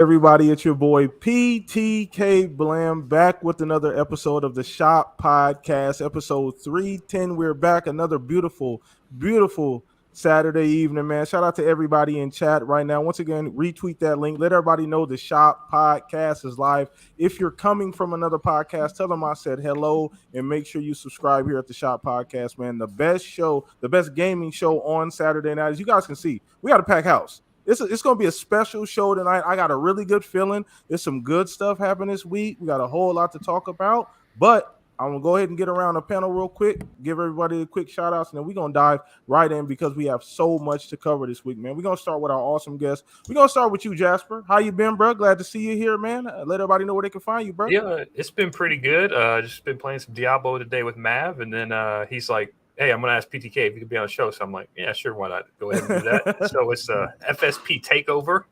Everybody, it's your boy PTK Blam back with another episode of the Shop Podcast, episode 310. We're back, another beautiful Saturday evening, man. Shout out to everybody in chat right now. Once again, retweet that link. Let everybody know the Shop Podcast is live. If you're coming from another podcast, tell them I said hello and make sure you subscribe here at the Shop Podcast, man. The best show, the best gaming show on Saturday night. As you guys can see, we got a packed house. It's going to be a special show tonight. I got a really good feeling. There's some good stuff happening this week. We got a whole lot to talk about, but I'm going to go ahead and get around the panel real quick, give everybody a quick shout outs, and then we're going to dive right in because we have so much to cover this week, man. We're going to start with our awesome guest. We're going to start with you, Jasper. How you been, bro? Glad to see you here, man. Let everybody know where they can find you, bro. Yeah, it's been pretty good. Just been playing some Diablo today with Mav, and then he's like, hey, I'm going to ask PTK if you could be on the show. So I'm like, yeah, sure, why not? Go ahead and do that. So it's FSP Takeover.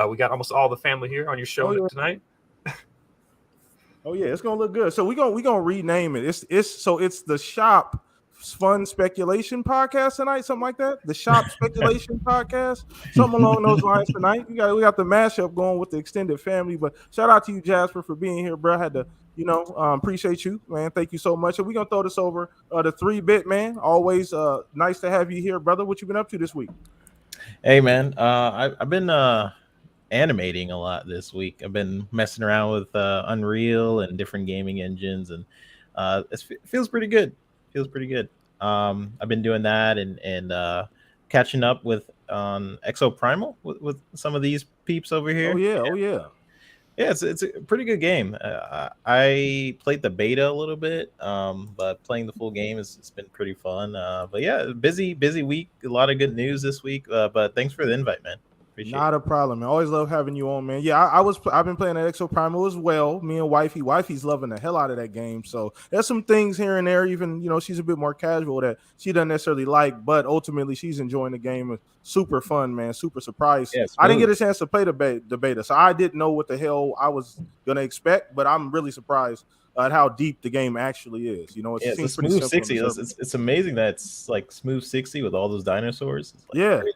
We got almost all the family here on your show tonight. Oh, yeah, it's going to look good. So we're gonna rename it. It's the Shop Fun Speculation Podcast tonight, something like that. The Shop Speculation Podcast, something along those lines tonight. We got the mashup going with the extended family. But shout out to you, Jasper, for being here, bro. I had to appreciate you, man. Thank you so much. And we're gonna throw this over to 3-Bit, man. Always nice to have you here, brother. What you been up to this week? Hey, man. I've been animating a lot this week. I've been messing around with Unreal and different gaming engines, and it feels pretty good. I've been doing that and catching up with Exo Primal with some of these peeps over here. Oh yeah. Yeah, it's a pretty good game. I played the beta a little bit, but playing the full game it's been pretty fun. But yeah, busy week. A lot of good news this week. But thanks for the invite, man. Not a problem, man. Always love having you on, man. Yeah, I've been playing at Exo Primal as well. Me and wifey's loving the hell out of that game. So there's some things here and there. Even she's a bit more casual that she doesn't necessarily like, but ultimately she's enjoying the game. It's super fun, man. Super surprised. Yeah, I didn't get a chance to play the beta, so I didn't know what the hell I was gonna expect. But I'm really surprised at how deep the game actually is. It's a smooth 60. It's amazing that it's like smooth 60 with all those dinosaurs. It's like great.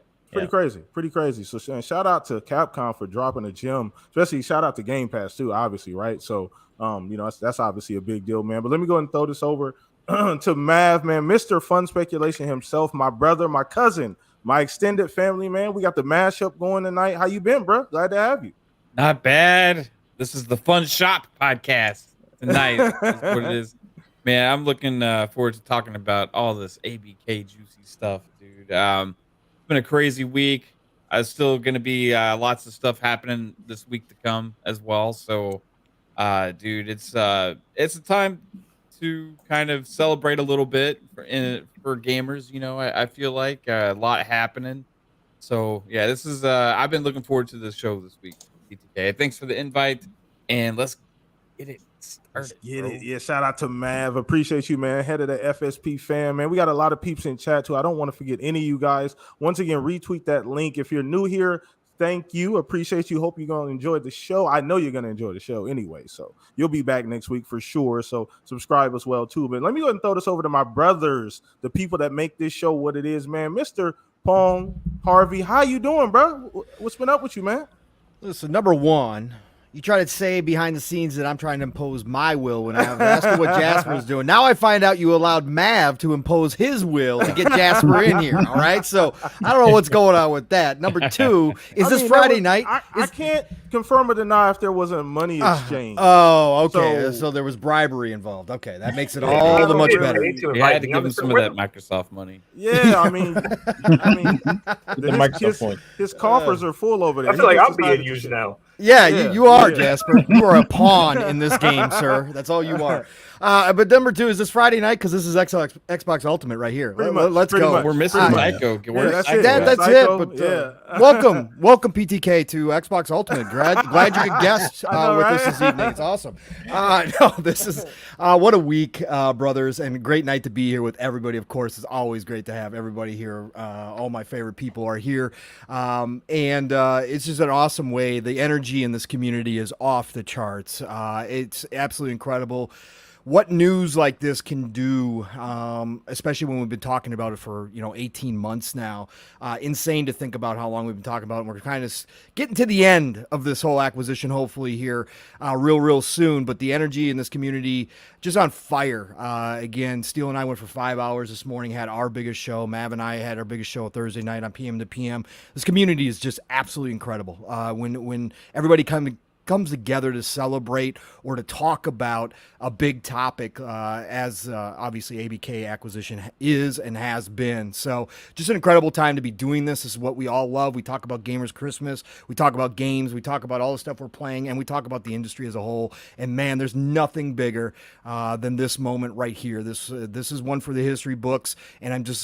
Pretty crazy. So shout out to Capcom for dropping a gem, especially shout out to Gamepass too, obviously, right? So that's obviously a big deal, man. But let me go ahead and throw this over to Mav, man, Mr. Fun Speculation himself, my brother, my cousin, my extended family, man. We got the mashup going tonight. How you been, bro? Glad to have you. Not bad. This is the Fun Shop Podcast tonight. That's what it is. Man, I'm looking forward to talking about all this ABK juicy stuff, dude. Been a crazy week. Still going to be lots of stuff happening this week to come as well. So, dude, it's a time to kind of celebrate a little bit for gamers. I feel like a lot happening. So, yeah, this is I've been looking forward to this show this week. PTK. Thanks for the invite, and let's get it started. Yeah, shout out to Mav. Appreciate you, man. Head of the FSP fam, man. We got a lot of peeps in chat too. I don't want to forget any of you guys. Once again, retweet that link. If you're new here, thank you. Appreciate you. Hope you're going to enjoy the show. I know you're going to enjoy the show anyway, so you'll be back next week for sure. So subscribe as well too. But let me go ahead and throw this over to my brothers, the people that make this show what it is, man. Mr. Pong Harvey, how you doing, bro? What's been up with you, man? Listen, number one, you try to say behind the scenes that I'm trying to impose my will when I was asking what Jasper was doing. Now I find out you allowed Mav to impose his will to get Jasper in here, all right? So I don't know what's going on with that. Number two, this Friday night? I can't confirm or deny if there wasn't money exchange. Oh, okay. So there was bribery involved. Okay, that makes it all the much better. You had to give him some of that Microsoft money. Yeah, I mean his coffers are full over there. I feel like I'm being used now. Yeah, you are, Jasper. You are a pawn in this game, sir. That's all you are. But number two, is this Friday night? Because this is Xbox Ultimate right here. Let's go. We're missing Psycho. That's it. But welcome PTK to Xbox Ultimate. Glad you could guest with us this evening. It's awesome. This is what a week, brothers, and great night to be here with everybody. Of course, it's always great to have everybody here. All my favorite people are here, and it's just an awesome way. The energy in this community is off the charts. It's absolutely incredible. what news like this can do, especially when we've been talking about it for 18 months now. Insane to think about how long we've been talking about it. And we're kind of getting to the end of this whole acquisition, hopefully here real soon. But the energy in this community just on fire. Again, Steele and I went for 5 hours this morning, had our biggest show. Mav and I had our biggest show Thursday night on PM to PM. This community is just absolutely incredible. When everybody comes together to celebrate or to talk about a big topic, as obviously ABK acquisition is and has been. So just an incredible time to be doing this. This is what we all love. We talk about Gamers Christmas. We talk about games. We talk about all the stuff we're playing, and we talk about the industry as a whole. And man, there's nothing bigger than this moment right here. This is one for the history books, and I'm just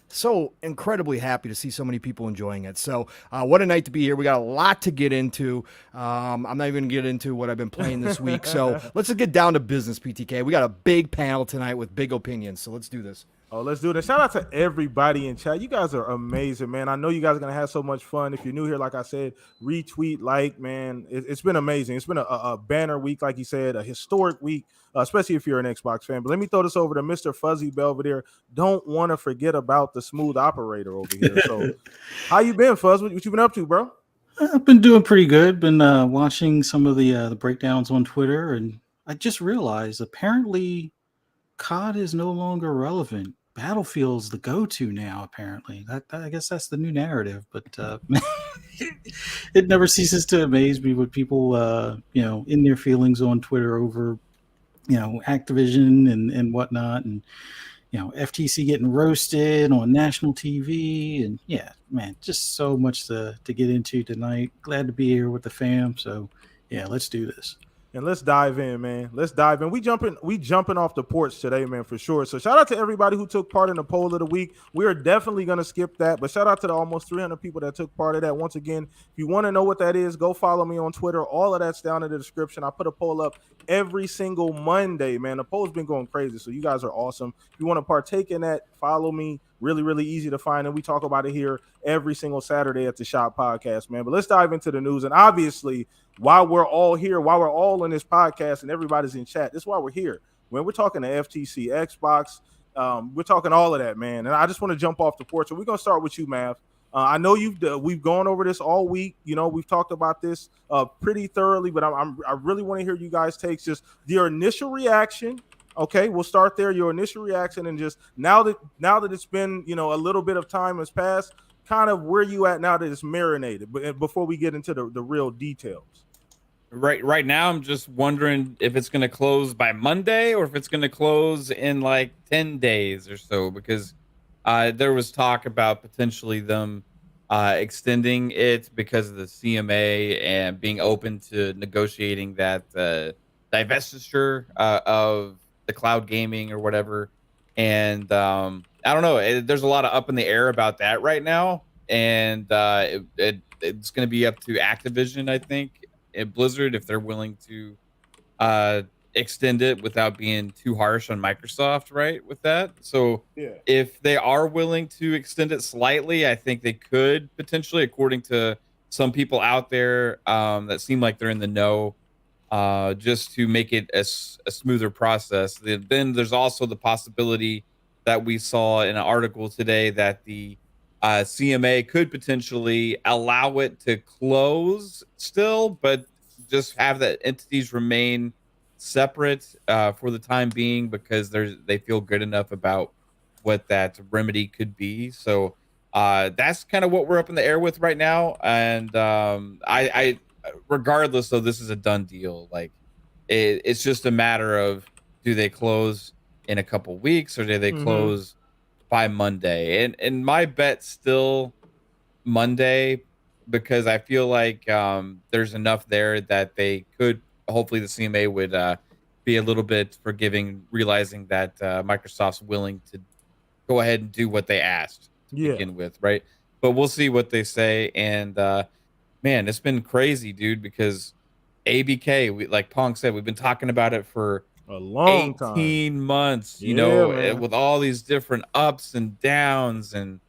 so incredibly happy to see so many people enjoying it. So what a night to be here. We got a lot to get into. I'm not even going to get into what I've been playing this week. So let's just get down to business, PTK. We got a big panel tonight with big opinions. So let's do this. Oh, let's do this. Shout out to everybody in chat. You guys are amazing, man. I know you guys are going to have so much fun. If you're new here, like I said, retweet, like, man. It's been amazing. It's been a banner week, like you said, a historic week, especially if you're an Xbox fan. But let me throw this over to Mr. Fuzzy Belvedere. Don't want to forget about the smooth operator over here. So how you been, Fuzz? What you been up to, bro? I've been doing pretty good. Been watching some of the breakdowns on Twitter, and I just realized apparently COD is no longer relevant. Battlefield's the go-to now. Apparently, I guess that's the new narrative. But it never ceases to amaze me with people, in their feelings on Twitter over, Activision and whatnot, and FTC getting roasted on national TV, and yeah, man, just so much to get into tonight. Glad to be here with the fam. So yeah, let's do this. And let's dive in, man. Let's dive in. We jumping off the porch today, man, for sure. So shout out to everybody who took part in the poll of the week. We are definitely going to skip that, but shout out to the almost 300 people that took part of that. Once again, if you want to know what that is, go follow me on Twitter. All of that's down in the description. I put a poll up every single Monday, man. The poll's been going crazy, so you guys are awesome. If you want to partake in that, follow me. Really easy to find, and we talk about it here every single Saturday at the Shop Podcast, man. But let's dive into the news. And obviously, while we're all here, while we're all in this podcast and everybody's in chat, this is why we're here. When we're talking to FTC, Xbox, we're talking all of that, man. And I just want to jump off the porch. So we're going to start with you, Mav. I know we've gone over this all week. We've talked about this pretty thoroughly, but I really want to hear you guys take just your initial reaction. Okay, we'll start there. Your initial reaction, and just now that it's been, a little bit of time has passed, kind of where you at now that it's marinated. But before we get into the real details. Right now, I'm just wondering if it's going to close by Monday or if it's going to close in like 10 days or so, because there was talk about potentially them extending it because of the CMA and being open to negotiating that divestiture of the cloud gaming or whatever. And I don't know. There's a lot of up in the air about that right now. And it's going to be up to Activision, I think, at Blizzard, if they're willing to extend it without being too harsh on Microsoft, right? With that. So yeah, if they are willing to extend it slightly, I think they could potentially, according to some people out there that seem like they're in the know, just to make it a smoother process. Then there's also the possibility that we saw in an article today that the CMA could potentially allow it to close still, but just have the entities remain separate for the time being, because they feel good enough about what that remedy could be. So that's kind of what we're up in the air with right now. And I regardless, though, this is a done deal. Like it's just a matter of, do they close in a couple weeks or do they close by Monday? And my bet's still Monday, because I feel like there's enough there that they could, hopefully the CMA would be a little bit forgiving, realizing that Microsoft's willing to go ahead and do what they asked to begin with, right? But we'll see what they say. And man, it's been crazy, dude, because ABK, like Pong said, we've been talking about it for a long 18 months, man, with all these different ups and downs, and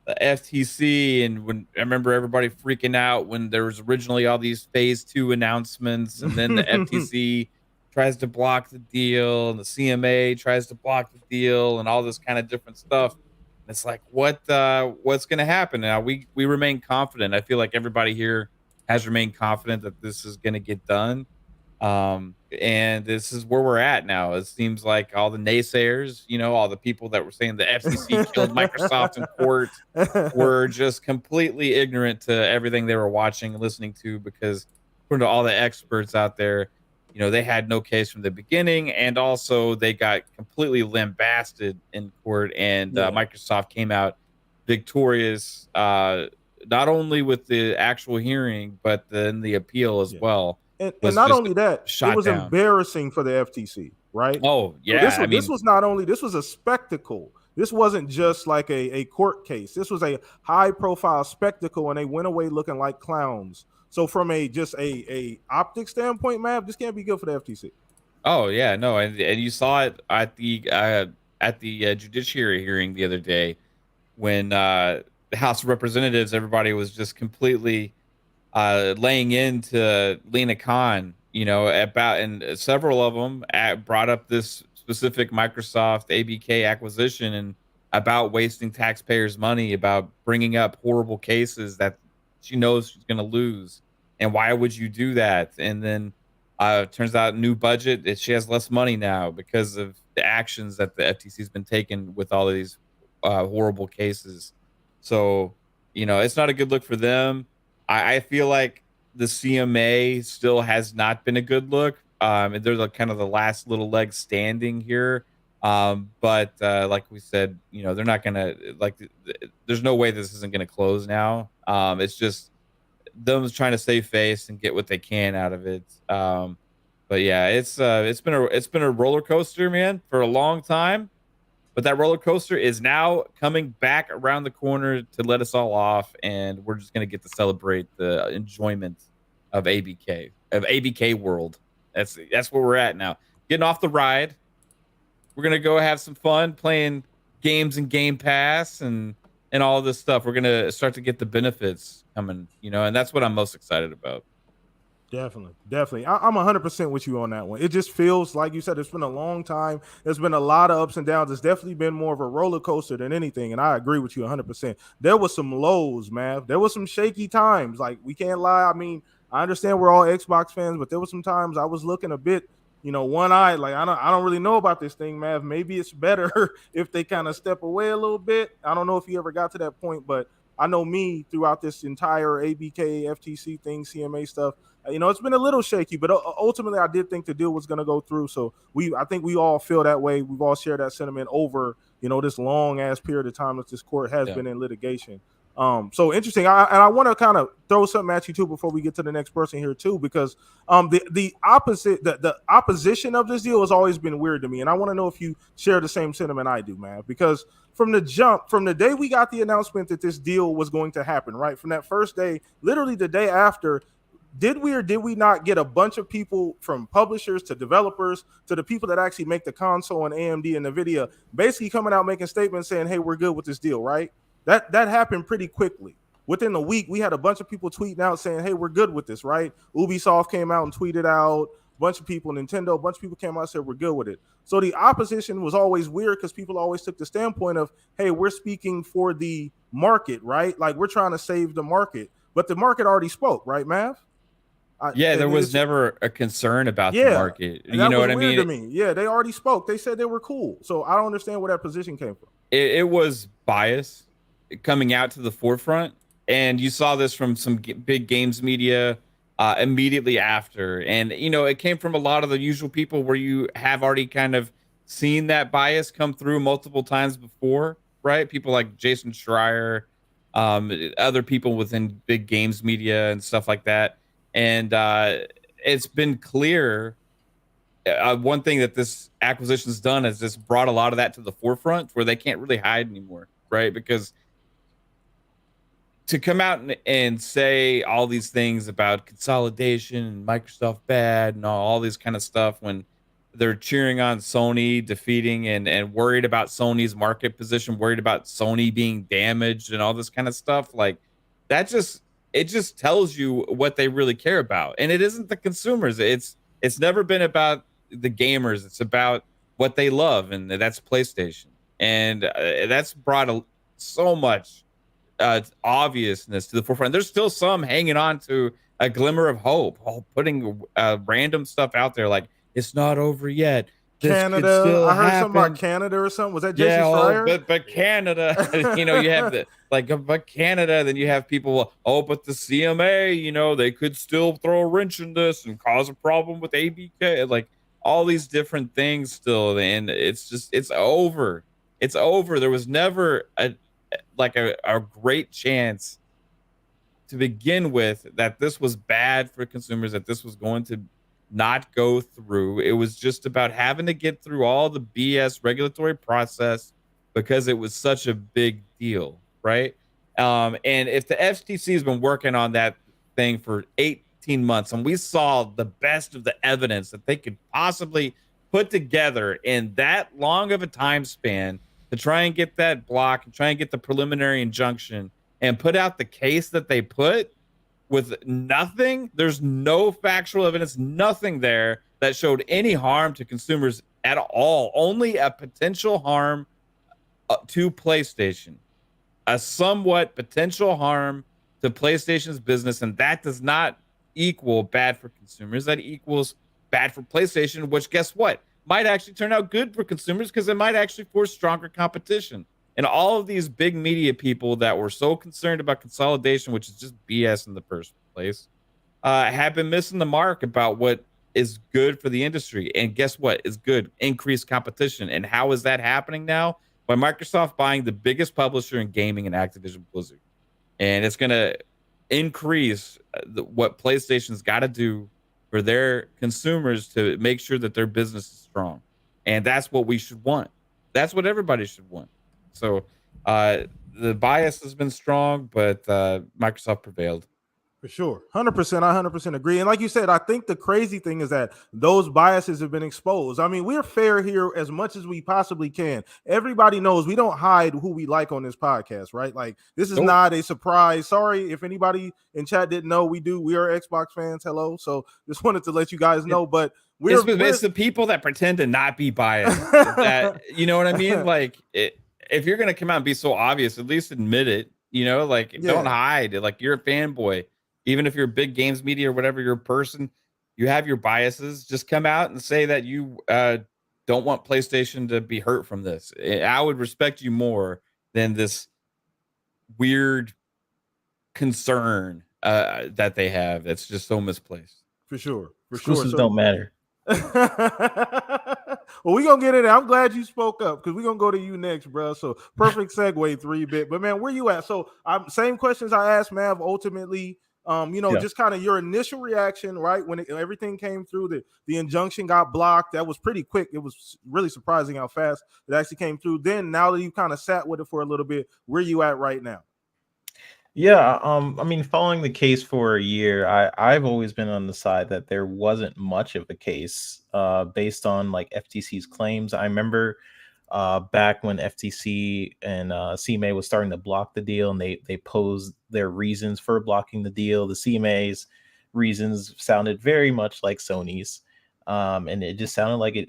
the FTC. And when I remember everybody freaking out when there was originally all these phase 2 announcements, and then the FTC tries to block the deal, and the CMA tries to block the deal, and all this kind of different stuff. And it's like, what's going to happen now? We remain confident. I feel like everybody here has remained confident that this is going to get done. And this is where we're at now. It seems like all the naysayers, all the people that were saying the FCC killed Microsoft in court were just completely ignorant to everything they were watching and listening to, because according to all the experts out there, they had no case from the beginning, and also they got completely lambasted in court, and Microsoft came out victorious, not only with the actual hearing, but then the appeal as well. And not only that, it was embarrassing for the FTC, right? Oh, yeah. So this was a spectacle. This wasn't just like a court case. This was a high-profile spectacle, and they went away looking like clowns. So from a optic standpoint, Mav, this can't be good for the FTC. Oh, yeah, no, and you saw it at the judiciary hearing the other day when the House of Representatives, everybody was just completely laying into Lena Khan, and several of them brought up this specific Microsoft ABK acquisition and about wasting taxpayers' money, about bringing up horrible cases that she knows she's going to lose. And why would you do that? And then turns out new budget, she has less money now because of the actions that the FTC has been taking with all of these horrible cases. So, it's not a good look for them. I feel like the CMA still has not been a good look. And they're kind of the last little leg standing here. But like we said, they're not going to, there's no way this isn't going to close now. It's just them trying to save face and get what they can out of it. But yeah, it's been a roller coaster, man, for a long time. But that roller coaster is now coming back around the corner to let us all off, and we're just going to get to celebrate the enjoyment of ABK world. That's where we're at now. Getting off the ride. We're going to go have some fun playing games and Gamepass and all this stuff. We're going to start to get the benefits coming, and that's what I'm most excited about. Definitely. I'm 100% with you on that one. It just feels like you said, it's been a long time. There's been a lot of ups and downs. It's definitely been more of a roller coaster than anything. And I agree with you 100%. There was some lows, man. There was some shaky times. Like, we can't lie. I mean, I understand we're all Xbox fans, but there was some times I was looking a bit, one-eyed. Like, I don't really know about this thing, Mav. Maybe it's better if they kind of step away a little bit. I don't know if you ever got to that point, but I know me throughout this entire ABK, FTC thing, CMA stuff, it's been a little shaky, but ultimately I did think the deal was going to go through. So I think we all feel that way. We've all shared that sentiment over, this long ass period of time that this court has been in litigation. So interesting. I want to kind of throw something at you too before we get to the next person here too, because the opposition of this deal has always been weird to me, and I want to know if you share the same sentiment I do, man. Because from the day we got the announcement that this deal was going to happen, right, from that first day, literally the day after, did we or did we not get a bunch of people, from publishers to developers to the people that actually make the console and AMD and NVIDIA, basically coming out making statements saying, hey, we're good with this deal, right? That happened pretty quickly. Within a week, we had a bunch of people tweeting out saying, hey, we're good with this, right? Ubisoft came out and tweeted out, a bunch of people, Nintendo, a bunch of people came out and said, we're good with it. So the opposition was always weird because people always took the standpoint of, hey, we're speaking for the market, right? Like, we're trying to save the market. But the market already spoke, right, Mav? There was never a concern about the market. You know what I mean? To me. Yeah, they already spoke. They said they were cool. So I don't understand where that position came from. It was bias coming out to the forefront. And you saw this from some big games media immediately after. And, it came from a lot of the usual people where you have already kind of seen that bias come through multiple times before, right? People like Jason Schreier, other people within big games media and stuff like that. And it's been clear. One thing that this acquisition's done is just brought a lot of that to the forefront where they can't really hide anymore, right? Because to come out and say all these things about consolidation and Microsoft bad and all this kind of stuff when they're cheering on Sony defeating and worried about Sony's market position, worried about Sony being damaged and all this kind of stuff, like that it just tells you what they really care about. And it isn't the consumers. It's never been about the gamers. It's about what they love, and that's PlayStation. And that's brought so much obviousness to the forefront. There's still some hanging on to a glimmer of hope, putting random stuff out there like it's not over yet. This could Canada. still I heard something about happen. Canada or something. Was that Yeah, Jason Schreier? but Canada, you have the but Canada, then you have people, but the CMA, they could still throw a wrench in this and cause a problem with ABK, like all these different things still, and it's over. It's over. There was never a great chance to begin with that this was bad for consumers, that this was going to not go through. It was just about having to get through all the BS regulatory process because it was such a big deal, right? And if the FTC has been working on that thing for 18 months, and we saw the best of the evidence that they could possibly put together in that long of a time span to try and get that block and try and get the preliminary injunction and put out the case that they put, with nothing, there's no factual evidence, nothing there that showed any harm to consumers at all. Only a potential harm to PlayStation, a somewhat potential harm to PlayStation's business, and that does not equal bad for consumers. That equals bad for PlayStation, which, guess what, might actually turn out good for consumers because it might actually force stronger competition. And all of these big media people that were so concerned about consolidation, which is just BS in the first place, have been missing the mark about what is good for the industry. And guess what is good? Increased competition. And how is that happening now? By Microsoft buying the biggest publisher in gaming in Activision Blizzard. And it's going to increase what PlayStation's got to do for their consumers to make sure that their business is strong. And that's what we should want. That's what everybody should want. So the bias has been strong, but Microsoft prevailed. For sure. 100%. I 100% agree. And like you said, I think the crazy thing is that those biases have been exposed. I mean, we're fair here as much as we possibly can. Everybody knows we don't hide who we like on this podcast, right? Like, this is not a surprise. Sorry if anybody in chat didn't know. We are Xbox fans. Hello. So just wanted to let you guys know. But it's the people that pretend to not be biased. That, you know what I mean? Like, if you're going to come out and be so obvious, at least admit it, don't hide. Like, you're a fanboy. Even if you're a big games media or whatever, you're a person, you have your biases. Just come out and say that you don't want PlayStation to be hurt from this. I would respect you more than this weird concern that they have. That's just so misplaced. For sure. Exclusives don't matter. Well, we're gonna get in there. I'm glad you spoke up because we're gonna go to you next, bro. So perfect segue, 3-bit. But man, where you at? So same questions I asked Mav ultimately. Just kind of your initial reaction, right? When everything came through, the injunction got blocked. That was pretty quick. It was really surprising how fast it actually came through. Then now that you kind of sat with it for a little bit, where you at right now? Yeah, I mean, following the case for a year, I've always been on the side that there wasn't much of a case based on like FTC's claims. I remember back when FTC and CMA was starting to block the deal, and they posed their reasons for blocking the deal. The CMA's reasons sounded very much like Sony's, and it just sounded like it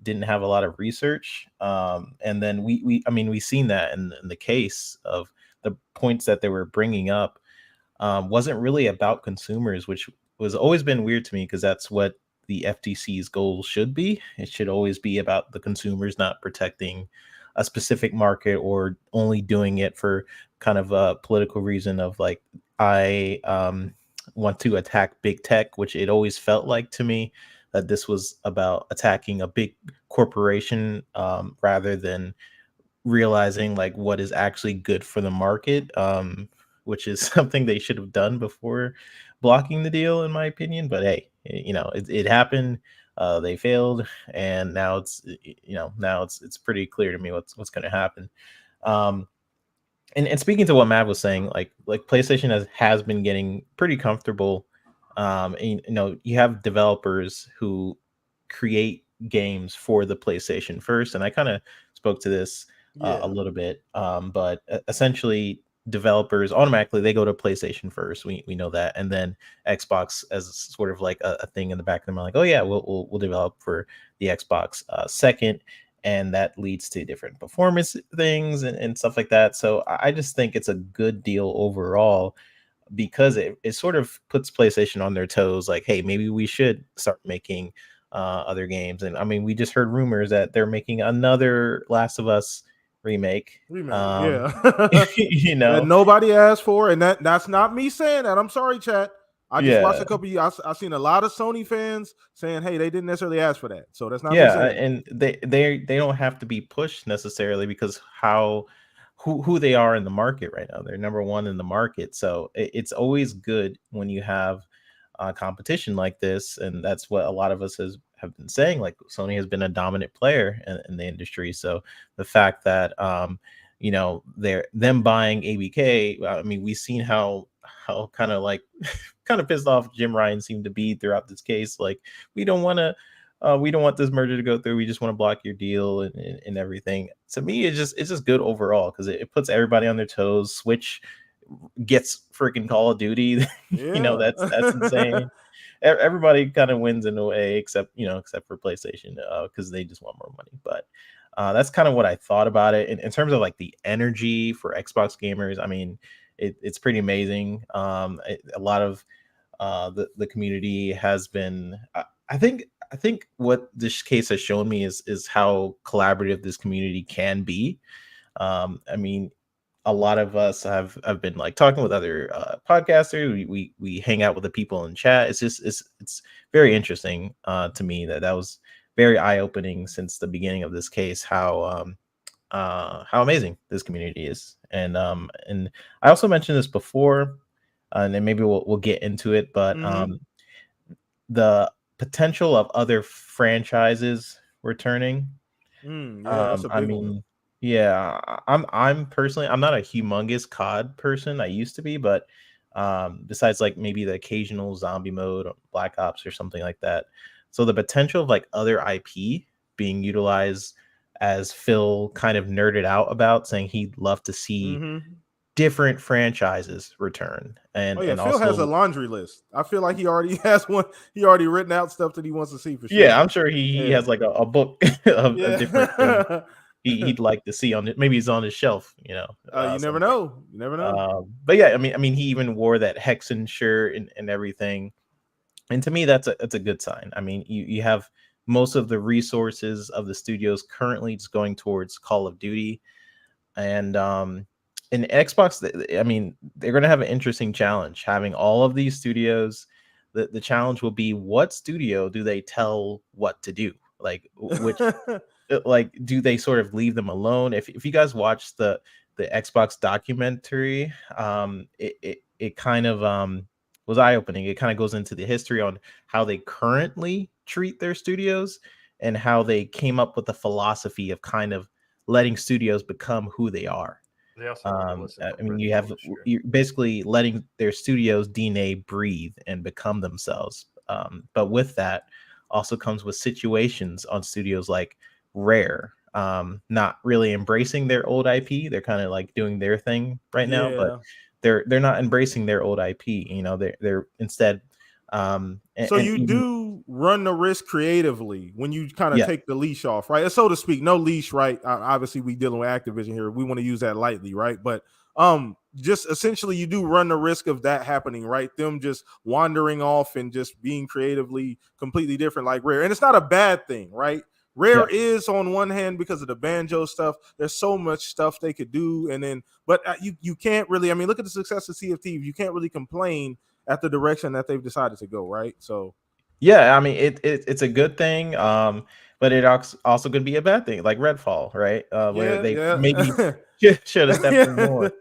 didn't have a lot of research. And then we've seen that in the case of the points that they were bringing up wasn't really about consumers, which was always been weird to me because that's what the FTC's goal should be. It should always be about the consumers, not protecting a specific market or only doing it for kind of a political reason of like, I want to attack big tech, which it always felt like to me that this was about attacking a big corporation rather than realizing like what is actually good for the market, which is something they should have done before blocking the deal, in my opinion. But hey, it happened. They failed, and now it's pretty clear to me what's going to happen. And speaking to what Matt was saying, like PlayStation has been getting pretty comfortable. You have developers who create games for the PlayStation first, and I kind of spoke to this a little bit, but essentially developers automatically they go to PlayStation first. We know that, and then Xbox as sort of like a thing in the back of them, like, oh yeah, we'll develop for the Xbox second, and that leads to different performance things and stuff like that. So I just think it's a good deal overall because it sort of puts PlayStation on their toes, like, hey, maybe we should start making other games. And I mean, we just heard rumors that they're making another Last of Us remake. Yeah. You That know, nobody asked for, and that's not me saying that. I'm sorry, chat. I just watched yeah, a couple. I seen a lot of Sony fans saying, "Hey, they didn't necessarily ask for that," so that's not me yeah, saying. and they don't have to be pushed necessarily because how who they are in the market right now. They're number one in the market, so it's always good when you have competition like this, and that's what a lot of us have been saying. Like Sony has been a dominant player in the industry, so the fact that they're them buying ABK, I mean, we've seen how kind of like kind of pissed off Jim Ryan seemed to be throughout this case. Like we don't want to. We don't want this merger to go through. We just want to block your deal and everything. To me, it's just good overall because it puts everybody on their toes. Switch gets freaking Call of Duty. Yeah. That's insane. Everybody kind of wins in a way, except for PlayStation, because they just want more money. But that's kind of what I thought about it in terms of like the energy for Xbox gamers. I mean, it's pretty amazing. A lot of the community has been. I think what this case has shown me is how collaborative this community can be. I mean, a lot of us have been like talking with other podcasters. We hang out with the people in chat. It's very interesting to me that was very eye opening since the beginning of this case. How amazing this community is, and I also mentioned this before, and then maybe we'll get into it, but the potential of other franchises returning. Yeah, that's a I big one. mean, yeah, I'm personally I'm not a humongous COD person. I used to be, but besides like maybe the occasional zombie mode or Black Ops or something like that. So the potential of like other IP being utilized, as Phil kind of nerded out about, saying he'd love to see different franchises return, Oh yeah, and Phil has a also laundry list. I feel like he already has one. He already written out stuff that he wants to see for sure. yeah, I'm sure he Yeah. has like a book of different things Yeah. he'd like to see on it. Maybe it's on his shelf, You never somewhere. know. You never know. But yeah, I mean, he even wore that Hexen shirt and everything. And to me, that's a good sign. I mean, you have most of the resources of the studios currently just going towards Call of Duty, and in Xbox, I mean, they're going to have an interesting challenge having all of these studios. The challenge will be, what studio do they tell what to do? Like which like do they sort of leave them alone? If you guys watch the Xbox documentary, it kind of was eye-opening. It kind of goes into the history on how they currently treat their studios and how they came up with the philosophy of kind of letting studios become who they are. They also learned a lesson I from mean, Red you're basically letting their studios DNA breathe and become themselves. But with that also comes with situations on studios like Rare, not really embracing their old IP. They're kind of like doing their thing right now, but they're not embracing their old IP. They're instead. So you do run the risk creatively when you kind of take the leash off, right? So to speak, no leash, right? Obviously, we dealing with Activision here. We want to use that lightly, right? But just essentially, you do run the risk of that happening, right? Them just wandering off and just being creatively completely different, like Rare, and it's not a bad thing, right? Rare is on one hand because of the banjo stuff. There's so much stuff they could do, and then but you can't really. I mean, look at the success of CFT. You can't really complain at the direction that they've decided to go, right? So yeah, I mean it's a good thing, but it also could be a bad thing, like Redfall, right? Where they maybe should have stepped in more.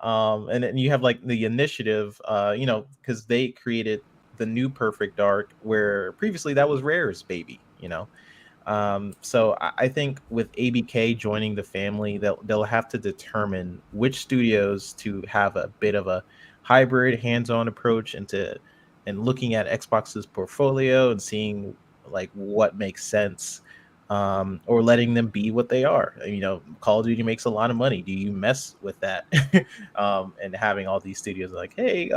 And then you have like the initiative, because they created the new Perfect Dark, where previously that was Rare's baby, So I think with ABK joining the family, they'll have to determine which studios to have a bit of a hybrid, hands-on approach and looking at Xbox's portfolio and seeing like what makes sense. or letting them be what they are. You know, Call of Duty makes a lot of money. Do you mess with that? And having all these studios like, hey,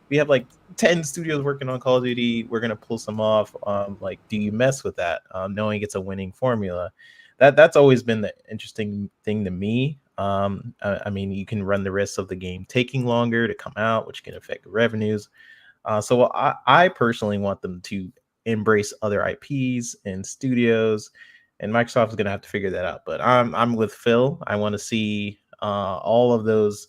we have like 10 studios working on Call of Duty. We're gonna pull some off. Like, do you mess with that? Knowing it's a winning formula. That's always been the interesting thing to me. I mean, you can run the risk of the game taking longer to come out, which can affect revenues. So I personally want them to embrace other IPs and studios, and Microsoft is going to have to figure that out. But I'm with Phil. I want to see all of those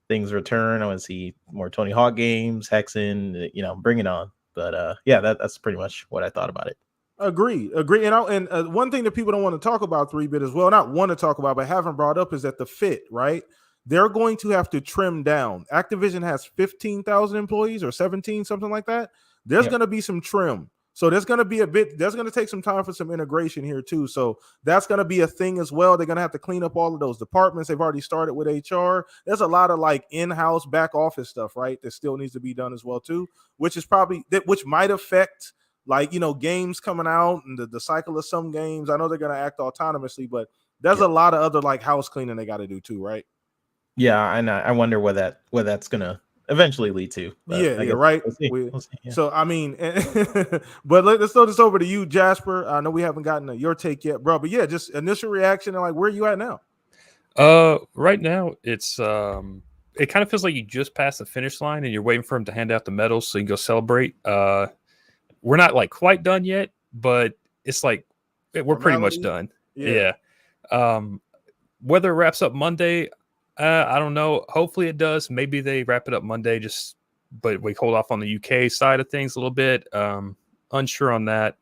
things return. I want to see more Tony Hawk games, Hexen, you know, bring it on. But yeah, that's pretty much what I thought about it. Agree. And one thing that people don't want to talk about 3-bit as well, not want to talk about, but haven't brought up is that the fit, right? They're going to have to trim down. Activision has 15,000 employees or 17, something like that. There's going to be some trim. So there's going to take some time for some integration here too. So that's going to be a thing as well. They're going to have to clean up all of those departments. They've already started with HR. There's a lot of like in-house back office stuff, right? That still needs to be done as well too, which might affect like, you know, games coming out and the cycle of some games. I know they're going to act autonomously, but there's a lot of other like house cleaning they got to do too, right? Yeah, and I wonder what that's going to eventually lead to. Right. We'll see, yeah. So I mean, but let's throw this over to you, Jasper. I know we haven't gotten your take yet, bro. But yeah, just initial reaction and like where are you at now? Right now it's it kind of feels like you just passed the finish line and you're waiting for him to hand out the medals so you can go celebrate. We're not like quite done yet, but it's like we're pretty much done. Yeah. Whether it wraps up Monday, I don't know. Hopefully it does. Maybe they wrap it up Monday, but we hold off on the UK side of things a little bit. Unsure on that.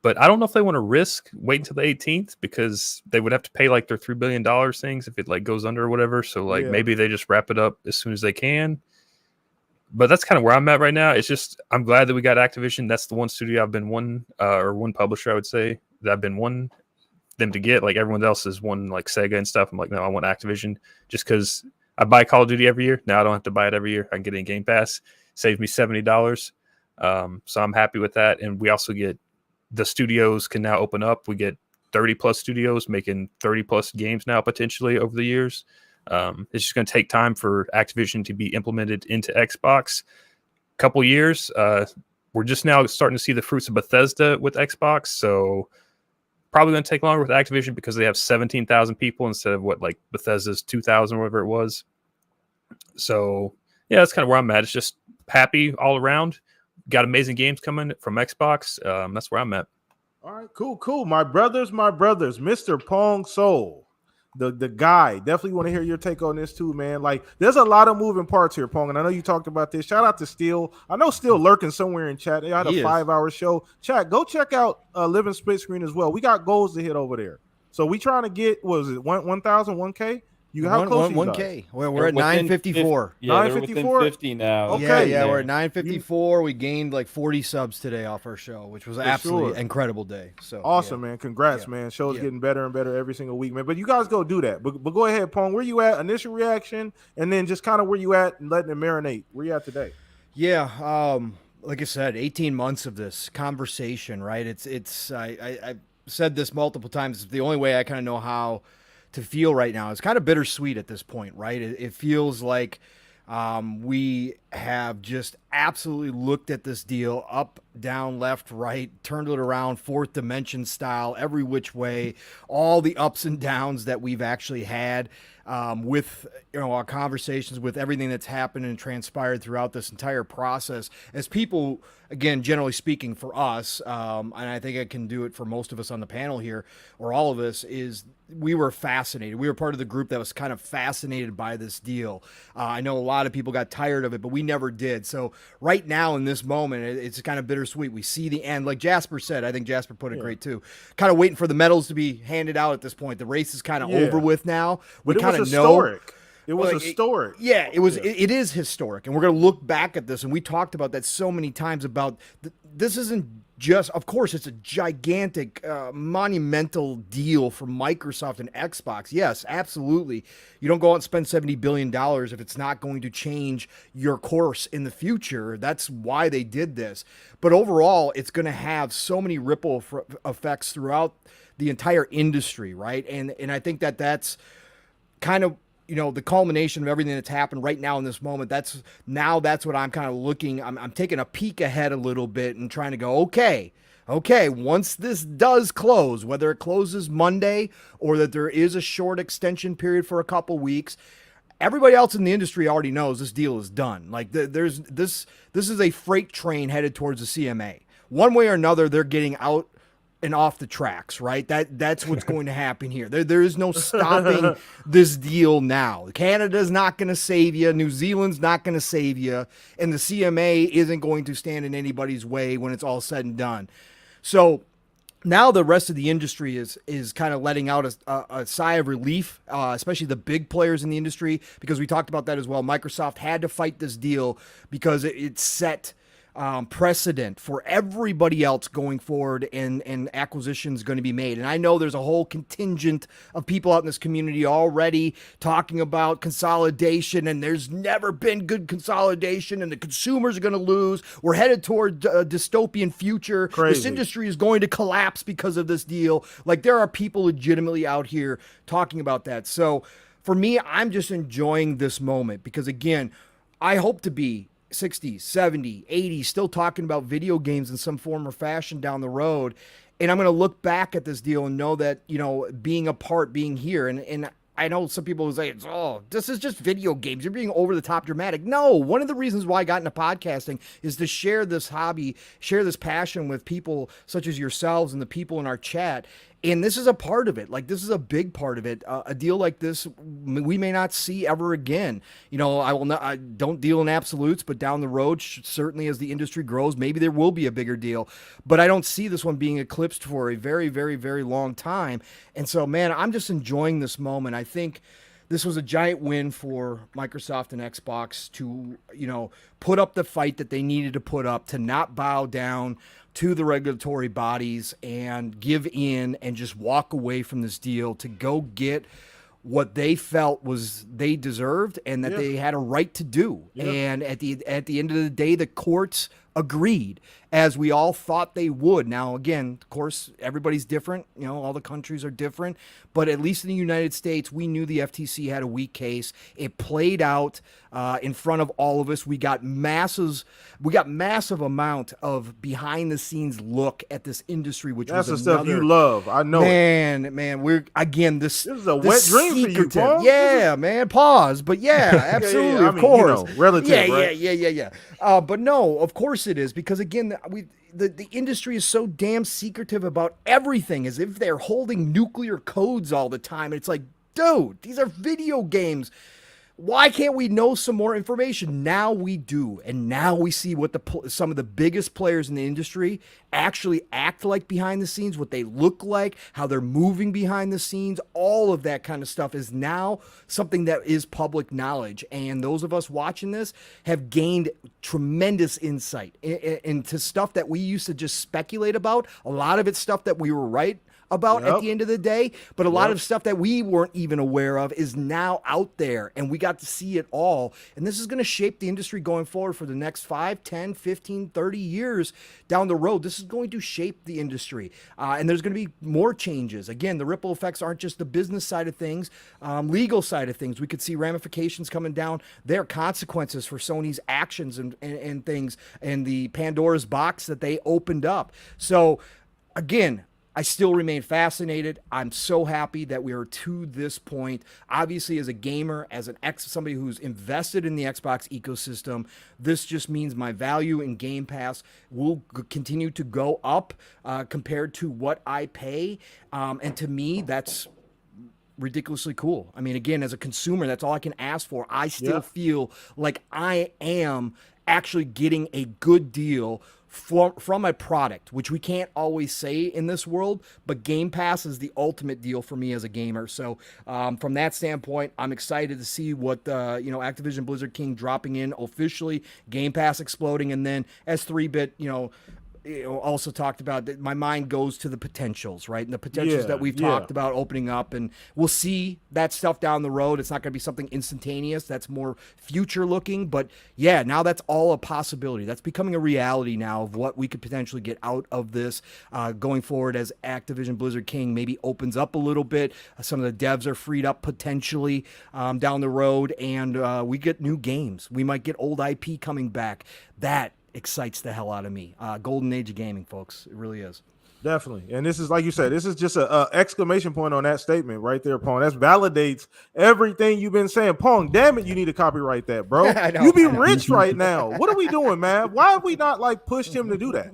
But I don't know if they want to risk waiting until the 18th because they would have to pay like their $3 billion things if it like goes under or whatever. So like maybe they just wrap it up as soon as they can. But that's kind of where I'm at right now. It's just I'm glad that we got Activision. That's the one studio I've been or one publisher I would say that I've been one them to get. Like everyone else is one like Sega and stuff. I'm like, no, I want Activision just because I buy Call of Duty every year. Now I don't have to buy it every year. I can get it in Game Pass. Saves me $70. So I'm happy with that. And we also get the studios can now open up. We get 30 plus studios making 30 plus games now potentially over the years. It's just going to take time for Activision to be implemented into Xbox. Couple years. We're just now starting to see the fruits of Bethesda with Xbox. So probably going to take longer with Activision because they have 17,000 people instead of what like Bethesda's 2,000 or whatever it was. So yeah, that's kind of where I'm at. It's just happy all around. Got amazing games coming from Xbox. That's where I'm at. All right, cool. My brothers, Mr. Pong Soul, the guy. Definitely want to hear your take on this too, man. Like, there's a lot of moving parts here, Pong, and I know you talked about this. Shout out to Steel. I know Steel lurking somewhere in chat. They had a 5-hour show. Chat, go check out Living Split Screen as well. We got goals to hit over there. So we trying to get, what was it, 1,000, 1K? You how close you 1K. We're at 954. Yeah, 954. 50 now. Okay. Yeah, we're at 954. We gained like 40 subs today off our show, which was absolutely incredible day. So awesome, man. Congrats, man. Show's getting better and better every single week, man. But you guys go do that. But go ahead, Pong. Where you at? Initial reaction, and then just kind of where you at and letting it marinate. Where you at today? Yeah, like I said, 18 months of this conversation, right? I said this multiple times. It's the only way I kind of know how to feel right now. It's kind of bittersweet at this point, right? It feels like we have just absolutely looked at this deal up, down, left, right, turned it around, fourth dimension style, every which way, all the ups and downs that we've actually had with our conversations, with everything that's happened and transpired throughout this entire process. As people, again, generally speaking, for us, and I think I can do it for most of us on the panel here, or all of us, is we were fascinated. We were part of the group that was kind of fascinated by this deal. I know a lot of people got tired of it, but we never did. So right now in this moment, it's kind of bittersweet. We see the end. Like Jasper said, I think Jasper put it great too. Kind of waiting for the medals to be handed out at this point. The race is kind of over with now. We kind of know. It was like, historic. It was. It is historic, and we're going to look back at this, and we talked about that so many times. About this isn't just. Of course, it's a gigantic, monumental deal for Microsoft and Xbox. Yes, absolutely. You don't go out and spend $70 billion if it's not going to change your course in the future. That's why they did this. But overall, it's going to have so many ripple effects throughout the entire industry, right? And I think that's kind of, the culmination of everything that's happened right now in this moment. That's what I'm kind of looking. I'm taking a peek ahead a little bit and trying to go, okay, once this does close, whether it closes Monday or that there is a short extension period for a couple weeks, everybody else in the industry already knows this deal is done. Like this is a freight train headed towards the CMA. One way or another, they're getting out and off the tracks, right? That's what's going to happen here. There is no stopping this deal now. Canada's not going to save you. New Zealand's not going to save you. And the CMA isn't going to stand in anybody's way when it's all said and done. So now the rest of the industry is kind of letting out a sigh of relief, especially the big players in the industry, because we talked about that as well. Microsoft had to fight this deal because it set precedent for everybody else going forward, and acquisitions going to be made. And I know there's a whole contingent of people out in this community already talking about consolidation, and there's never been good consolidation, and the consumers are going to lose. We're headed toward a dystopian future. Crazy. This industry is going to collapse because of this deal. Like, there are people legitimately out here talking about that. So for me, I'm just enjoying this moment because, again, I hope to be 60, 70, 80, still talking about video games in some form or fashion down the road. And I'm going to look back at this deal and know that, being a part, being here. And I know some people will say, this is just video games. You're being over the top dramatic. No, one of the reasons why I got into podcasting is to share this hobby, share this passion with people such as yourselves and the people in our chat. And this is a part of it. Like, this is a big part of it. A deal like this, we may not see ever again. I don't deal in absolutes, but down the road, certainly as the industry grows, maybe there will be a bigger deal. But I don't see this one being eclipsed for a very, very, very long time. And so, man, I'm just enjoying this moment. I think this was a giant win for Microsoft and Xbox to, put up the fight that they needed to put up, to not bow down to the regulatory bodies and give in and just walk away from this deal, to go get what they felt was they deserved and that they had a right to do. And at the end of the day, the courts agreed, as we all thought they would. Now, again, of course, everybody's different. All the countries are different. But at least in the United States, we knew the FTC had a weak case. It played out in front of all of us. We got massive amount of behind the scenes look at this industry, which that's was the stuff you love. I know. Man, we're again this is a wet dream for you, Paul. Yeah, man. Pause. But yeah, absolutely, of course. Relative, right? Yeah. But no, of course it is, because again, the industry is so damn secretive about everything, as if they're holding nuclear codes all the time. And it's like, dude, these are video games. Why can't we know some more information? Now we do. And now we see what some of the biggest players in the industry actually act like behind the scenes, what they look like, how they're moving behind the scenes. All of that kind of stuff is now something that is public knowledge. And those of us watching this have gained tremendous insight into stuff that we used to just speculate about. A lot of it's stuff that we were right about at the end of the day, but a lot of stuff that we weren't even aware of is now out there, and we got to see it all. And this is going to shape the industry going forward for the next 5, 10, 15, 30 years down the road. This is going to shape the industry, and there's going to be more changes. Again, the ripple effects aren't just the business side of things, legal side of things. We could see ramifications coming down. There are consequences for Sony's actions and things, and the Pandora's box that they opened up. So again, I still remain fascinated. I'm so happy that we are to this point. Obviously, as a gamer, as somebody who's invested in the Xbox ecosystem, this just means my value in Game Pass will continue to go up compared to what I pay. And to me, that's ridiculously cool. I mean, again, as a consumer, that's all I can ask for. I still feel like I am actually getting a good deal from a product, which we can't always say in this world, but Game Pass is the ultimate deal for me as a gamer. So from that standpoint, I'm excited to see what Activision Blizzard King dropping in officially, Game Pass exploding, and then as 3-bit, also talked about that my mind goes to the potentials, right? And the potentials that we've talked about opening up, and we'll see that stuff down the road. It's not going to be something instantaneous. That's more future looking, but yeah, now that's all a possibility. That's becoming a reality now of what we could potentially get out of this going forward as Activision Blizzard King maybe opens up a little bit. Some of the devs are freed up potentially down the road, and we get new games. We might get old IP coming back. That excites the hell out of me. Golden age of gaming, folks. It really is. Definitely. And this is, like you said, this is just a exclamation point on that statement right there, Pong. That validates everything you've been saying. Pong, damn it, you need to copyright that, bro. You be rich right now. What are we doing, man? Why have we not pushed him to do that?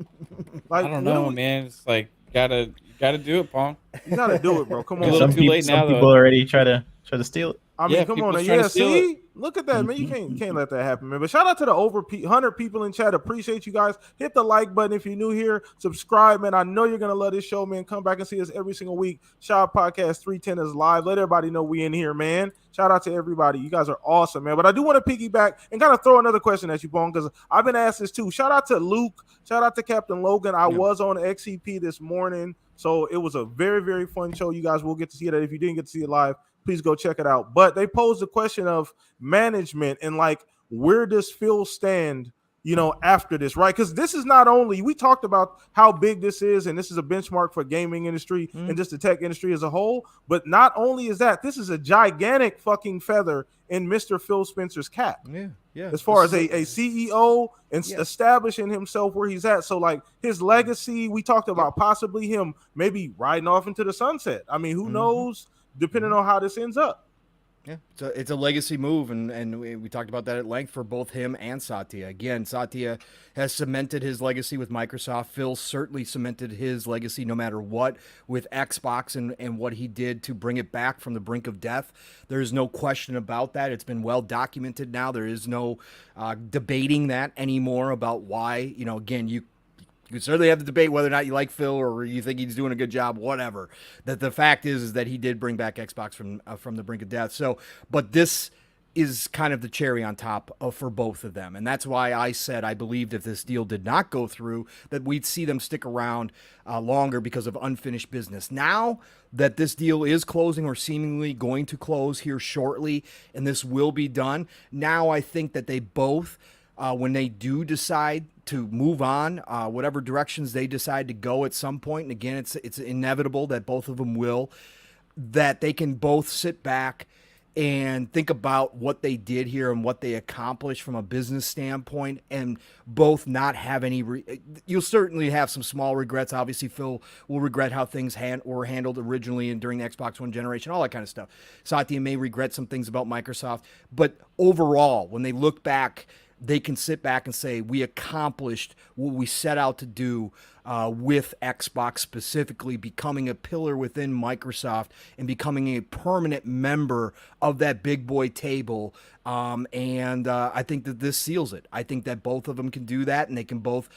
I don't know, man. It's like you gotta do it, Pong. You gotta do it, bro. Come on. Some people already try to steal it. I mean, come on. Yeah, see? Look at that, man. You can't let that happen, man. But shout out to the over 100 people in chat. Appreciate you guys. Hit the like button if you're new here. Subscribe, man. I know you're going to love this show, man. Come back and see us every single week. Shop Podcast 310 is live. Let everybody know we in here, man. Shout out to everybody. You guys are awesome, man. But I do want to piggyback and kind of throw another question at you, Bone, because I've been asked this too. Shout out to Luke. Shout out to Captain Logan. I was on XCP this morning, so it was a very, very fun show. You guys will get to see that. If you didn't get to see it live, please go check it out. But they posed the question of management and where does Phil stand, after this, right? Because this is not only, we talked about how big this is, and this is a benchmark for gaming industry and just the tech industry as a whole. But not only is that, this is a gigantic fucking feather in Mr. Phil Spencer's cap. Yeah. As far as a CEO and establishing himself where he's at. So his legacy, we talked about possibly him maybe riding off into the sunset. I mean, who knows? Depending on how this ends up. Yeah, it's a legacy move, and we talked about that at length for both him and Satya. Again, Satya has cemented his legacy with Microsoft. Phil certainly cemented his legacy no matter what with Xbox and what he did to bring it back from the brink of death. There's no question about that. It's been well documented now. There is no debating that anymore about why, again, you can certainly have the debate whether or not you like Phil or you think he's doing a good job, whatever. That the fact is that he did bring back Xbox from the brink of death. So, but this is kind of the cherry on top for both of them. And that's why I said I believed if this deal did not go through, that we'd see them stick around longer because of unfinished business. Now that this deal is closing or seemingly going to close here shortly, and this will be done, now I think that they both, when they do decide to move on, whatever directions they decide to go at some point, and again, it's inevitable that both of them will, that they can both sit back and think about what they did here and what they accomplished from a business standpoint, and both not have any you'll certainly have some small regrets. Obviously, Phil will regret how things were handled originally and during the Xbox One generation, all that kind of stuff. Satya may regret some things about Microsoft, but overall, when they look back, they can sit back and say, we accomplished what we set out to do with Xbox, specifically becoming a pillar within Microsoft and becoming a permanent member of that big boy table. And I think that this seals it. I think that both of them can do that, and they can both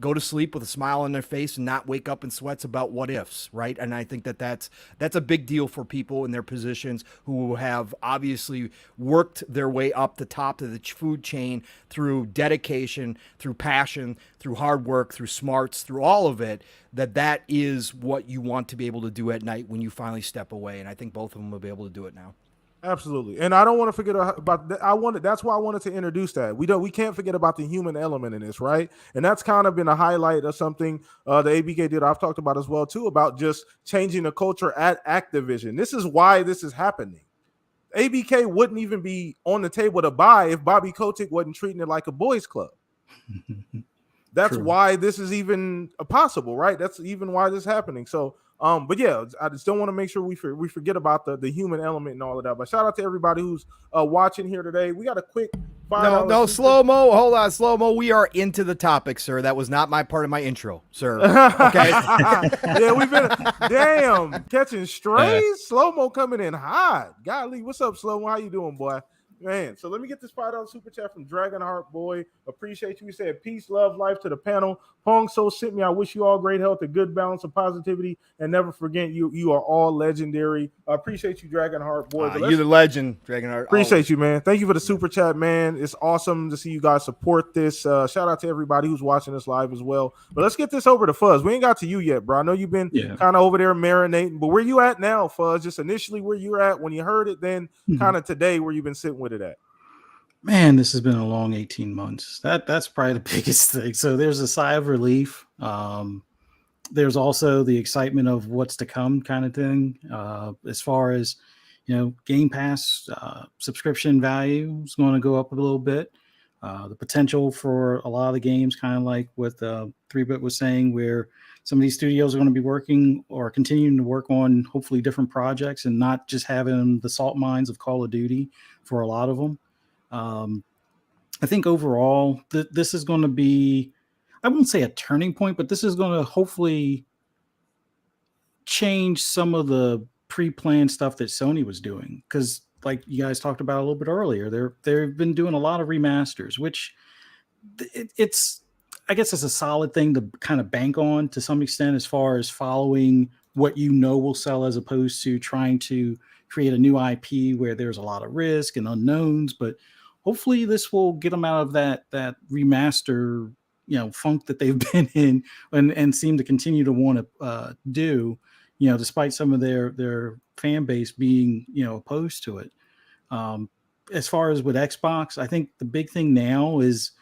go to sleep with a smile on their face and not wake up in sweats about what ifs, right? And I think that that's a big deal for people in their positions who have obviously worked their way up the top of the food chain through dedication, through passion, through hard work, through smarts, through all of it, that is what you want to be able to do at night when you finally step away. And I think both of them will be able to do it now. Absolutely. And I don't want to forget about that. That's why I wanted to introduce that. We can't forget about the human element in this, right? And that's kind of been a highlight of something the ABK did. I've talked about as well too, about just changing the culture at Activision. This is why this is happening. ABK wouldn't even be on the table to buy if Bobby Kotick wasn't treating it like a boys club. That's True. why this is even possible, right? That's even why this is happening. So, but yeah, I just don't want to make sure we forget about the human element and all of that. But shout out to everybody who's watching here today. We got a quick No, slow-mo. Hold on, slow-mo. We are into the topic, sir. That was not my part of my intro, sir. Okay. Yeah, we've been catching strays. Slow-mo coming in hot. Golly, what's up, Slow-mo? How you doing, boy? Man, so let me get this $5 super chat from Dragonheart Boy. Appreciate you. He said, peace, love, life to the panel. Hong So sent me. I wish you all great health, a good balance of positivity, and never forget you are all legendary. I appreciate you, Dragonheart Boy. You're the legend, Dragonheart. Appreciate you, man. Thank you for the super chat, man. It's awesome to see you guys support this. Shout out to everybody who's watching this live as well. But let's get this over to Fuzz. We ain't got to you yet, bro. I know you've been kind of over there marinating, but where you at now, Fuzz? Just initially where you were at when you heard it, then kind of today where you've been sitting with it at. Man, this has been a long 18 months. That's probably the biggest thing. So there's a sigh of relief. There's also the excitement of what's to come kind of thing. As far as, Game Pass subscription value is going to go up a little bit. The potential for a lot of the games, kind of like what 3-Bit was saying, where some of these studios are going to be working or continuing to work on hopefully different projects and not just having the salt mines of Call of Duty for a lot of them. I think overall, this is going to be, I won't say a turning point, but this is going to hopefully change some of the pre-planned stuff that Sony was doing. Because like you guys talked about a little bit earlier, they've been doing a lot of remasters, which it's, I guess it's a solid thing to kind of bank on to some extent as far as following what will sell as opposed to trying to create a new IP where there's a lot of risk and unknowns. But hopefully this will get them out of that remaster, funk that they've been in and seem to continue to want to do, despite some of their fan base being, opposed to it. As far as with Xbox, I think the big thing now is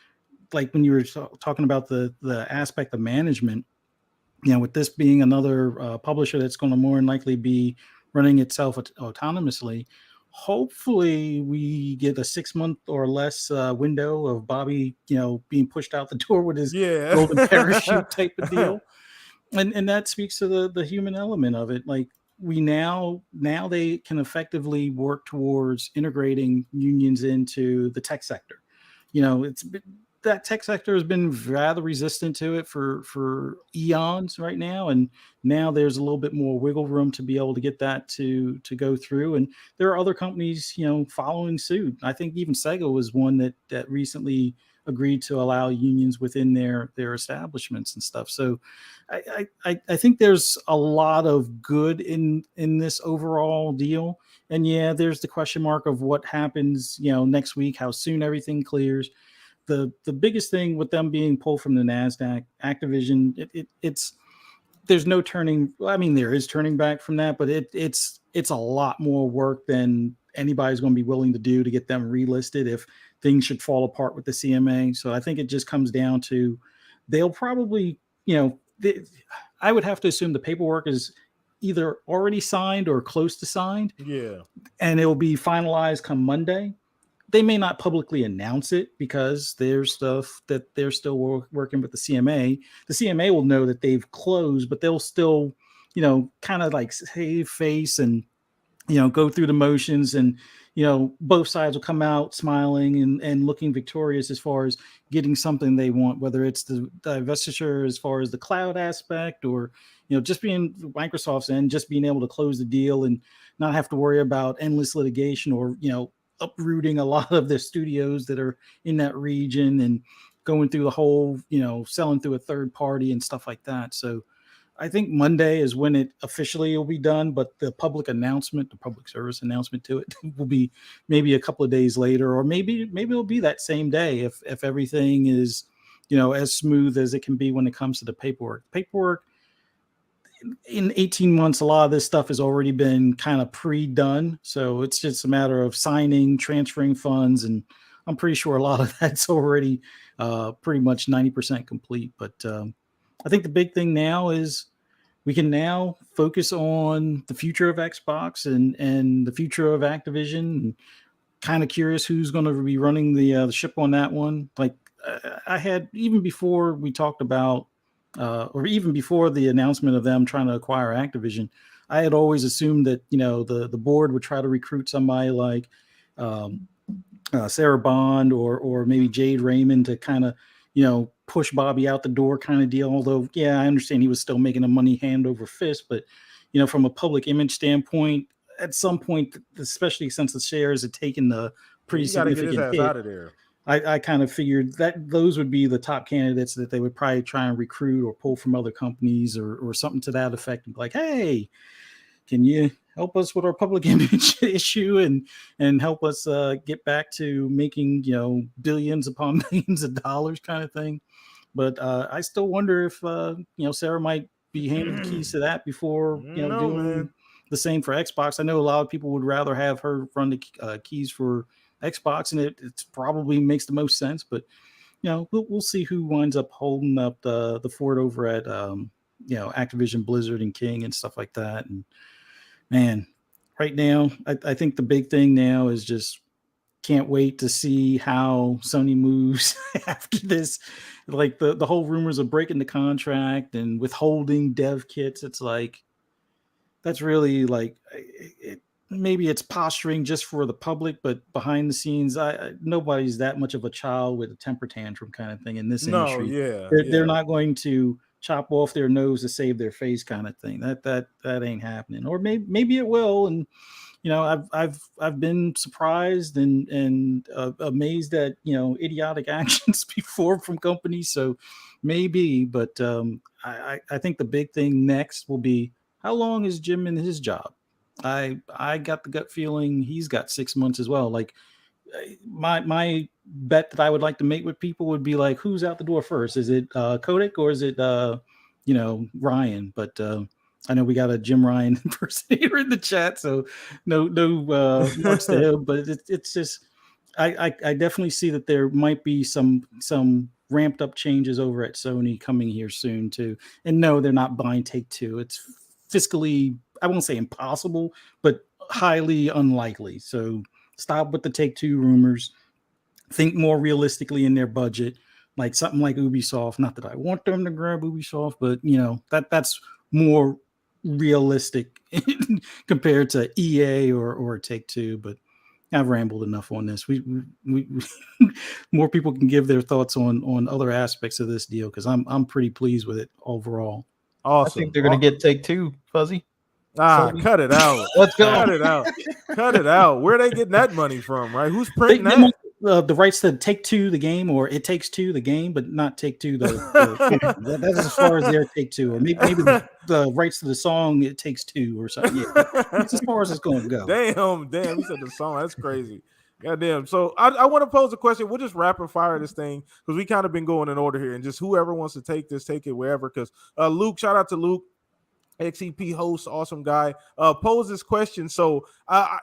like when you were talking about the aspect of management, with this being another publisher that's going to more than likely be running itself autonomously, hopefully we get a 6-month or less window of Bobby, being pushed out the door with his golden parachute type of deal. And that speaks to the human element of it. Like we now they can effectively work towards integrating unions into the tech sector. That tech sector has been rather resistant to it for eons right now. And now there's a little bit more wiggle room to be able to get that to go through. And there are other companies, following suit. I think even Sega was one that recently agreed to allow unions within their establishments and stuff. So I think there's a lot of good in this overall deal. And there's the question mark of what happens, next week, how soon everything clears. The biggest thing with them being pulled from the NASDAQ, Activision, it's there's no turning. I mean, there is turning back from that, but it's a lot more work than anybody's going to be willing to do to get them relisted if things should fall apart with the CMA. So I think it just comes down to they'll probably, I would have to assume the paperwork is either already signed or close to signed. Yeah. And it will be finalized come Monday. They may not publicly announce it because there's stuff that they're still working with the CMA. The CMA will know that they've closed, but they'll still, kind of like save face and, go through the motions, and, both sides will come out smiling and looking victorious as far as getting something they want, whether it's the divestiture as far as the cloud aspect or, just being Microsoft's end, just being able to close the deal and not have to worry about endless litigation or, uprooting a lot of the studios that are in that region and going through the whole, selling through a third party and stuff like that. So I think Monday is when it officially will be done, but the public announcement, the public service announcement to it will be maybe a couple of days later, or maybe it'll be that same day if everything is, as smooth as it can be when it comes to the paperwork. In 18 months, a lot of this stuff has already been kind of pre-done. So it's just a matter of signing, transferring funds. And I'm pretty sure a lot of that's already pretty much 90% complete. But I think the big thing now is we can now focus on the future of Xbox and the future of Activision. And kind of curious who's going to be running the ship on that one. Like I had, even before we talked about, or even before the announcement of them trying to acquire Activision, I had always assumed that, the board would try to recruit somebody like Sarah Bond or maybe Jade Raymond to kind of, push Bobby out the door kind of deal. Although, I understand he was still making the money hand over fist, but, from a public image standpoint, at some point, especially since the shares had taken the pretty You got to get his significant ass hit. out of there. I kind of figured that those would be the top candidates that they would probably try and recruit or pull from other companies or something to that effect. Like, hey, can you help us with our public image issue and help us get back to making, billions upon millions of dollars kind of thing. But I still wonder if, Sarah might be handed the keys to that before, doing the same for Xbox. I know a lot of people would rather have her run the keys for Xbox, and it probably makes the most sense. But we'll see who winds up holding up the fort over at Activision, Blizzard, and King and stuff like that. And man, right now, I think the big thing now is just can't wait to see how Sony moves after this. Like the whole rumors of breaking the contract and withholding dev kits. It's like that's really like maybe it's posturing just for the public, but behind the scenes, nobody's that much of a child with a temper tantrum kind of thing in this industry. They're not going to chop off their nose to save their face kind of thing. That ain't happening. Or maybe it will. And I've been surprised and amazed at idiotic actions before from companies. So maybe, but I think the big thing next will be how long is Jim in his job. I got the gut feeling he's got 6 months as well. Like my bet that I would like to make with people would be like, who's out the door first? Is it Kodak or is it Ryan? But I know we got a Jim Ryan impersonator in the chat, so no marks to him. But it's just I definitely see that there might be some ramped up changes over at Sony coming here soon too. And no, they're not buying Take-Two. It's fiscally, I won't say impossible, but highly unlikely. So stop with the Take-Two rumors. Think more realistically in their budget, like something like Ubisoft. Not that I want them to grab Ubisoft, but that's more realistic compared to EA or Take-Two. But I've rambled enough on this. We more people can give their thoughts on other aspects of this deal because I'm pretty pleased with it overall. Awesome. I think they're gonna get Take-Two, Fuzzy. Cut it out. Let's go. Cut it out. Cut it out. Where are they getting that money from, right? Who's printing that? The rights to Take-Two the game, or It Takes Two the game, but not Take-Two that's as far as their Take-Two, or maybe the rights to the song It Takes Two or something. Yeah, that's as far as it's going to go. Damn! You said the song. That's crazy. Goddamn. So I want to pose a question. We'll just rapid fire this thing because we kind of been going in order here, and just whoever wants to take this, take it wherever. Because Luke, shout out to Luke. XEP host, awesome guy, posed this question. So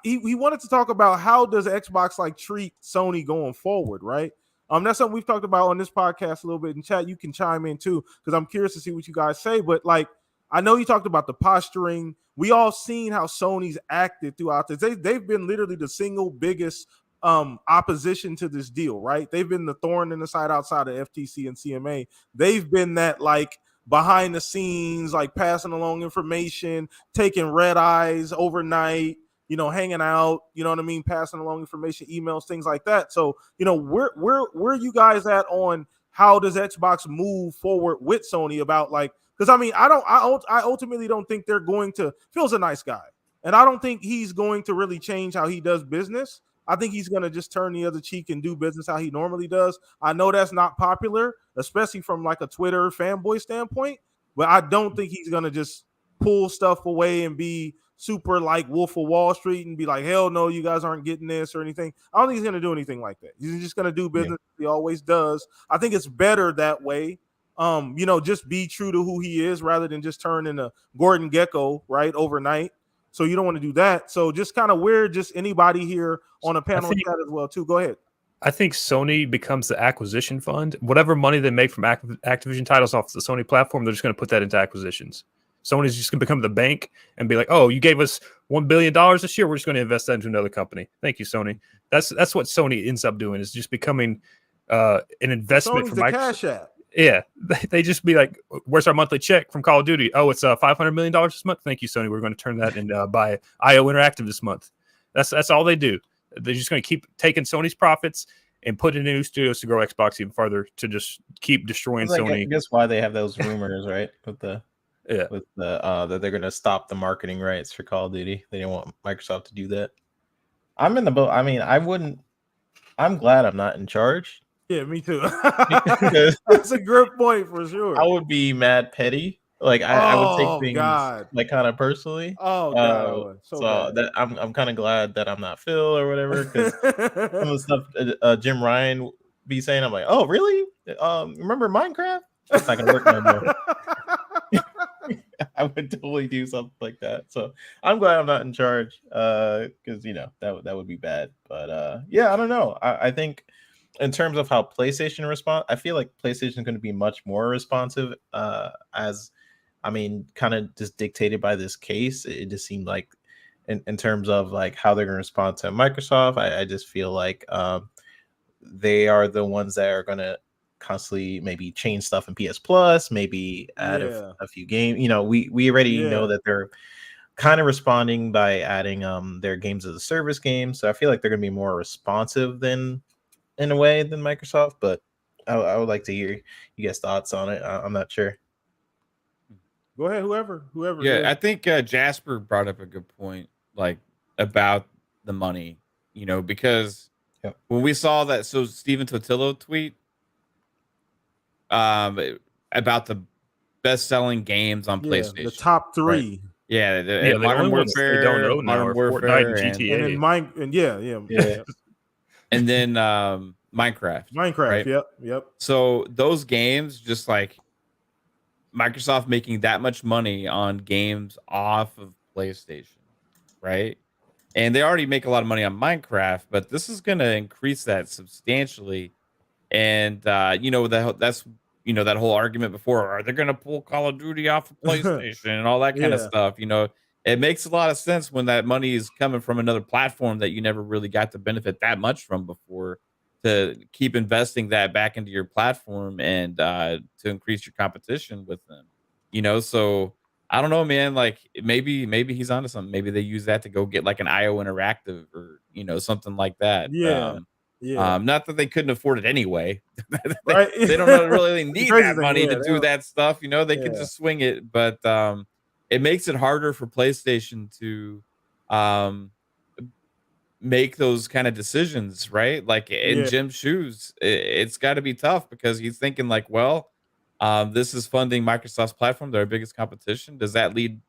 he wanted to talk about how does Xbox like treat Sony going forward, right? That's something we've talked about on this podcast a little bit. In chat, you can chime in too, because I'm curious to see what you guys say. But like, I know you talked about the posturing. We all seen how Sony's acted throughout this. They've been literally the single biggest opposition to this deal, right? They've been the thorn in the side outside of FTC and CMA. They've been that like behind the scenes, like passing along information, taking red eyes overnight, hanging out, you know what I mean, passing along information, emails, things like that. So, where are you guys at on how does Xbox move forward with Sony about like, because I mean, I ultimately don't think they're going to. Phil's a nice guy, and I don't think he's going to really change how he does business. I think he's going to just turn the other cheek and do business how he normally does. I know that's not popular, especially from like a Twitter fanboy standpoint, but I don't think he's going to just pull stuff away and be super like Wolf of Wall Street and be like, hell no, you guys aren't getting this or anything. I don't think he's going to do anything like that. He's just going to do business. He always does. I think it's better that way. Just be true to who he is rather than just turn into Gordon Gekko, right, overnight. So you don't want to do that. So just kind of where just anybody here on a panel chat as well too. Go ahead. I think Sony becomes the acquisition fund. Whatever money they make from Activision titles off the Sony platform, they're just going to put that into acquisitions. Sony's just going to become the bank and be like, oh, you gave us $1 billion this year. We're just going to invest that into another company. Thank you, Sony. That's what Sony ends up doing, is just becoming an investment Sony's for the Microsoft. Cash App. Yeah, they just be like, where's our monthly check from Call of Duty? Oh, it's $500 million this month. Thank you, Sony. We're going to turn that and buy IO Interactive this month. That's all they do. They're just going to keep taking Sony's profits and put it in new studios to grow Xbox even farther, to just keep destroying Sony. I guess why they have those rumors, right? That they're going to stop the marketing rights for Call of Duty. They didn't want Microsoft to do that. I'm in the boat. I mean, I wouldn't I'm glad I'm not in charge. Yeah, me too. Because That's a good point for sure. I would be mad petty. Like I would take Oh things God. like kind of personally. Oh God, I would. So bad. that I'm kind of glad that I'm not Phil or whatever, because some of the stuff Jim Ryan be saying, I'm like, oh really? Remember Minecraft? It's not gonna work no more. I would totally do something like that. So I'm glad I'm not in charge, because that would be bad. But yeah, I don't know. I think in terms of how PlayStation respond, I feel like PlayStation is going to be much more responsive. As I mean, kind of just dictated by this case. It just seemed like in terms of like how they're going to respond to Microsoft, I just feel like they are the ones that are going to constantly maybe change stuff in PS Plus, maybe add a few games. We already know that they're kind of responding by adding their games as a service game. So I feel like they're going to be more responsive than in a way than Microsoft, but I would like to hear you guys' thoughts on it. I'm not sure. Go ahead, whoever. Yeah, I think Jasper brought up a good point, like about the money, because when we saw that, so Steven Totillo tweet about the best-selling games on PlayStation, the top 3. Right? Yeah, the Modern only ones they don't know now are Fortnite and GTA, and then yeah. And then Minecraft. Right? Yep. So those games, just like Microsoft making that much money on games off of PlayStation, right? And they already make a lot of money on Minecraft, but this is going to increase that substantially. And that's that whole argument before, are they going to pull Call of Duty off of PlayStation and all that kind of stuff? It makes a lot of sense when that money is coming from another platform that you never really got to benefit that much from before, to keep investing that back into your platform and to increase your competition with them. So I don't know, man. Like maybe he's onto something. Maybe they use that to go get like an IO Interactive or something like that. Not that they couldn't afford it anyway. Right? They don't really need that money to do that stuff. They can just swing it, but it makes it harder for PlayStation to make those kind of decisions, right? Like in Jim's shoes, it's got to be tough because he's thinking like, well, this is funding Microsoft's platform, their biggest competition. Does that lead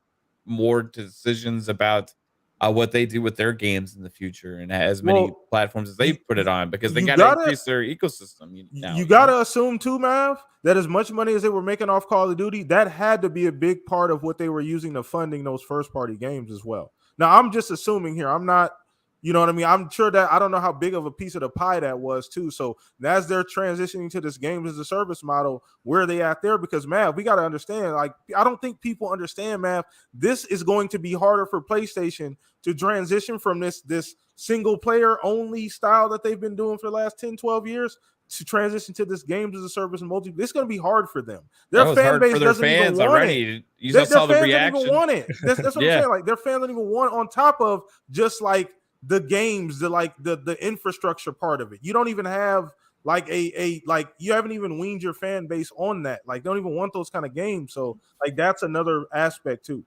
more to decisions about what they do with their games in the future and as many platforms as they put it on, because they got to increase their ecosystem. You got to assume too, Mav, that as much money as they were making off Call of Duty, that had to be a big part of what they were using to funding those first party games as well. Now, I'm just assuming here. I'm not, you know what I mean? I'm sure that I don't know how big of a piece of the pie that was too. So as they're transitioning to this games as a service model, where are they at there? Because Mav, we got to understand, like, I don't think people understand, Mav, this is going to be harder for PlayStation to transition from this single player only style that they've been doing for the last 10, 12 years to transition to this games as a service and multi. This is going to be hard for them. Their fan base doesn't even want it. You saw the reaction. Don't even want it. That's what I'm saying. Like their fans don't even want it, on top of just like the games, the infrastructure part of it. You don't even have like like you haven't even weaned your fan base on that. Like don't even want those kind of games. So like that's another aspect too.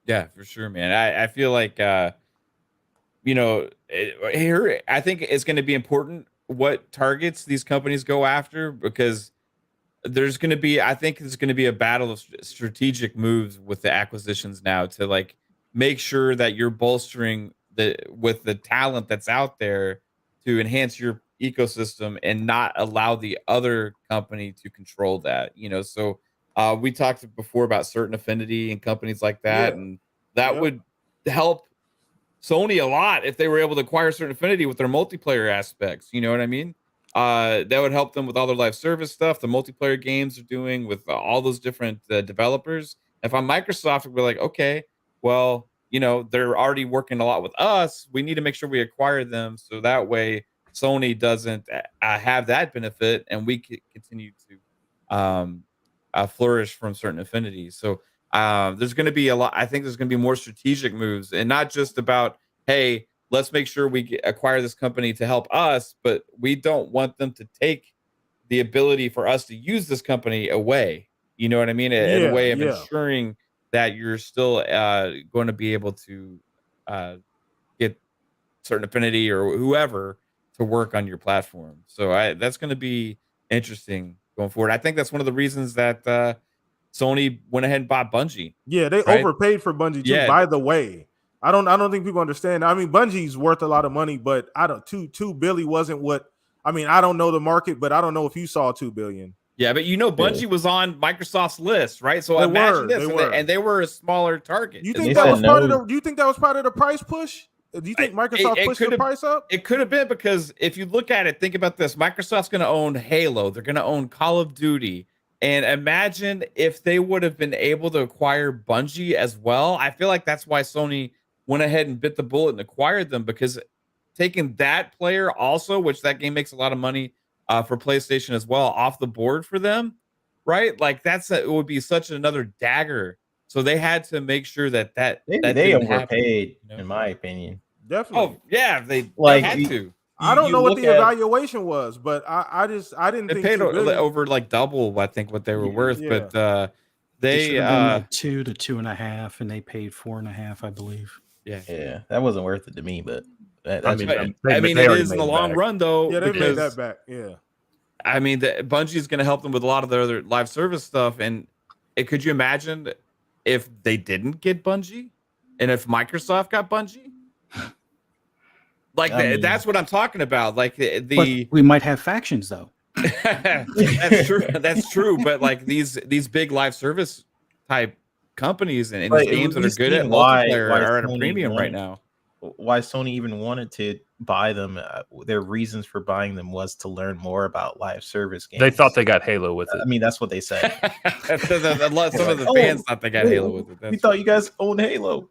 Yeah, for sure, man. I feel like here I think it's going to be important what targets these companies go after, because there's going to be a battle of strategic moves with the acquisitions now to like make sure that you're bolstering with the talent that's out there to enhance your ecosystem and not allow the other company to control that. So we talked before about certain affinity and companies like that, and that would help Sony a lot if they were able to acquire certain affinity with their multiplayer aspects. You know what I mean? That would help them with all their live service stuff, the multiplayer games they're doing with all those different developers. If I'm Microsoft, I'd be like, okay, well, they're already working a lot with us. We need to make sure we acquire them so that way Sony doesn't have that benefit and we can continue to flourish from certain affinities. So there's going to be a lot. I think there's going to be more strategic moves, and not just about, hey, let's make sure we acquire this company to help us, but we don't want them to take the ability for us to use this company away. You know what I mean? In a way of ensuring that you're still going to be able to get certain affinity or whoever to work on your platform. So that's going to be interesting going forward. I think that's one of the reasons that Sony went ahead and bought Bungie. Yeah, they right? overpaid for Bungie too. Yeah. By the way, I don't think people understand. I mean, Bungie's worth a lot of money, but I don't. $2 billion wasn't what. I mean, I don't know the market, but I don't know if you saw $2 billion. Yeah, but Bungie was on Microsoft's list, right? So They imagine were, this, they and they were a smaller target. You think that was part of the? Do you think that was part of the price push? Do you think Microsoft pushed the price up? It could have been, because if you look at it, think about this: Microsoft's going to own Halo, they're going to own Call of Duty, and imagine if they would have been able to acquire Bungie as well. I feel like that's why Sony went ahead and bit the bullet and acquired them, because taking that player also, which that game makes a lot of money for PlayStation as well, off the board for them, right? Like it would be such another dagger. So they had to make sure that they overpaid, in my opinion. Definitely. Oh yeah, they had to. I don't know what the evaluation was, but I didn't think paid over like double, I think, what they were worth. Yeah. But they like 2 to 2.5, and they paid 4.5, I believe. Yeah, that wasn't worth it to me, but. I mean, it is in the long run, though. Yeah, they made that back. Yeah. I mean, Bungie is going to help them with a lot of their other live service stuff. And could you imagine if they didn't get Bungie, and if Microsoft got Bungie? Like, that's what I'm talking about. Like but we might have factions, though. That's true. That's true. But like these big live service type companies and these games that are good at multiplayer are at a premium right now. Why Sony even wanted to buy them, their reasons for buying them was to learn more about live service games. They thought they got Halo with it. I mean, that's what they said. Some of the fans thought they got Halo with it. We thought you guys owned Halo.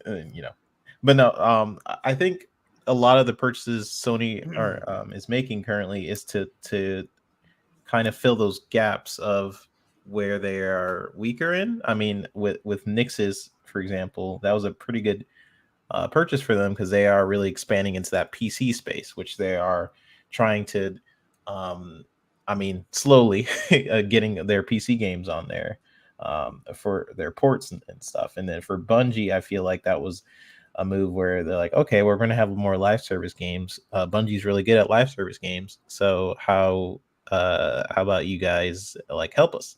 But no, I think a lot of the purchases Sony is making currently is to kind of fill those gaps of where they are weaker in. I mean, with Nix's, for example, that was a pretty good purchase for them, because they are really expanding into that PC space, which they are trying to, slowly getting their PC games on there for their ports and stuff. And then for Bungie, I feel like that was a move where they're like, okay, we're going to have more live service games. Bungie's really good at live service games, so how about you guys like help us?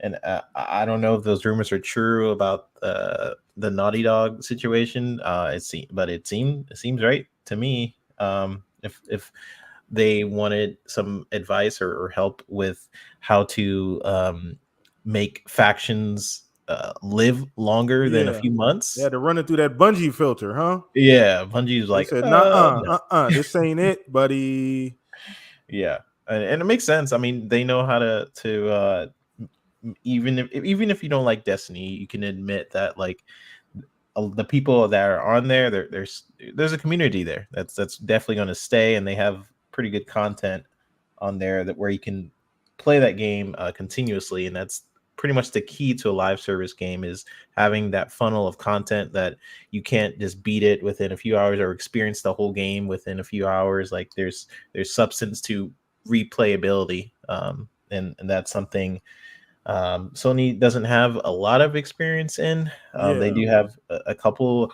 And I don't know if those rumors are true about the Naughty Dog situation. But it seems right to me. If they wanted some advice or help with how to make factions live longer than a few months, they had to run it through that Bungie filter, huh? Yeah, Bungie's like, said, no. This ain't it, buddy. Yeah, and it makes sense. I mean, they know how to even if you don't like Destiny, you can admit that like the people that are on there, there's a community there that's definitely going to stay, and they have pretty good content on there where you can play that game continuously, and that's pretty much the key to a live service game, is having that funnel of content that you can't just beat it within a few hours or experience the whole game within a few hours. Like there's substance to replayability, and that's something Sony doesn't have a lot of experience in. They do have a couple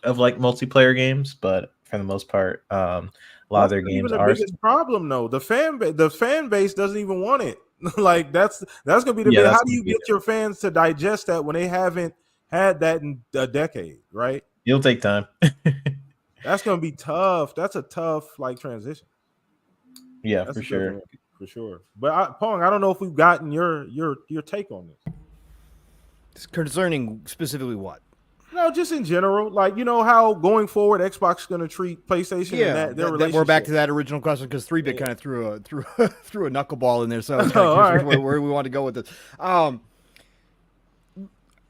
of like multiplayer games, but for the most part, a lot of their games are. Biggest problem though, the fan base doesn't even want it. Like that's gonna be the big. How do you get your fans to digest that when they haven't had that in a decade, right? It'll take time. That's gonna be tough. That's a tough like transition. Yeah, that's for sure. For sure. But Pong, I don't know if we've gotten your take on this. It's concerning specifically what? No, just in general. Like, you know how going forward Xbox is going to treat PlayStation and their relationship. We're back to that original question because 3-Bit kind of threw a knuckleball in there. So I was where we want to go with this. I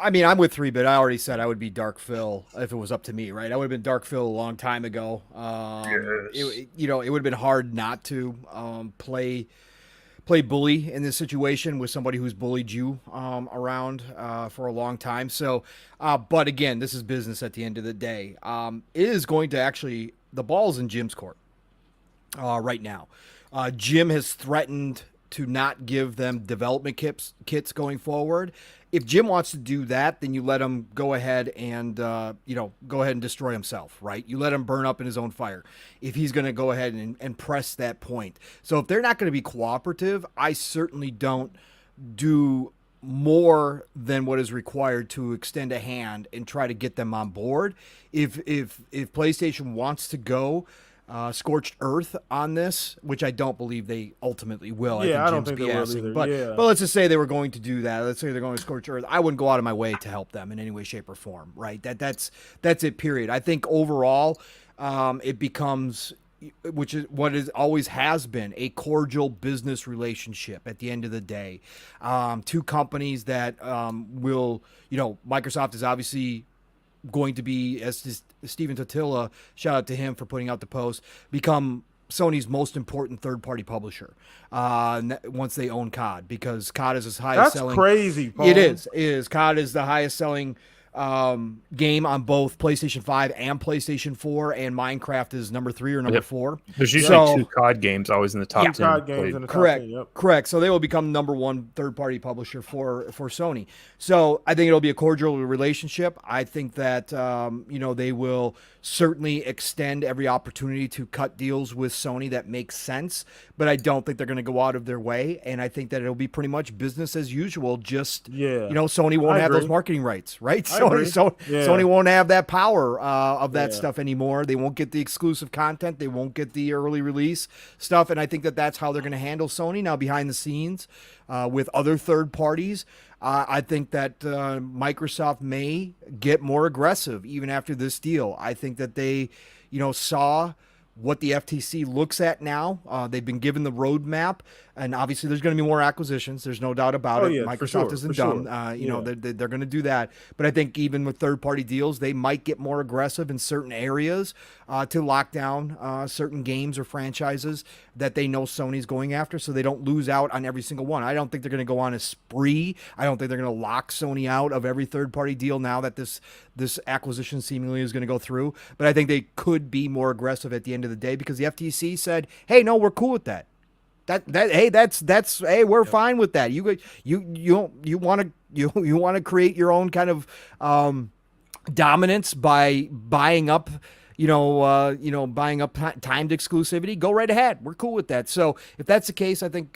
mean, I'm with 3-Bit. I already said I would be Dark Phil if it was up to me, right? I would have been Dark Phil a long time ago. It would have been hard not to play bully in this situation with somebody who's bullied you around for a long time. So, but again, this is business at the end of the day. It is going to the ball's in Jim's court right now. Jim has threatened to not give them development kits going forward. If Jim wants to do that, then you let him go ahead and go ahead and destroy himself, right? You let him burn up in his own fire if he's going to go ahead and press that point. So if they're not going to be cooperative, I certainly don't do more than what is required to extend a hand and try to get them on board. If PlayStation wants to go scorched earth on this, which I don't believe they ultimately will. Yeah, I don't Jim's think they will either. But let's just say they were going to do that. Let's say they're going to scorch earth. I wouldn't go out of my way to help them in any way, shape, or form. Right? That's it. Period. I think overall, it becomes, which is what it always has been, a cordial business relationship at the end of the day. Two companies that will, Microsoft is obviously going to be, as Steven Totila, shout out to him for putting out the post, become Sony's most important third-party publisher once they own COD, because COD is his highest selling. That's crazy, Paul. It is. COD is the highest selling game on both PlayStation 5 and PlayStation 4, and Minecraft is number 3 or number 4. There's usually 2 COD games always in the top 10. COD games in the top Correct. 10, yep. Correct. So they will become number 1 third-party publisher for Sony. So I think it'll be a cordial relationship. I think that they will certainly extend every opportunity to cut deals with Sony that makes sense, but I don't think they're going to go out of their way, and I think that it'll be pretty much business as usual. Just Sony won't have those marketing rights, right? Sony won't have that power of that stuff anymore. They won't get the exclusive content. They won't get the early release stuff, and I think that that's how they're going to handle Sony now behind the scenes with other third parties. I think that Microsoft may get more aggressive even after this deal. I think that they, saw what the FTC looks at now. They've been given the roadmap, and obviously there's going to be more acquisitions. There's no doubt about it. Microsoft isn't dumb. They're going to do that. But I think even with third-party deals, they might get more aggressive in certain areas to lock down certain games or franchises that they know Sony's going after, so they don't lose out on every single one. I don't think they're going to go on a spree. I don't think they're going to lock Sony out of every third-party deal now that this acquisition seemingly is going to go through. But I think they could be more aggressive at the end of the day, because the FTC said, "Hey, no, we're cool with that. We're fine with that. You want to create your own kind of dominance by buying up." Buying up timed exclusivity, go right ahead. We're cool with that. So if that's the case, I think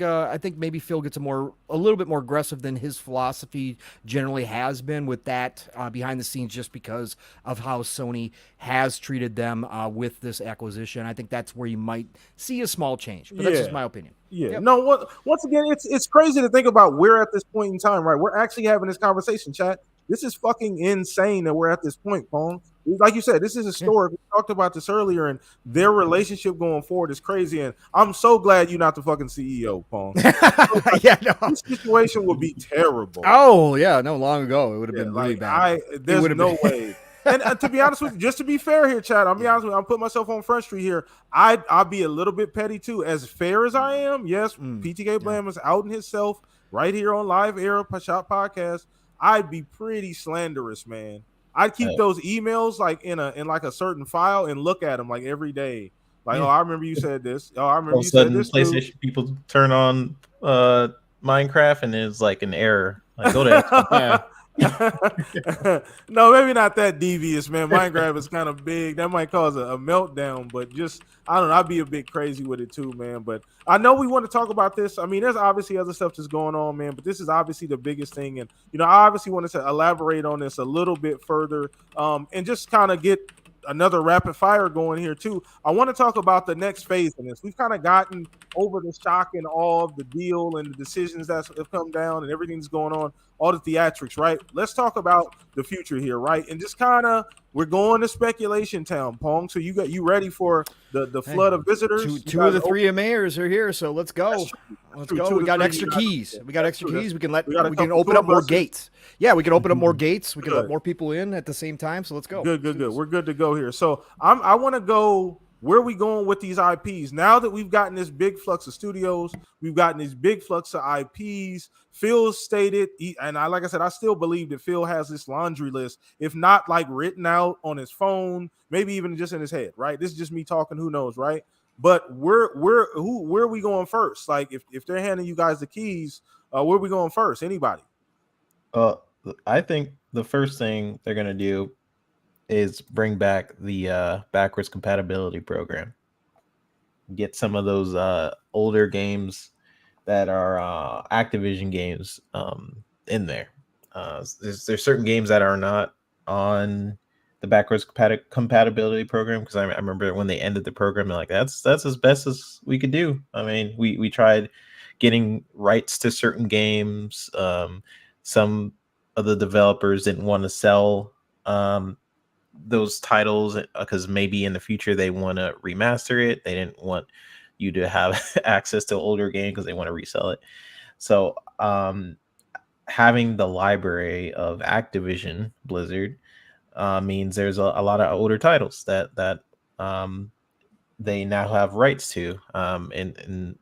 maybe Phil gets a little bit more aggressive than his philosophy generally has been with that behind the scenes, just because of how Sony has treated them with this acquisition. I think that's where you might see a small change, but that's just my opinion. Yeah. Yep. No. Once again, it's crazy to think about. We're at this point in time, right? We're actually having this conversation, chat. This is fucking insane that we're at this point, Pong. Like you said, this is historic. We talked about this earlier, and their relationship going forward is crazy. And I'm so glad you're not the fucking CEO, Pong. This situation would be terrible. Oh yeah, no, long ago it would have been really bad. There's no way. And to be honest with you, just to be fair here, Chad, I'll be honest with you, I'm putting myself on Front Street here. I'll be a little bit petty too. As fair as I am, yes, PTK Blam is outing himself right here on Live Era Shop Podcast. I'd be pretty slanderous, man. I'd keep those emails like in a certain file and look at them like every day. Like, I remember you said this. Oh, I remember you said this. PlayStation people turn on Minecraft and it's like an error. Like, go to No, maybe not that devious, man. Minecraft is kind of big. That might cause a meltdown, but just, I don't know. I'd be a bit crazy with it too, man. But I know we want to talk about this. I mean, there's obviously other stuff that's going on, man, but this is obviously the biggest thing. And, I obviously wanted to elaborate on this a little bit further and just kind of get another rapid fire going here too. I want to talk about the next phase in this. We've kind of gotten over the shock and awe of the deal and the decisions that have come down and everything that's going on, all the theatrics, right? Let's talk about the future here, right? And just kind of, we're going to speculation town, Pong. So you ready for the flood of visitors? Two of the three mayors are here, so let's go. Let's go. We got extra keys. We got extra keys. We can open up more gates. Yeah, we can open up more gates. We can let more people in at the same time. So let's go. Good. We're good to go here. So I want to go. Where are we going with these IPs? Now that we've gotten this big flux of studios, we've gotten this big flux of IPs. Phil stated, and like I said, I still believe that Phil has this laundry list, if not like written out on his phone, maybe even just in his head, right? This is just me talking, who knows, right? But where are we going first? Like if they're handing you guys the keys, where are we going first? Anybody? I think the first thing they're gonna do is bring back the backwards compatibility program. Get some of those older games that are Activision games in there. There's certain games that are not on the backwards compatibility program, because I remember when they ended the program, they're like, that's as best as we could do. I mean, we tried getting rights to certain games. Some of the developers didn't want to sell those titles because maybe in the future they want to remaster it. They didn't want you to have access to older game because they want to resell it. So having the library of Activision Blizzard means there's a lot of older titles that they now have rights to. And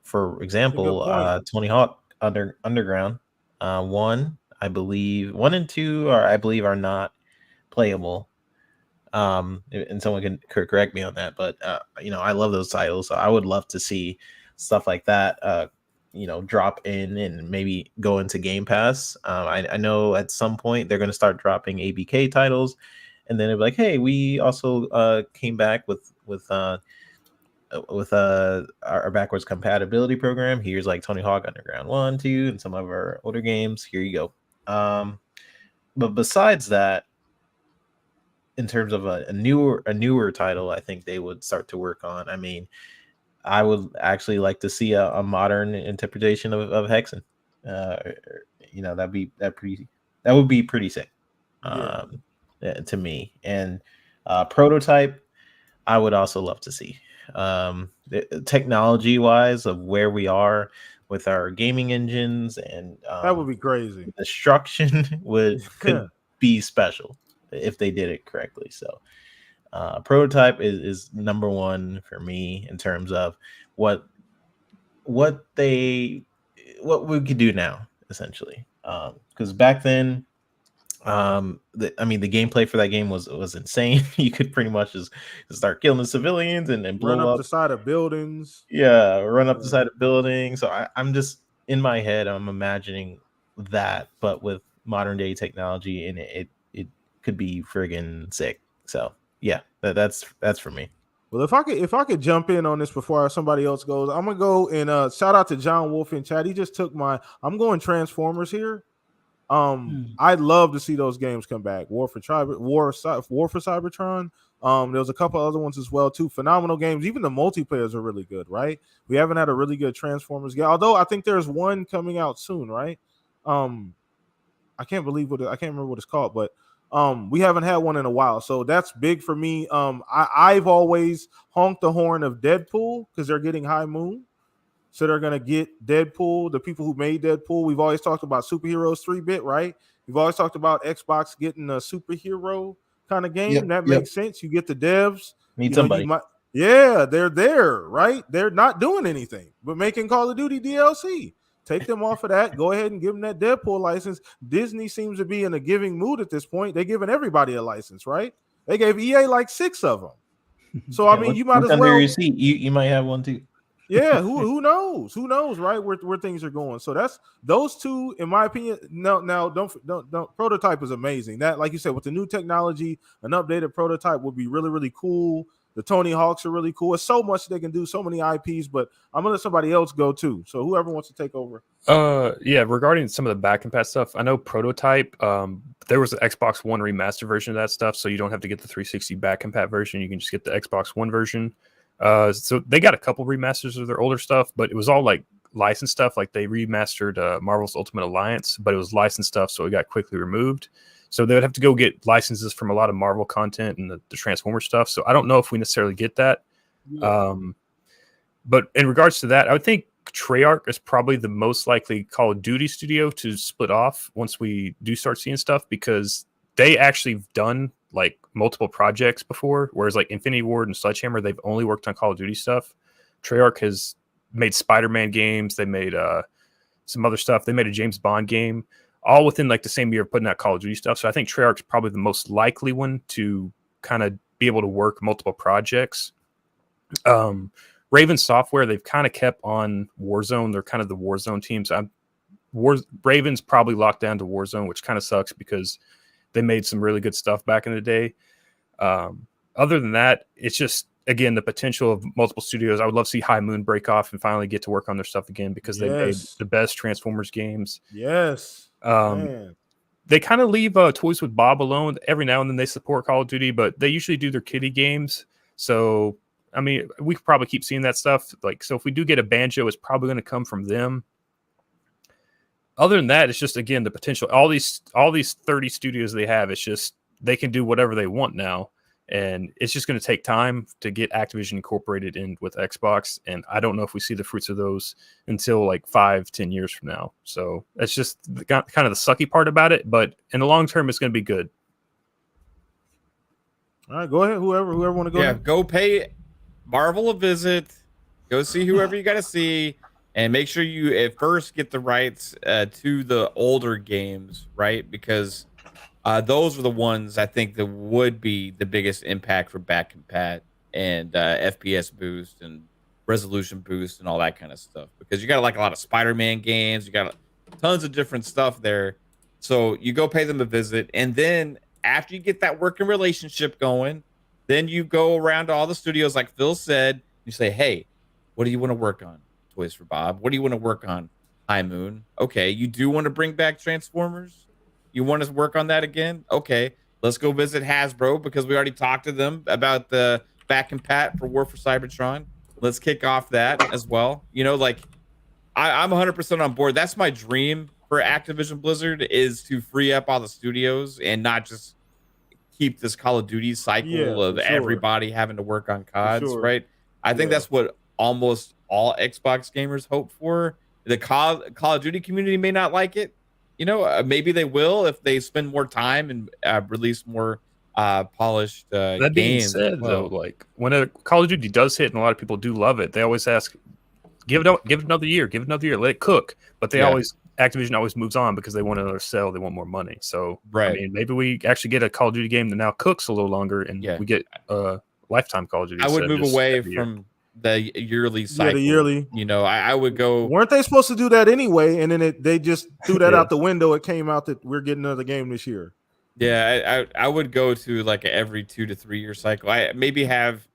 for example, Tony Hawk Underground 1, I believe 1 and 2 are not playable. And someone can correct me on that, but I love those titles, so I would love to see stuff like that drop in and maybe go into Game Pass. I know at some point they're going to start dropping ABK titles, and then it'll be like, hey, we also came back with our backwards compatibility program. Here's like Tony Hawk Underground 1, 2, and some of our older games. Here you go. But besides that, in terms of a newer title, I think they would start to work on. I mean, I would actually like to see a modern interpretation of Hexen. That would be pretty sick to me. And Prototype, I would also love to see. Technology wise, of where we are with our gaming engines, and that would be crazy. Destruction could be special if they did it correctly. So Prototype is number one for me in terms of what we could do now, essentially. Because back then, the gameplay for that game was insane. You could pretty much just start killing the civilians and blow run up the side of buildings. Yeah, run up the side of buildings. So I'm just, in my head, I'm imagining that, but with modern day technology, and it could be friggin' sick. So yeah, that's for me. Well, if I could jump in on this before somebody else goes, I'm gonna go and shout out to John Wolf in chat. He just took I'm going Transformers here. I'd love to see those games come back. War for Cybertron. There was a couple other ones as well too. Phenomenal games. Even the multiplayers are really good, right? We haven't had a really good Transformers game, although I think there's one coming out soon, right? I can't remember what it's called, but we haven't had one in a while, so that's big for me. I've always honked the horn of Deadpool because they're getting High Moon, so they're gonna get Deadpool. The people who made Deadpool, we've always talked about superheroes 3-bit, right? We've always talked about Xbox getting a superhero kind of game. That makes sense. You get the devs. Need somebody. They're there, right? They're not doing anything but making Call of Duty DLC. Take them off of that. Go ahead and give them that Deadpool license. Disney seems to be in a giving mood at this point. They're giving everybody a license, right? They gave EA like 6 of them. So I mean, you might as well. You might have one too. Yeah, who knows? Who knows, right? Where things are going. So that's those two, in my opinion. Now don't. Prototype is amazing. That, like you said, with the new technology, an updated Prototype would be really, really cool. The Tony Hawks are really cool. It's so much they can do, so many IPs, but I'm gonna let somebody else go too. So whoever wants to take over. Yeah, regarding some of the back and pass stuff, I know Prototype, there was the Xbox One remaster version of that stuff, so you don't have to get the 360 back and pat version. You can just get the Xbox One version. So they got a couple remasters of their older stuff, but it was all like licensed stuff. Like they remastered Marvel's Ultimate Alliance, but it was licensed stuff, so it got quickly removed. So they would have to go get licenses from a lot of Marvel content and the Transformer stuff. So I don't know if we necessarily get that. Yeah. But in regards to that, I would think Treyarch is probably the most likely Call of Duty studio to split off once we do start seeing stuff, because they actually have done like multiple projects before, whereas like Infinity Ward and Sledgehammer, they've only worked on Call of Duty stuff. Treyarch has made Spider-Man games. They made some other stuff. They made a James Bond game, all within like the same year of putting out Call of Duty stuff. So I think Treyarch's probably the most likely one to kind of be able to work multiple projects. Raven Software, they've kind of kept on Warzone. They're kind of the Warzone teams. Raven's probably locked down to Warzone, which kind of sucks because they made some really good stuff back in the day. Other than that, it's just, again, the potential of multiple studios. I would love to see High Moon break off and finally get to work on their stuff again because they made the best Transformers games. Yes. Man. They kind of leave Toys with Bob alone. Every now and then they support Call of Duty, but they usually do their kiddie games. So, I mean, we could probably keep seeing that stuff. Like, so if we do get a Banjo, it's probably going to come from them. Other than that, it's just, again, the potential. All these 30 studios they have, it's just they can do whatever they want now. And it's just going to take time to get Activision incorporated in with Xbox. And I don't know if we see the fruits of those until like 5-10 years from now. So that's just kind of the sucky part about it. But in the long term, it's going to be good. All right, go ahead. Whoever want to go. Yeah, ahead. go pay Marvel a visit. Go see whoever you got to see. And make sure you at first get the rights to the older games, right? Because those are the ones I think that would be the biggest impact for back compat and FPS boost and resolution boost and all that kind of stuff. Because you got like a lot of Spider-Man games, you got tons of different stuff there. So you go pay them a visit, and then after you get that working relationship going, then you go around to all the studios, like Phil said. You say, "Hey, what do you want to work on? Toys for Bob. What do you want to work on? High Moon. Okay, you do want to bring back Transformers." You want us to work on that again? Okay, let's go visit Hasbro because we already talked to them about the back and pat for War for Cybertron. Let's kick off that as well. You know, like I'm 100% on board. That's my dream for Activision Blizzard, is to free up all the studios and not just keep this Call of Duty cycle of everybody having to work on CODs, right? I think that's what almost all Xbox gamers hope for. The Call of Duty community may not like it. You know, maybe they will if they spend more time and release more polished that being games. said, though, like when a Call of Duty does hit, and a lot of people do love it, they always ask, give it another year, let it cook. But Activision always moves on because they want another sell, they want more money. So I mean, maybe we actually get a Call of Duty game that now cooks a little longer, and we get lifetime Call of Duty. I would move away from the yearly cycle. The yearly. You know, I would go. Weren't they supposed to do that anyway? And then they just threw that out the window. It came out that we're getting another game this year. Yeah, I would go to like every 2 to 3 year cycle. I maybe have,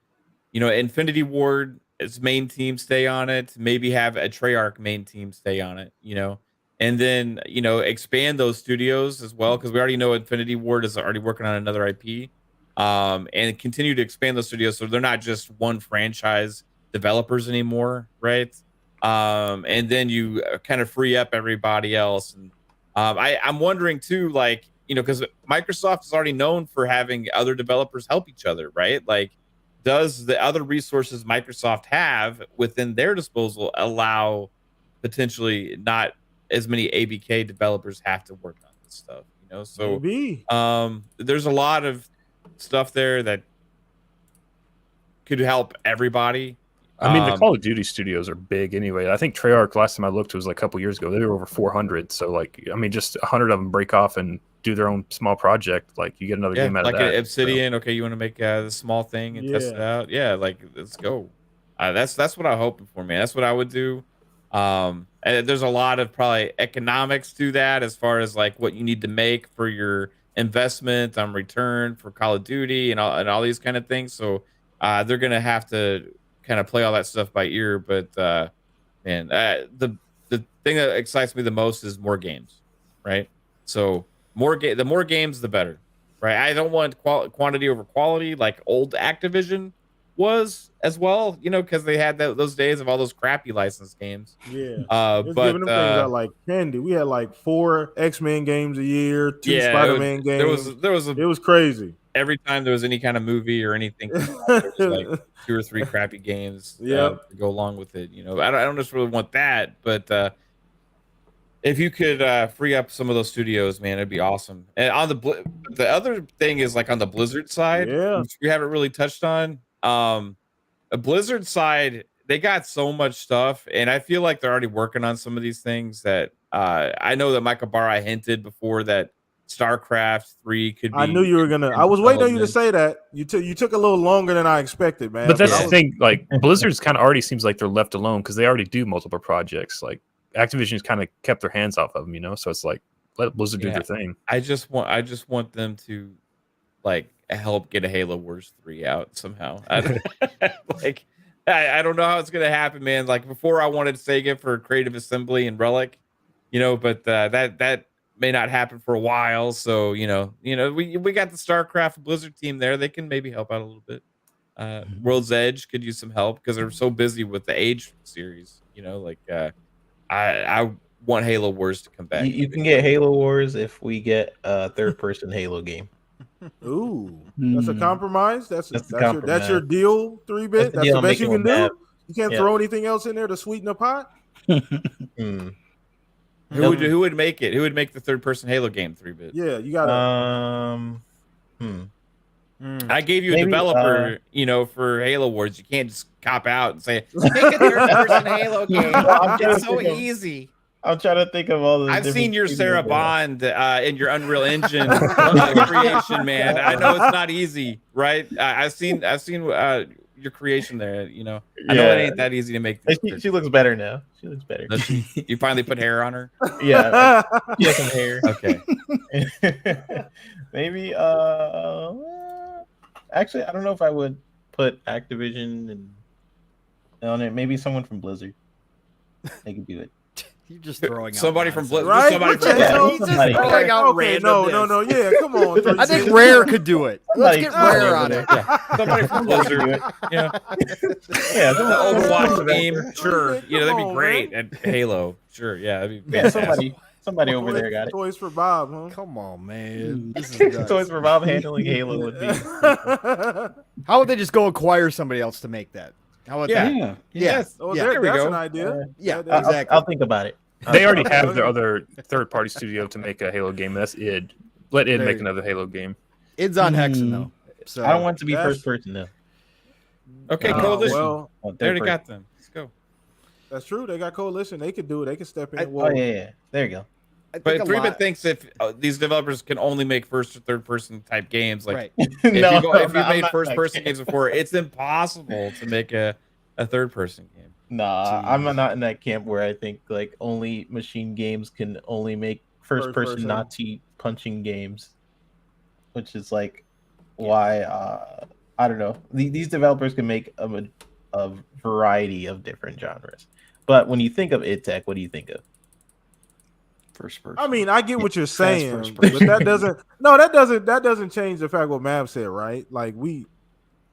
you know, Infinity Ward its main team stay on it. Maybe have a Treyarch main team stay on it. You know, and then expand those studios as well, because we already know Infinity Ward is already working on another IP. And continue to expand those studios so they're not just one franchise developers anymore, right? And then you kind of free up everybody else. And I'm wondering too, like, because Microsoft is already known for having other developers help each other, right? Like, does the other resources Microsoft have within their disposal allow potentially not as many ABK developers have to work on this stuff? So maybe. There's a lot of stuff there that could help everybody. I mean, the Call of Duty studios are big anyway. I think Treyarch, last time I looked, was like a couple years ago. They were over 400. So, like, I mean, just 100 of them break off and do their own small project. Like, you get another game out of that. Like Obsidian. So. Okay, you want to make a small thing and test it out? Yeah, like, let's go. That's what I'm hoping for, man. That's what I would do. And there's a lot of probably economics to that as far as like what you need to make for your investment on return for Call of Duty and all these kind of things. So they're gonna have to kind of play all that stuff by ear. But man, the thing that excites me the most is more games, right? So the more games, the better, right? I don't want quantity over quality like old Activision was as well, because they had those days of all those crappy licensed games. Yeah, but giving them things out like candy. We had like 4 X-Men games a year, 2 Spider-Man games. It was crazy. Every time there was any kind of movie or anything, there was like 2 or 3 crappy games to go along with it. I don't just really want that, but if you could free up some of those studios, man, it'd be awesome. And on the other thing is like on the Blizzard side, which we haven't really touched on. A Blizzard side, they got so much stuff, and I feel like they're already working on some of these things that I know that Michael Barra hinted before that StarCraft 3 could be. I knew you were gonna. I was waiting on you to say that. You took a little longer than I expected, man. But that's the thing. Like Blizzard's kind of already seems like they're left alone because they already do multiple projects. Like Activision's kind of kept their hands off of them, So it's like let Blizzard do their thing. I just want them to like help get a Halo Wars 3 out somehow. I don't know how it's gonna happen, man. Like before, I wanted Sega for Creative Assembly and Relic, but that may not happen for a while. So we got the StarCraft Blizzard team there. They can maybe help out a little bit. World's Edge could use some help because they're so busy with the Age series. I want Halo Wars to come back. You can get Halo Wars if we get a third-person Halo game. Ooh, that's a compromise. That's your deal. 3-bit. That's the the best you can do. You can't throw anything else in there to sweeten the pot. Who would make it? Who would make the third-person Halo game 3-bit? Yeah, you got. I gave you a developer, for Halo Wars. You can't just cop out and say, "Make a third-person Halo game." It's so easy. I'm trying to think of all the. I've seen your Sarah Bond in your Unreal Engine creation, man. I know it's not easy, right? I've seen your creation there. I know it ain't that easy to make. She looks better now. She looks better. You finally put hair on her. Yeah, she has some hair. Okay. Maybe. Actually, I don't know if I would put Activision on it. Maybe someone from Blizzard. They could do it. You're just throwing somebody out from Blizzard. Right? Somebody from He's just throwing out randomness. No. Yeah, come on. I think Rare could do it. Let's get Rare on it. Yeah. Somebody from Blizzard. Yeah, the Overwatch game. Sure. That'd be great. And Halo. Sure. Yeah, that'd be somebody over there got it. Toys for Bob, huh? Come on, man. This is nuts. Toys for Bob handling Halo would be. How would they just go acquire somebody else to make that? How about that? Yeah. Yes. Oh, There we that's go. an idea. Yeah, exactly. exactly. I'll think about it. They already have their other third-party studio to make a Halo game. That's id. Let id make another Halo game. It's on Hexen though. So I don't want it to be first person though. Okay, Coalition. Well, they already got them. Let's go. that's true. They got Coalition. They could do it. They could step in. Oh yeah. There you go. But 3-bit thinks if these developers can only make first or third person type games, like right. if you made first person games before, it's impossible to make a third person game. Nah, I'm not in that camp where I think like only machine games can only make first person Nazi punching games, which is like why I don't know. These developers can make a variety of different genres, but when you think of id Tech, what do you think of? First person. I mean, I get what you're saying, first but person. that doesn't change the fact what Mav said, right? Like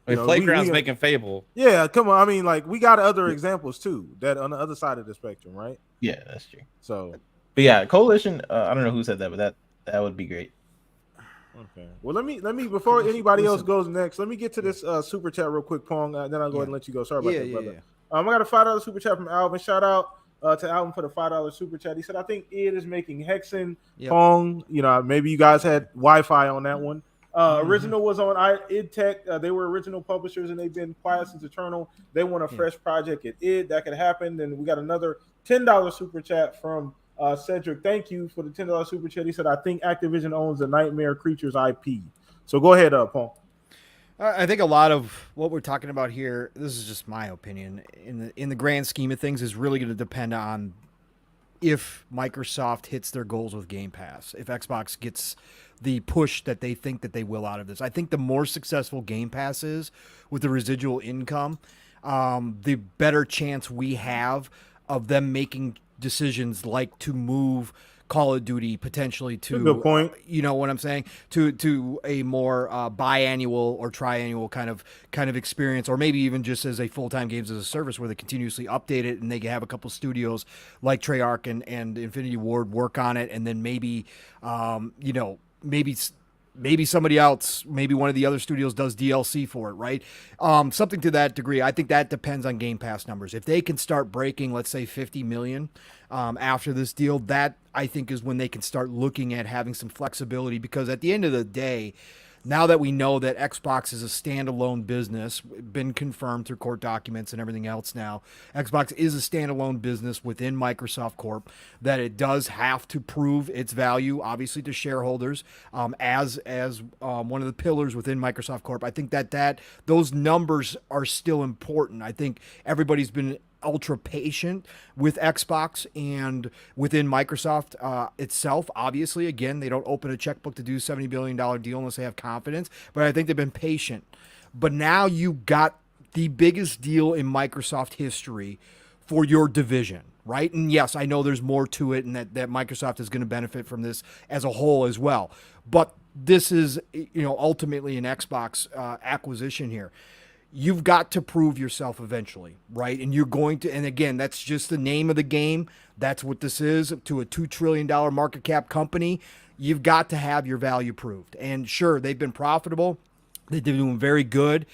Playground's making Fable. Yeah, come on. I mean, like we got other examples too that on the other side of the spectrum, right? Yeah, that's true. So, but yeah, Coalition. I don't know who said that, but that would be great. okay. Well, let me before anybody else goes next, let me get to this super chat real quick, Pong. Then I'll go ahead and let you go. Sorry about that, brother. I got a $5 super chat from Alvin. Shout out to Alvin for the $5 super chat. He said, I think id is making Hexen, Pong. Maybe you guys had Wi-Fi on that one. Original was on id Tech. They were original publishers and they've been quiet since Eternal. They want a fresh project at id. That could happen. Then we got another $10 super chat from Cedric. Thank you for the $10 super chat. He said, I think Activision owns the Nightmare Creatures IP. So go ahead, Paul. I think a lot of what we're talking about here, this is just my opinion, in the grand scheme of things, is really going to depend on if Microsoft hits their goals with Game Pass, if Xbox gets the push that they think that they will out of this. I think the more successful Game Pass is with the residual income, the better chance we have of them making decisions like to move Call of Duty potentially to good point. You know what I'm saying? To a more biannual or triannual kind of experience, or maybe even just as a full-time games as a service where they continuously update it and they can have a couple studios like Treyarch and Infinity Ward work on it, and then maybe maybe somebody else, maybe one of the other studios does DLC for it, right? Something to that degree. I think that depends on Game Pass numbers. If they can start breaking, let's say 50 million after this deal, that I think is when they can start looking at having some flexibility, because at the end of the day, Now that we know that Xbox is a standalone business, been confirmed through court documents and everything else now, Xbox is a standalone business within Microsoft Corp, that it does have to prove its value, obviously, to shareholders as one of the pillars within Microsoft Corp. I think that those numbers are still important. I think everybody's been ultra patient with Xbox and within Microsoft itself. Obviously, again, they don't open a checkbook to do $70 billion deal unless they have confidence, but I think they've been patient. But now you got the biggest deal in Microsoft history for your division, right? And yes, I know there's more to it and that Microsoft is going to benefit from this as a whole as well. But this is, ultimately an Xbox acquisition here. You've got to prove yourself eventually, right? And you're going to, and again, that's just the name of the game. That's what this is to a $2 trillion market cap company. You've got to have your value proved. And sure, they've been profitable. They've been doing very good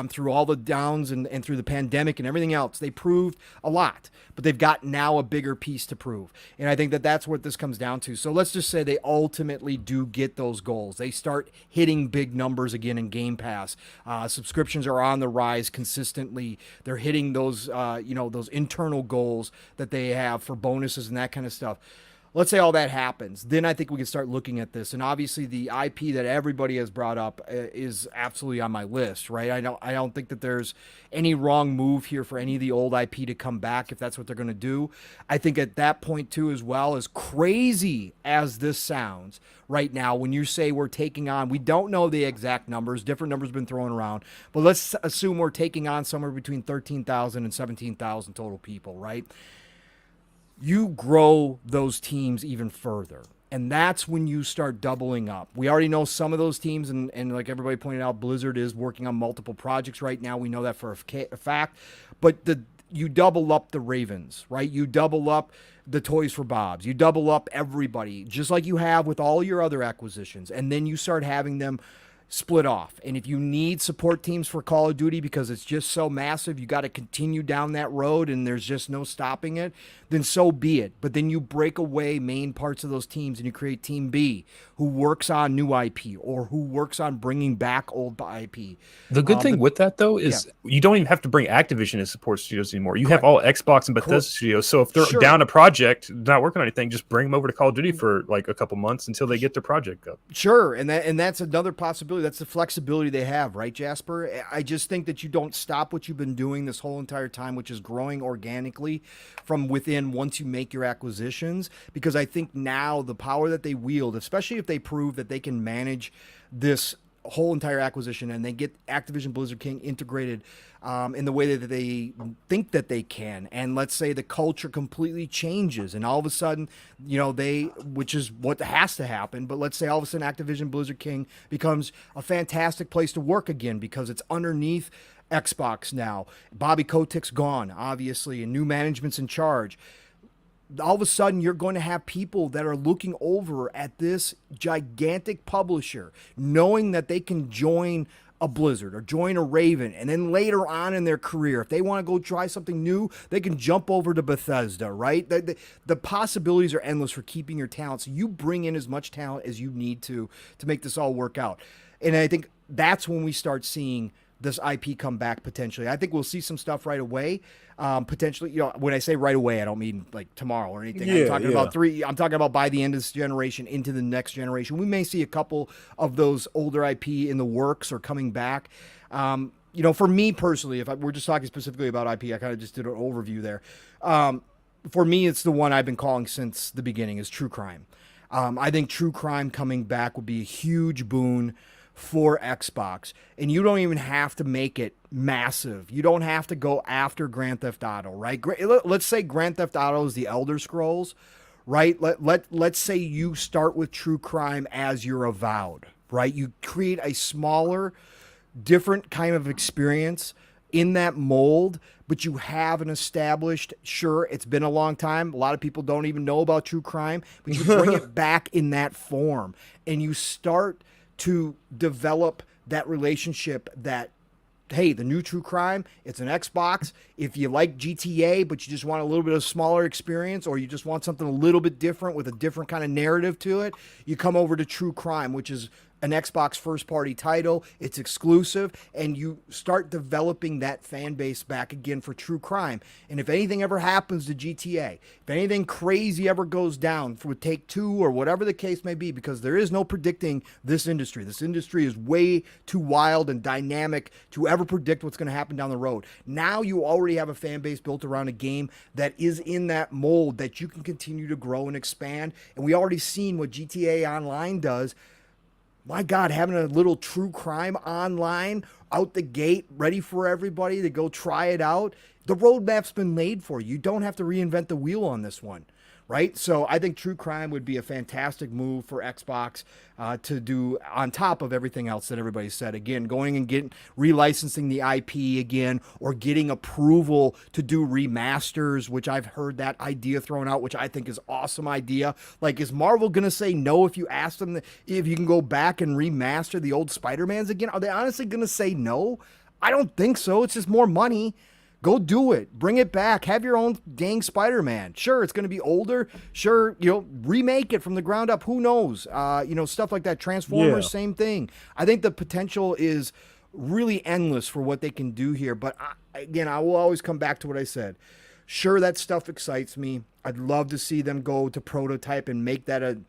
through all the downs and through the pandemic and everything else. They proved a lot, but they've got now a bigger piece to prove. And I think that's what this comes down to. So let's just say they ultimately do get those goals. They start hitting big numbers again in Game Pass. Subscriptions are on the rise consistently. They're hitting those, those internal goals that they have for bonuses and that kind of stuff. Let's say all that happens, then I think we can start looking at this. And obviously the IP that everybody has brought up is absolutely on my list, right? I don't think that there's any wrong move here for any of the old IP to come back if that's what they're going to do. I think at that point too, as well, as crazy as this sounds right now, when you say we're taking on, we don't know the exact numbers, different numbers have been thrown around, but let's assume we're taking on somewhere between 13,000 and 17,000 total people, right? You grow those teams even further. And that's when you start doubling up. We already know some of those teams, and like everybody pointed out, Blizzard is working on multiple projects right now. We know that for a fact. But you double up the Ravens, right? You double up the Toys for Bobs. You double up everybody, just like you have with all your other acquisitions. And then you start having them split off. And if you need support teams for Call of Duty because it's just so massive, you got to continue down that road and there's just no stopping it, then so be it. But then you break away main parts of those teams and you create Team B, who works on new IP or who works on bringing back old IP. The good thing with that, though, is you don't even have to bring Activision as support studios anymore. You have all Xbox and Bethesda studios. So if they're down a project, not working on anything, just bring them over to Call of Duty for like a couple months until they get their project up. Sure, and that's another possibility. That's the flexibility they have, right, Jasper? I just think that you don't stop what you've been doing this whole entire time, which is growing organically from within once you make your acquisitions, because I think now the power that they wield, especially if they prove that they can manage this whole entire acquisition and they get Activision Blizzard King integrated in the way that they think that they can, and let's say the culture completely changes and all of a sudden, which is what has to happen, but let's say all of a sudden Activision Blizzard King becomes a fantastic place to work again because it's underneath Xbox now. Bobby Kotick's gone, obviously, and new management's in charge. All of a sudden, you're going to have people that are looking over at this gigantic publisher, knowing that they can join a Blizzard or join a Raven, and then later on in their career, if they want to go try something new, they can jump over to Bethesda, right? The possibilities are endless for keeping your talent, so you bring in as much talent as you need to make this all work out. And I think that's when we start seeing this IP come back potentially. I think we'll see some stuff right away. Potentially, when I say right away, I don't mean like tomorrow or anything. I'm talking about I'm talking about by the end of this generation into the next generation. We may see a couple of those older IP in the works or coming back. For me personally, we're just talking specifically about IP, I kind of just did an overview there. For me, it's the one I've been calling since the beginning is True Crime. I think True Crime coming back would be a huge boon for Xbox, and you don't even have to make it massive. You don't have to go after Grand Theft Auto, right? Let's say Grand Theft Auto is the Elder Scrolls, right? Let's say you start with True Crime as your Avowed, right? You create a smaller, different kind of experience in that mold, but you have an established, sure, it's been a long time. A lot of people don't even know about True Crime, but you bring it back in that form, and you start to develop that relationship that, hey, the new True Crime, it's an Xbox. If you like GTA, but you just want a little bit of smaller experience, or you just want something a little bit different with a different kind of narrative to it, you come over to True Crime, which is an Xbox first-party title. It's exclusive, and you start developing that fan base back again for true crime. And if anything ever happens to GTA, if anything crazy ever goes down for Take-Two or whatever the case may be, because there is no predicting this industry. This industry is way too wild and dynamic to ever predict what's going to happen down the road. Now you already have a fan base built around a game that is in that mold that you can continue to grow and expand. And we already seen what GTA Online does. My God, having a little true crime online out the gate, ready for everybody to go try it out. The roadmap's been made for you. You don't have to reinvent the wheel on this one, right? So I think true crime would be a fantastic move for Xbox to do on top of everything else that everybody said. Again, going and getting relicensing the IP again, or getting approval to do remasters, which I've heard that idea thrown out, which I think is awesome idea. Like, is Marvel going to say no if you ask them if you can go back and remaster the old Spider-Mans again? Are they honestly going to say no? I don't think so. It's just more money. Go do it. Bring it back. Have your own dang Spider-Man. Sure, it's going to be older. Sure, remake it from the ground up. Who knows? Stuff like that. Transformers, same thing. I think the potential is really endless for what they can do here. But I will always come back to what I said. Sure, that stuff excites me. I'd love to see them go to prototype and make that a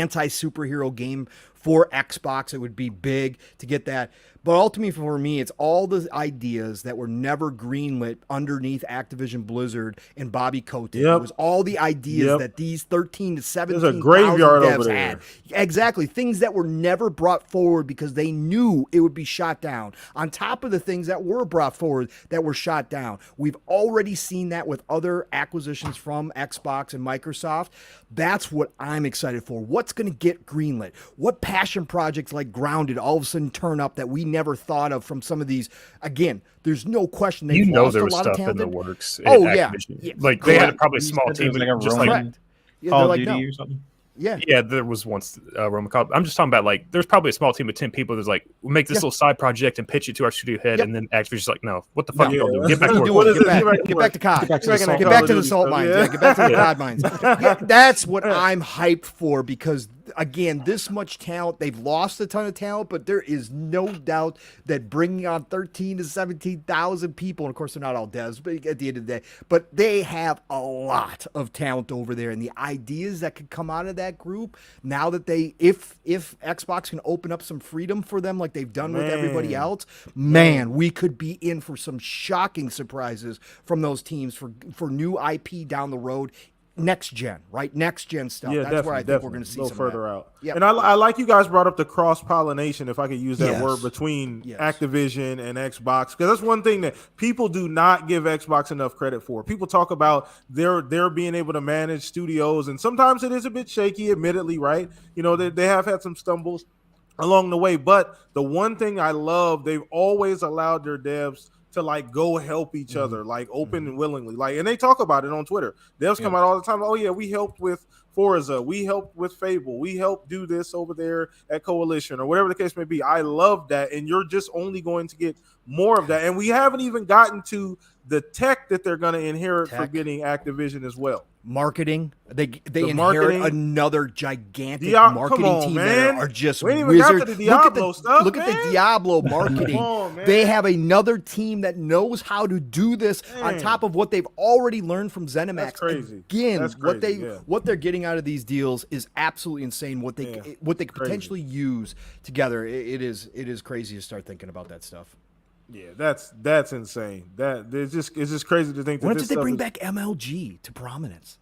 anti-superhero game for Xbox. It would be big to get that. But ultimately, for me, it's all the ideas that were never greenlit underneath Activision Blizzard and Bobby Kotick. Yep. It was all the ideas that these 13 to 17,000 There's a graveyard devs over there. had. Exactly. Things that were never brought forward because they knew it would be shot down. On top of the things that were brought forward that were shot down. We've already seen that with other acquisitions from Xbox and Microsoft. That's what I'm excited for. What's going to get greenlit? What passion projects like Grounded all of a sudden turn up that we never thought of from some of these? Again, there's no question they've lost there a was lot of stuff in talent. the works. Oh, at yeah. Activision. Yeah. Like they had probably a small You said team, there was like a just Roman like Yeah, Call they're of like, Duty no. or something. yeah, there was once Roman Call. I'm just talking about like there's probably a small team of 10 people that's like we'll make this little side project and pitch it to our studio head, and then Activision's like, no, what the fuck No. you all doing? Get back to Do work. it. What is Get it? back, Get back to COD. Get back to Get the back Get in back to Call the of salt Duty mines. stuff, Yeah, get back to the COD mines. Yeah, that's what I'm hyped for because, again, this much talent, they've lost a ton of talent, but there is no doubt that bringing on 13 to 17,000 people, and of course they're not all devs, but at the end of the day, but they have a lot of talent over there, and the ideas that could come out of that group, now that if Xbox can open up some freedom for them like they've done with everybody else, we could be in for some shocking surprises from those teams for new IP down the road. Next gen, right? Next gen stuff. Yeah, That's where I think we're going to see go some further of that. out. Yep. And I like you guys brought up the cross pollination, if I could use that Yes. word, between Yes. Activision and Xbox, because that's one thing that people do not give Xbox enough credit for. People talk about their being able to manage studios, and sometimes it is a bit shaky, admittedly, right? They have had some stumbles along the way, but the one thing I love, they've always allowed their devs to like go help each other, like open and willingly, like, and they talk about it on Twitter. Devs come out all the time. Oh yeah, we helped with Forza, we helped with Fable, we helped do this over there at Coalition, or whatever the case may be. I love that, and you're just only going to get more of that. And we haven't even gotten to the tech that they're going to inherit for getting Activision as well. Marketing, they inherit marketing. another gigantic Come marketing on, team man. that are just We ain't even got wizards. to the Diablo stuff, Look at man. the Diablo marketing. Come on, man. They have another team that knows how to do this on Man. top of what they've already learned from ZeniMax. That's crazy. Again, That's what crazy, yeah. what they're getting out of these deals is absolutely insane. What they could potentially use together, it is crazy to start thinking about that stuff. Yeah, that's insane. It's just crazy to think that When this did they stuff bring is- back MLG to prominence?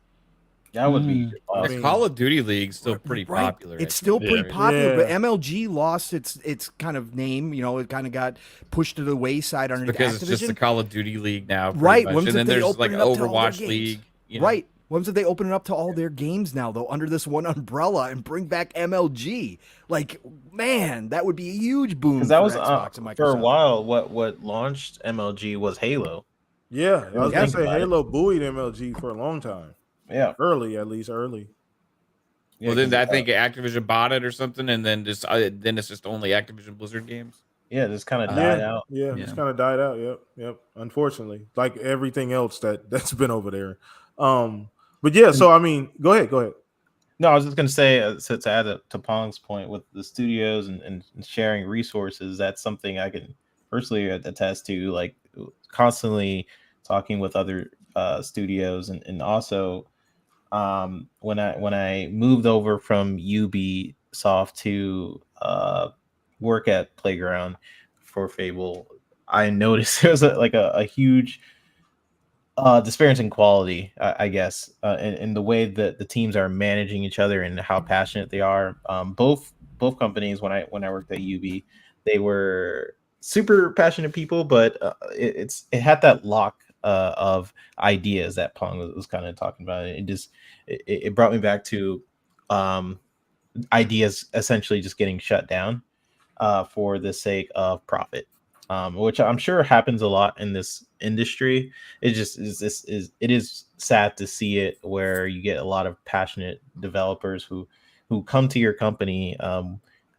That would be The awesome. I mean, Call of Duty League's still pretty Right. popular. It's I still think. pretty popular, but Yeah. MLG lost its kind of name. It kind of got pushed to the wayside underneath because Activision. it's just the Call of Duty League now, pretty Right. much. When And did then they there's open like it up to all their Overwatch games? League. Right. When did they open it up to all their games now, though, under this one umbrella and bring back MLG? Like, man, that would be a huge boom. Because that was Xbox and Microsoft. for a while. What launched MLG was Halo. Yeah, I was Yeah. gonna say Think about Halo buoyed MLG for a long time. Yeah. At least early. Yeah, Well, then 'cause, I think Activision bought it or something, and then then it's just only Activision Blizzard games. yeah, this kind of died out. Yeah, it's kind of died out. Yep. Unfortunately, like everything else that's been over there. But yeah, so I mean, go ahead. No, I was just going to say, to add to Pong's point with the studios and sharing resources, that's something I can personally attest to, like constantly talking with other studios, and also when I moved over from Ubisoft to work at Playground for Fable, I noticed there was a huge disparity in quality, I guess, in the way that the teams are managing each other and how passionate they are. Both companies, when I worked at UB, they were super passionate people, but it had that lock of ideas that Pong was kind of talking about. It brought me back to um, ideas essentially just getting shut down for the sake of profit, which I'm sure happens a lot in this industry. It just it is sad to see it where you get a lot of passionate developers who come to your company,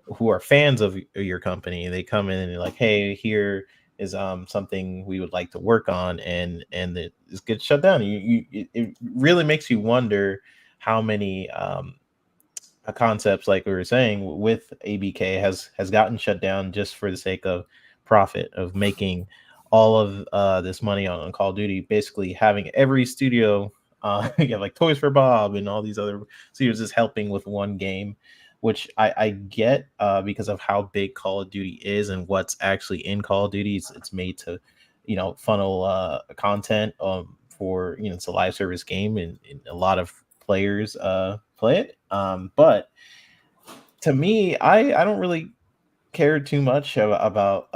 who are fans of your company. They come in and they're like, hey, here is something we would like to work on, and it gets shut down. It really makes you wonder how many concepts, like we were saying with ABK, has gotten shut down just for the sake of profit, of making all of this money on Call of Duty, basically having every studio you have like Toys for Bob and all these other studios just helping with one game, which I get because of how big Call of Duty is and what's actually in Call of Duty. It's made to funnel content for it's a live service game, and a lot of players play it. But to me, I don't really care too much about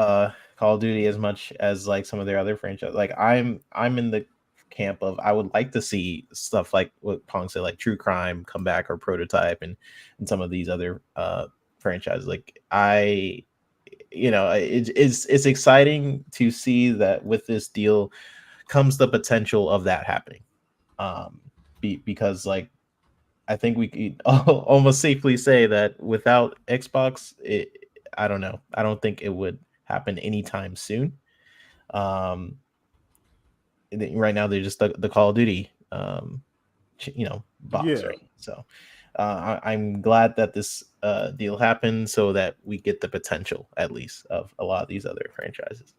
Call of Duty as much as like some of their other franchises. Like I'm in the camp of I would like to see stuff like what Pong said, like True Crime come back, or Prototype, and some of these other franchises. Like it's exciting to see that with this deal comes the potential of that happening. Because like I think we could almost safely say that without Xbox, I don't know. I don't think it would happen anytime soon. Right now they're just the Call of Duty, box, Yeah. right? So I'm glad that this deal happened so that we get the potential, at least, of a lot of these other franchises.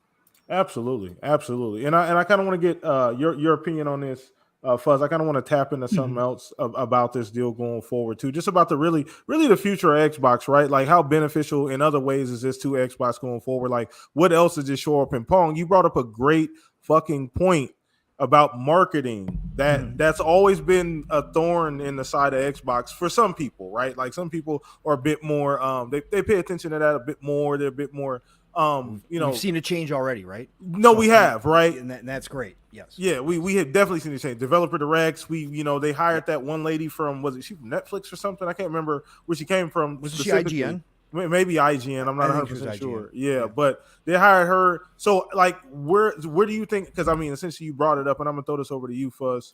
Absolutely, absolutely, and I kind of want to get your opinion on this, Fuzz. I kind of want to tap into something else about this deal going forward too, just about the really the future of Xbox, right? Like how beneficial in other ways is this to Xbox going forward? Like what else does this show up in? Pong, you brought up a great fucking point about marketing that's always been a thorn in the side of Xbox for some people, right? Like some people are a bit more they pay attention to that a bit more. They're a bit more we've seen a change already, right? No, we have, right? And that's great. Yes. Yeah, we have definitely seen the change. Developer Directs, they hired that one lady from, was it she from Netflix or something? I can't remember where she came from. Was she IGN? Maybe IGN. I'm not 100% sure. Yeah, but they hired her. So, like, where do you think? Because I mean, essentially, you brought it up, and I'm gonna throw this over to you, Fuzz,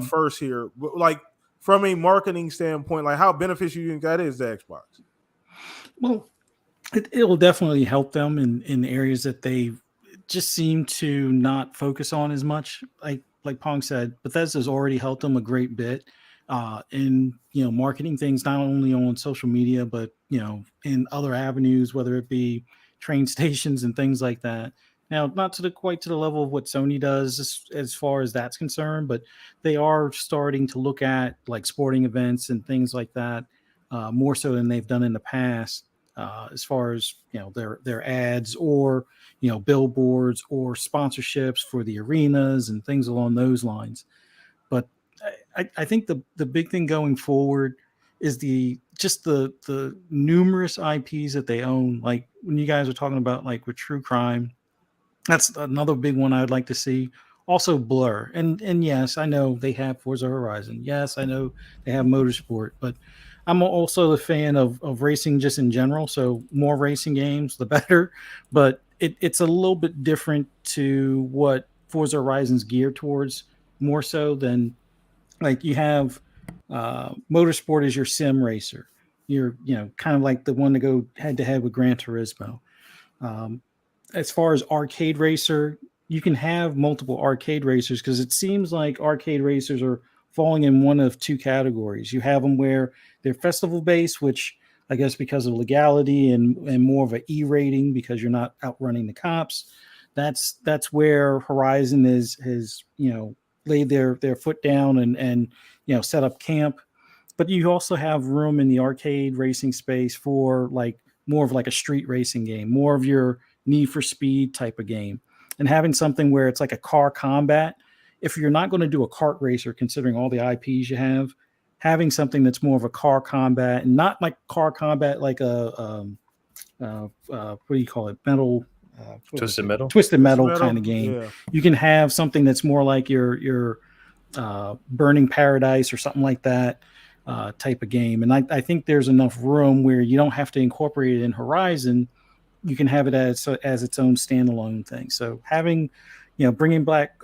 first here. But, like, from a marketing standpoint, like, how beneficial you think that is to Xbox? Well, it will definitely help them in areas that they just seem to not focus on as much. Like Pong said, Bethesda's already helped them a great bit in marketing things, not only on social media, but in other avenues, whether it be train stations and things like that. Now, not quite to the level of what Sony does as far as that's concerned, but they are starting to look at like sporting events and things like that more so than they've done in the past. As far as their ads or billboards or sponsorships for the arenas and things along those lines. But I think the big thing going forward is the numerous IPs that they own. Like when you guys are talking about like with True Crime, that's another big one I would like to see. Also Blur, and yes, I know they have Forza Horizon. Yes, I know they have Motorsport, but I'm also a fan of racing just in general. So more racing games, the better. But it's a little bit different to what Forza Horizon's geared towards, more so than like you have Motorsport is your sim racer. You're kind of like the one to go head to head with Gran Turismo. As far as arcade racer, you can have multiple arcade racers because it seems like arcade racers are falling in one of two categories. You have them where they're festival based, which I guess because of legality and more of an E rating because you're not outrunning the cops. That's where Horizon has laid their foot down and set up camp. But you also have room in the arcade racing space for like more of like a street racing game, more of your Need for Speed type of game, and having something where it's like a car combat. If you're not going to do a kart racer, considering all the IPs you have, having something that's more of a car combat and not like car combat like a what do you call it, metal Twisted Metal kind of game. Yeah. You can have something that's more like your Burning Paradise or something like that type of game. And I think there's enough room where you don't have to incorporate it in Horizon. You can have it as its own standalone thing. So having, bringing back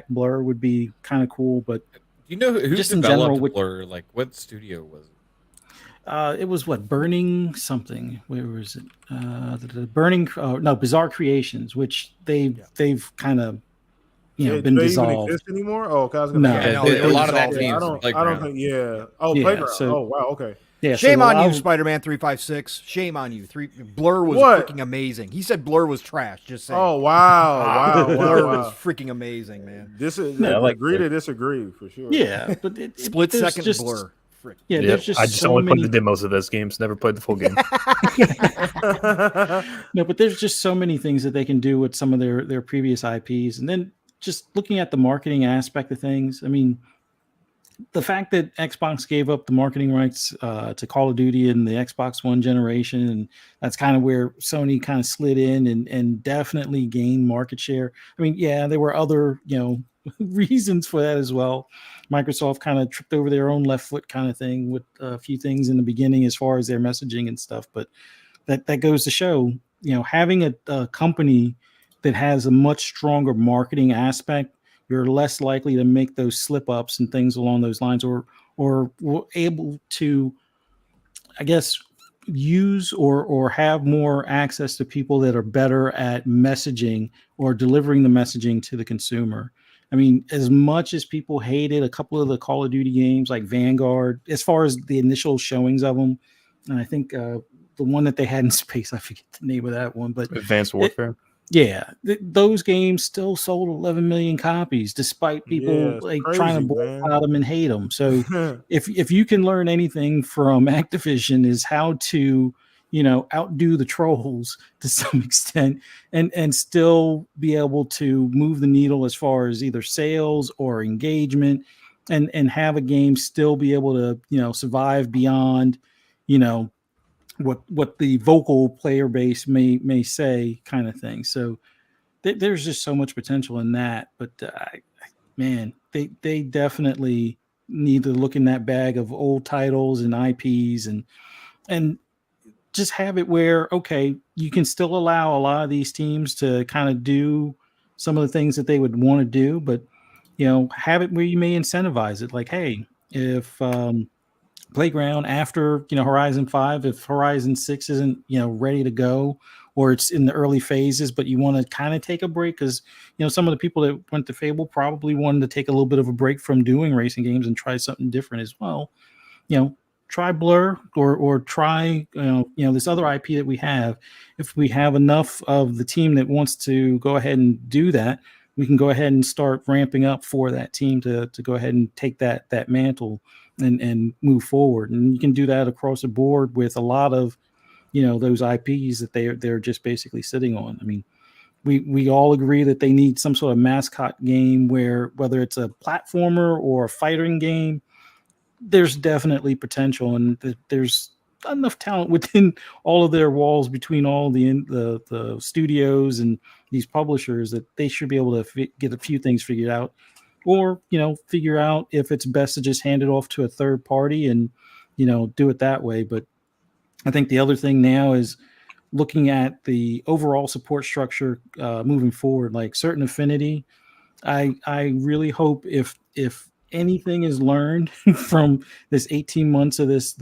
Blur would be kind of cool. But you know who just in general, Blur? Like what studio was it? It was Burning something. Where was it? The Burning. Bizarre Creations, which they've kind of been dissolved. Even exist anymore? Oh, I was gonna a lot of that team. I don't think. Yeah. Oh, yeah, Playground. Oh, wow. Okay. Yeah. Shame on you, Spider-Man 356. Shame on you. Blur was freaking amazing. He said Blur was trash. Just saying. Oh wow. Blur was freaking amazing, man. This is agree to disagree for sure. Yeah, but split second Blur. Yeah, there's just I just only played the demos of those games, never played the full game. No, but there's just so many things that they can do with some of their previous IPs. And then just looking at the marketing aspect of things, I mean, the fact that Xbox gave up the marketing rights to Call of Duty in the Xbox One generation, and that's kind of where Sony kind of slid in and definitely gained market share. I mean, yeah, there were other, reasons for that as well. Microsoft kind of tripped over their own left foot kind of thing with a few things in the beginning as far as their messaging and stuff. But that goes to show, having a company that has a much stronger marketing aspect, you're less likely to make those slip ups and things along those lines, or able to, I guess, use or have more access to people that are better at messaging or delivering the messaging to the consumer. I mean, as much as people hated a couple of the Call of Duty games like Vanguard, as far as the initial showings of them, and I think the one that they had in space, I forget the name of that one, but Advanced Warfare. Those games still sold 11 million copies, despite people trying to boycott them and hate them. So if you can learn anything from Activision is how to, outdo the trolls to some extent and still be able to move the needle as far as either sales or engagement and have a game still be able to, survive beyond, what the vocal player base may say kind of thing. So there's just so much potential in that, but man, they definitely need to look in that bag of old titles and IPs and just have it where, okay, you can still allow a lot of these teams to kind of do some of the things that they would want to do, but have it where you may incentivize it. Like, hey, if Playground after Horizon 5, if Horizon 6 isn't ready to go, or it's in the early phases, but you want to kind of take a break because some of the people that went to Fable probably wanted to take a little bit of a break from doing racing games and try something different as well. Try Blur or try this other IP that we have. If we have enough of the team that wants to go ahead and do that, we can go ahead and start ramping up for that team to go ahead and take that mantle and move forward. And you can do that across the board with a lot of, those IPs that they're just basically sitting on. I mean, we all agree that they need some sort of mascot game where whether it's a platformer or a fighting game, there's definitely potential and there's enough talent within all of their walls between all the studios and these publishers that they should be able to get a few things figured out, or figure out if it's best to just hand it off to a third party and do it that way. But I think the other thing now is looking at the overall support structure moving forward, like Certain Affinity. I really hope if anything is learned from this 18 months of this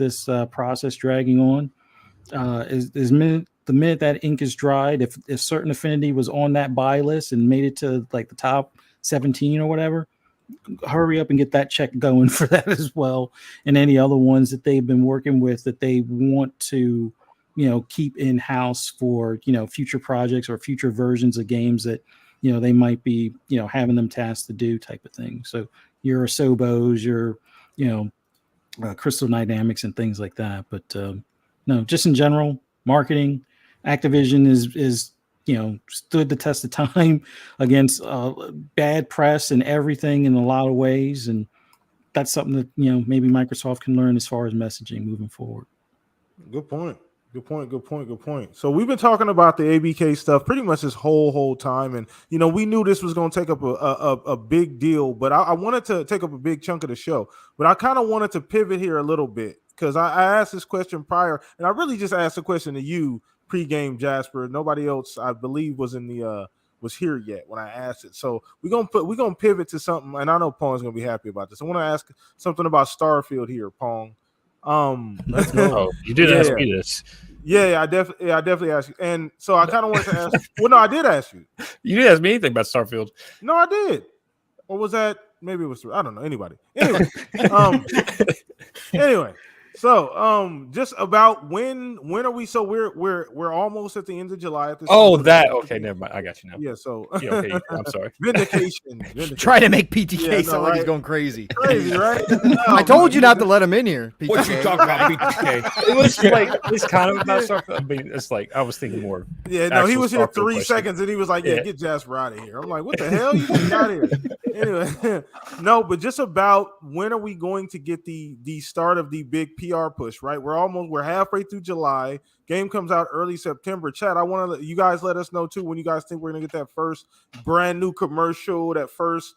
process dragging on, the minute that ink is dried, if Certain Affinity was on that buy list and made it to like the top 17 or whatever, hurry up and get that check going for that as well, and any other ones that they've been working with that they want to, keep in house for future projects or future versions of games that they might be having them tasked to do type of thing. So your Asobos, your Crystal Dynamics and things like that. But no, just in general, marketing, Activision is stood the test of time against bad press and everything in a lot of ways, and that's something that maybe Microsoft can learn as far as messaging moving forward. Good point. So we've been talking about the ABK stuff pretty much this whole time, and we knew this was going to take up a big deal, but I wanted to take up a big chunk of the show. But I kind of wanted to pivot here a little bit because I asked this question prior, and I really just asked the question to you pre-game, Jasper. Nobody else, I believe, was here yet when I asked it. So we're gonna pivot to something, and I know Pong's gonna be happy about this. I want to ask something about Starfield here, Pong. Let's go. Oh, you did ask me this. Yeah, I definitely asked you. And so I kind of wanted to ask. Well, no, I did ask you. You didn't ask me anything about Starfield. No, I did. Or was that maybe it was? I don't know. Anybody. Anyway. So, just about when are we? So we're almost at the end of July at this. Okay, never mind. I got you now. Yeah. So okay, I'm sorry. Vindication. Try to make PTK sound like he's going crazy. Crazy, right? I told you not to let him in here. PTK. What you talking about, PTK? It was like it's kind of about Starfield. I mean, it's like I was thinking more. Yeah, no, he was here 3 seconds and he was like, "Yeah, get Jasper out of here." I'm like, "What the hell? You just got here." Anyway, no, but just about when are we going to get the start of the big PR push, right? We're halfway through July. Game comes out early September. Chad, I want to let you guys let us know too when you guys think we're gonna get that first brand new commercial, that first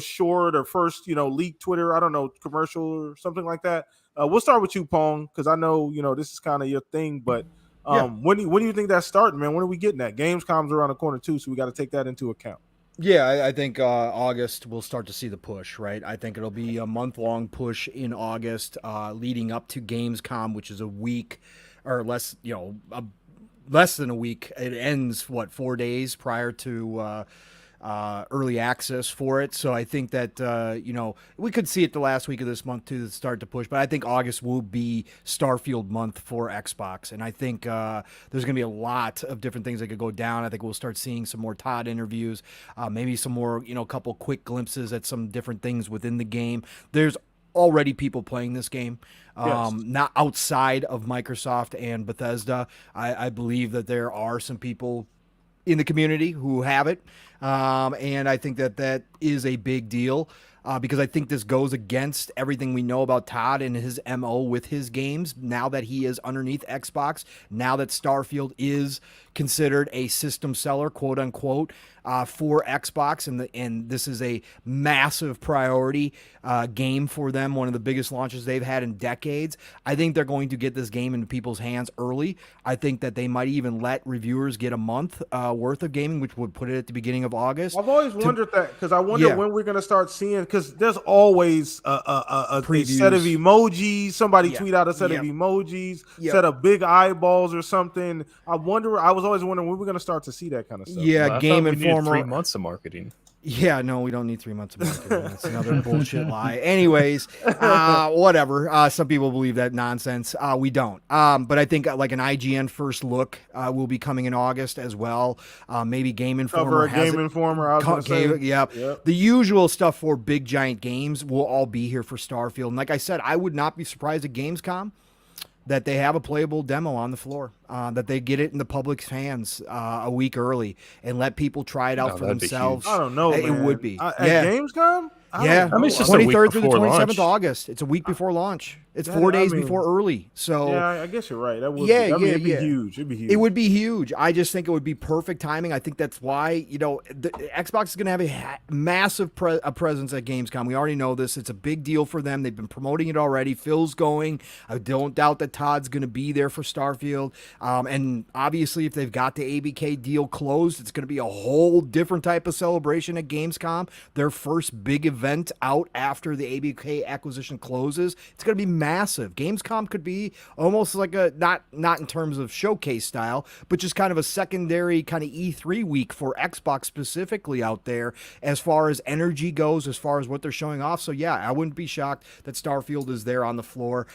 short or first leak Twitter, I don't know, commercial or something like that. We'll start with you, Pong, because I know this is kind of your thing. But when do you think that's starting, man? When are we getting that? Gamescom's around the corner too, so we got to take that into account. Yeah, I think August we'll start to see the push, right? I think it'll be a month-long push in August, leading up to Gamescom, which is a week or less, less than a week. It ends 4 days prior to early access for it. So I think that we could see it the last week of this month to start to push, but I think August will be Starfield month for Xbox, and I think there's going to be a lot of different things that could go down. I think we'll start seeing some more Todd interviews, maybe some more couple quick glimpses at some different things within the game. There's already people playing this game, not outside of Microsoft and Bethesda. I believe that there are some people in the community who have it. And I think that is a big deal because I think this goes against everything we know about Todd and his MO with his games. Now that he is underneath Xbox, now that Starfield is considered a system seller, quote unquote, for Xbox, and this is a massive priority game for them, one of the biggest launches they've had in decades. I think they're going to get this game into people's hands early. I think that they might even let reviewers get a month worth of gaming, which would put it at the beginning of August. I've always wondered that because I wonder when we're going to start seeing, because there's always a set of emojis. Somebody tweet out a set of emojis, set of big eyeballs or something. I was always wondering when we're going to start to see that kind of stuff. Yeah, Game Informer. 3 months of marketing. Yeah, no, we don't need 3 months of marketing. That's another bullshit lie. Anyways, whatever. Some people believe that nonsense. We don't. But I think like an IGN first look will be coming in August as well. Maybe Game Informer. Informer. I was gonna say. Yep. The usual stuff for big giant games will all be here for Starfield. And like I said, I would not be surprised at Gamescom that they have a playable demo on the floor, that they get it in the public's hands a week early and let people try it out for themselves. I don't know, man. It would be. At Gamescom? Yeah, I mean, it's just 23rd through the 27th launch. August. It's a week before launch. It's 4 days before early. So yeah, I guess you're right. That would it'd be huge. It'd be huge. It would be huge. I just think it would be perfect timing. I think that's why the Xbox is going to have a massive presence at Gamescom. We already know this. It's a big deal for them. They've been promoting it already. Phil's going. I don't doubt that Todd's going to be there for Starfield. And obviously, if they've got the ABK deal closed, it's going to be a whole different type of celebration at Gamescom. Their first big event event out after the ABK acquisition closes, it's going to be massive. Gamescom could be almost like a not in terms of showcase style, but just kind of a secondary kind of E3 week for Xbox specifically out there as far as energy goes, as far as what they're showing off. So yeah, I wouldn't be shocked that Starfield is there on the floor.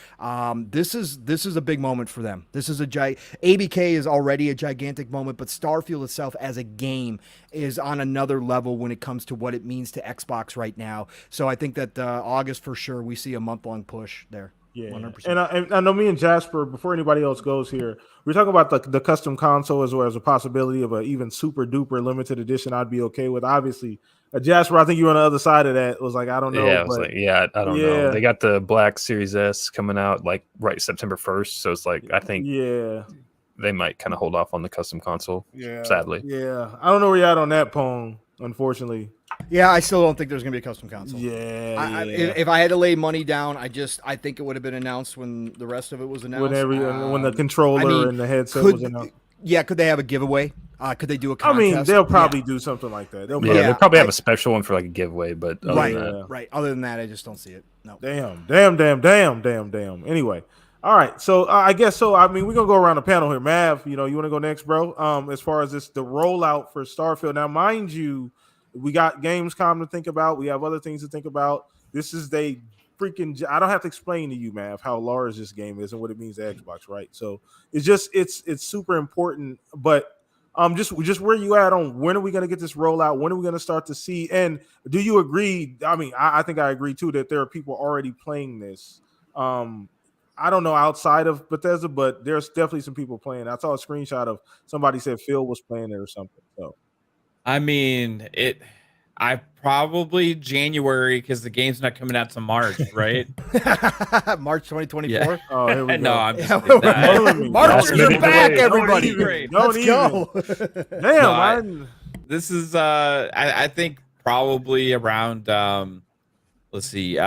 This is a big moment for them. This is ABK is already a gigantic moment, but Starfield itself as a game is on another level when it comes to what it means to Xbox right now. So I think that August for sure we see a month-long push there. Yeah, 100%. And I know me and Jasper, before anybody else goes here, we're talking about the custom console as well as a possibility of an even super duper limited edition. I'd be okay with. Obviously, Jasper, I think you were on the other side of that. Was like, I don't know. Yeah, I was like, I don't know. They got the Black Series S coming out like right September 1st, so it's like I think they might kind of hold off on the custom console. Yeah, sadly. Yeah, I don't know where you're at on that, Pong. Unfortunately. Yeah, I still don't think there's going to be a custom console. If I had to lay money down, I think it would have been announced when the rest of it was announced. When the controller and the headset was announced. Yeah, could they have a giveaway? Could they do a contest? I mean, they'll probably do something like that. They'll probably have a special one for like a giveaway, but right. Other than that, I just don't see it. No. Damn. Anyway. All right, so I guess so. I mean, we're gonna go around the panel here. Mav, you want to go next, bro? As far as the rollout for Starfield. Now, mind you, we got Gamescom to think about. We have other things to think about. This is I don't have to explain to you, Mav, how large this game is and what it means to Xbox, right? So it's super important. But just where you at on when are we gonna get this rollout? When are we gonna start to see? And do you agree? I mean, I think I agree too that there are people already playing this. I don't know outside of Bethesda, but there's definitely some people playing. I saw a screenshot of somebody said Phil was playing it or something. So, I mean, I probably January because the game's not coming out to March, right? March 2024. Yeah. Oh, here we go. No, I'm just Marchers are back, everybody. Let's go. Damn, this is I think probably around let's see,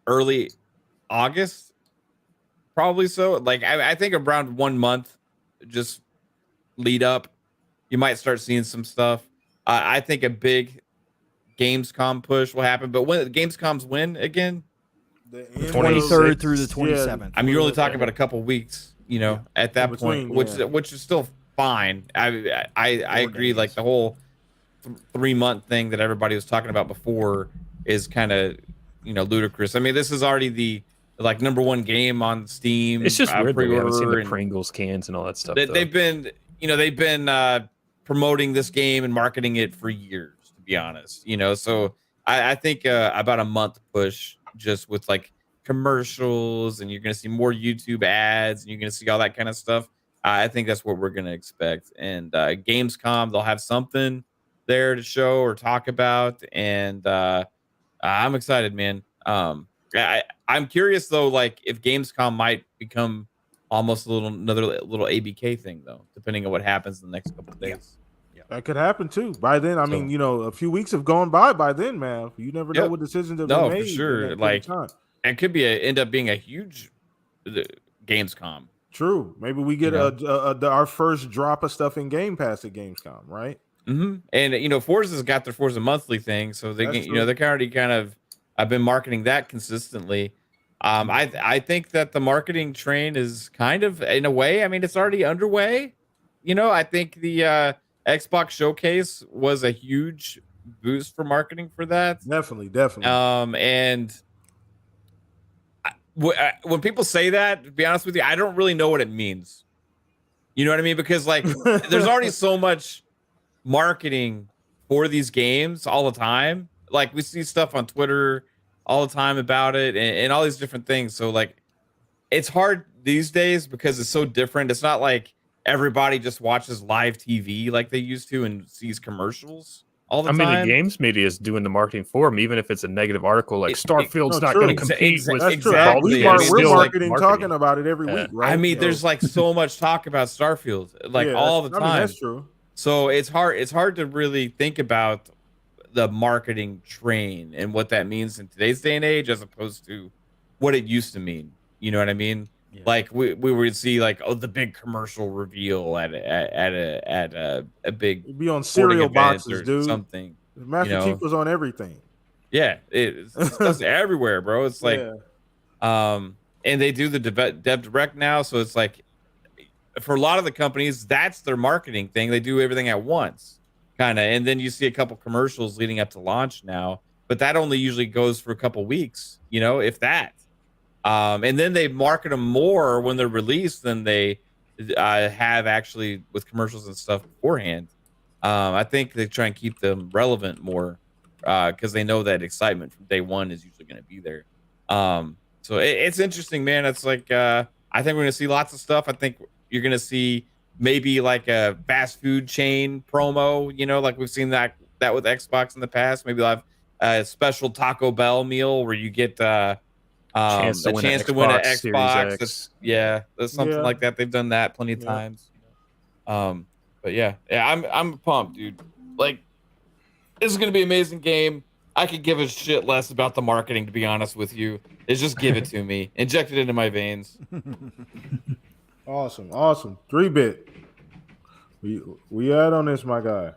early August. Probably so. Like I think around 1 month, just lead up, you might start seeing some stuff. I think a big Gamescom push will happen. But when Gamescom's when again? The 23rd through the 27th. Yeah. I mean, you're only talking about a couple weeks, at that point, which is still fine. I agree. Like the whole 3 month thing that everybody was talking about before is kind of ludicrous. I mean, this is already the number one game on Steam. It's just weird that we haven't seen the Pringles cans and all that stuff. They've been promoting this game and marketing it for years, to be honest. So I think about a month push just with commercials, and you're going to see more YouTube ads, and you're going to see all that kind of stuff. I think that's what we're going to expect. And Gamescom, they'll have something there to show or talk about, and I'm excited, man. I'm curious though, if Gamescom might become almost another little ABK thing though, depending on what happens in the next couple of days. Yeah. That could happen too. By then, I mean, a few weeks have gone by then, man. You never know what decisions have been made. No, for sure. It could end up being a huge Gamescom. True. Maybe we get our first drop of stuff in Game Pass at Gamescom, right? Mm-hmm. And Forza's got their Forza monthly thing, so they're already kind of. I've been marketing that consistently. I think that the marketing train is kind of, in a way, I mean, it's already underway. I think the Xbox Showcase was a huge boost for marketing for that. Definitely. And when people say that, to be honest with you, I don't really know what it means. You know what I mean? Because there's already so much marketing for these games all the time. We see stuff on Twitter all the time about it and all these different things. So it's hard these days because it's so different. It's not like everybody just watches live TV like they used to and sees commercials all the time. I mean, the games media is doing the marketing for them, even if it's a negative article Starfield's not going to compete with exactly. We're marketing, talking about it every week, right? I mean, there's so much talk about Starfield all the time. I mean, that's true. So it's hard to really think about the marketing train and what that means in today's day and age as opposed to what it used to mean. You know what I mean? Yeah. We would see the big commercial reveal at a big it'd be on cereal boxes, dude. Something. Master Chief was on everything. Yeah, it's stuff's everywhere, bro. It's like, and they do the dev direct now, so it's like for a lot of the companies, that's their marketing thing. They do everything at once, kind of, and then you see a couple commercials leading up to launch now, but that only usually goes for a couple weeks, if that. And then they market them more when they're released than they have actually with commercials and stuff beforehand. I think they try and keep them relevant more because they know that excitement from day one is usually going to be there. So it's interesting, man. It's like I think we're going to see lots of stuff. I think you're going to see maybe like a fast food chain promo, like we've seen that with Xbox in the past. Maybe they'll have a special Taco Bell meal where you get a chance to win an Xbox. That's something like that. They've done that plenty of times. But yeah, I'm pumped, dude. Like, this is gonna be an amazing game. I could give a shit less about the marketing, to be honest with you. It's just give it to me, inject it into my veins. Awesome. 3-bit. We add on this, my guy.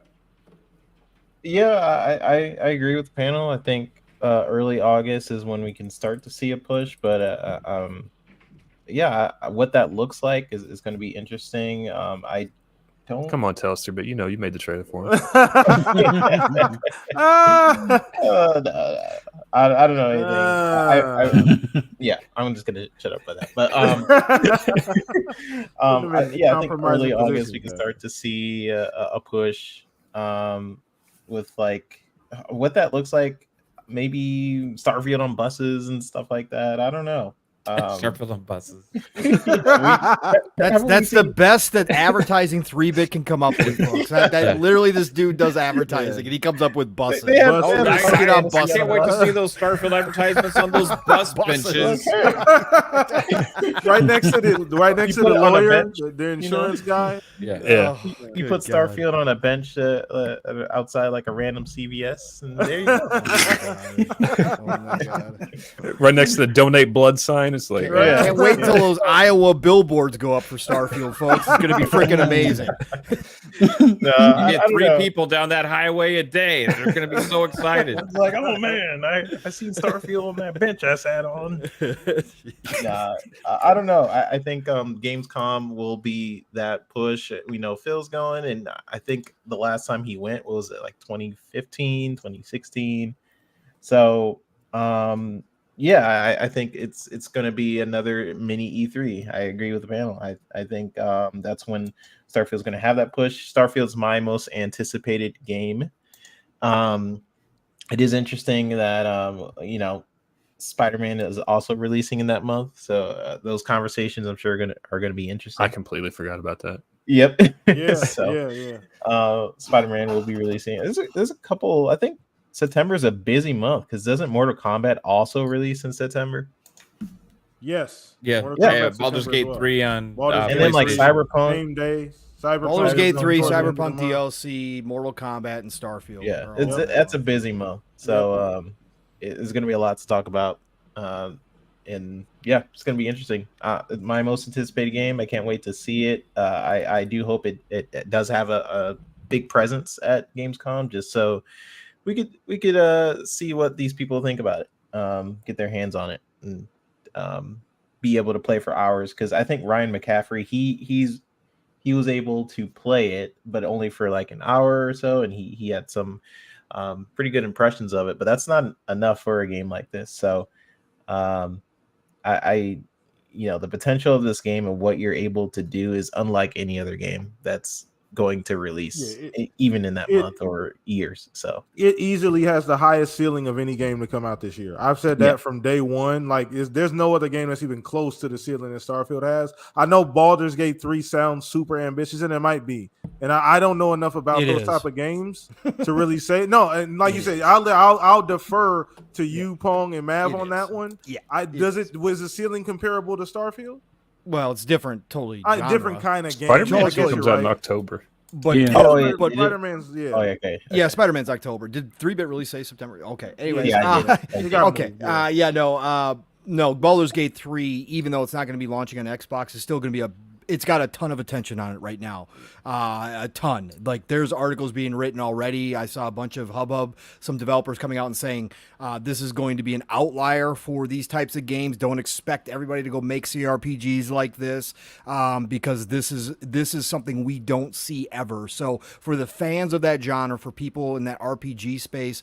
Yeah, I agree with the panel. I think early August is when we can start to see a push, but what that looks like is going to be interesting. I don't come on, Telster, but you made the trailer for him. I don't know anything. I'm just gonna shut up by that. But I think early August we can start to see a push with like what that looks like. Maybe Starfield on buses and stuff like that. I don't know. Starfield on buses. That's the best that advertising 3-bit can come up with, folks. That literally, this dude does advertising and he comes up with buses. I can't wait to see those Starfield advertisements on those bus benches. right next to the lawyer, the insurance guy. Yeah. You put Starfield on a bench outside like a random CVS, and there you go. Oh my God. Right next to the donate blood sign. It's like, can't wait till those Iowa billboards go up for Starfield, folks. It's going to be freaking amazing. You get 3 people down that highway a day. They're going to be so excited. It's like, oh man, I seen Starfield on that bench I sat on. I don't know. I think Gamescom will be that push. We know Phil's going, and I think the last time he went was like 2015, 2016. So I think it's going to be another mini E3. I agree with the panel. I think that's when Starfield's going to have that push. Starfield's my most anticipated game. It is interesting that Spider-Man is also releasing in that month, so those conversations I'm sure are going to be interesting. I completely forgot about that. Yep. Yeah. Spider-Man will be releasing. There's a couple. I think September is a busy month because doesn't Mortal Kombat also release in September? Yes. Baldur's Gate 3 on and then like Cyberpunk. Same day. Baldur's Gate 3, Cyberpunk DLC, Mortal Kombat, and Starfield. Yeah, that's a busy month. So it's going to be a lot to talk about. And yeah, it's going to be interesting. My most anticipated game. I can't wait to see it. I do hope it does have a big presence at Gamescom, just so we could see what these people think about it, get their hands on it, and be able to play for hours. Because I think Ryan McCaffrey, he was able to play it, but only for like an hour or so, and he had some pretty good impressions of it. But that's not enough for a game like this. So the potential of this game and what you're able to do is unlike any other game that's going to release even in that month or years. So it easily has the highest ceiling of any game to come out this year. I've said that from day one. Like, there's no other game that's even close to the ceiling that Starfield has. I know Baldur's Gate 3 sounds super ambitious, and it might be, and I don't know enough about those type of games to really say no. And like you said, I'll defer to you, Pong and Mav on that one. Was the ceiling comparable to Starfield? Well, it's different, totally different kind of game. Spider-Man comes out in October. But Spider-Man's Spider-Man's October. Did 3-bit really say September? Okay. Anyways, no, Baldur's Gate 3, even though it's not going to be launching on Xbox, is still going to be it's got a ton of attention on it right now. A ton. Like there's articles being written already. I saw a bunch of hubbub, some developers coming out and saying this is going to be an outlier for these types of games. Don't expect everybody to go make CRPGs like this because this is something we don't see ever. So for the fans of that genre, for people in that RPG space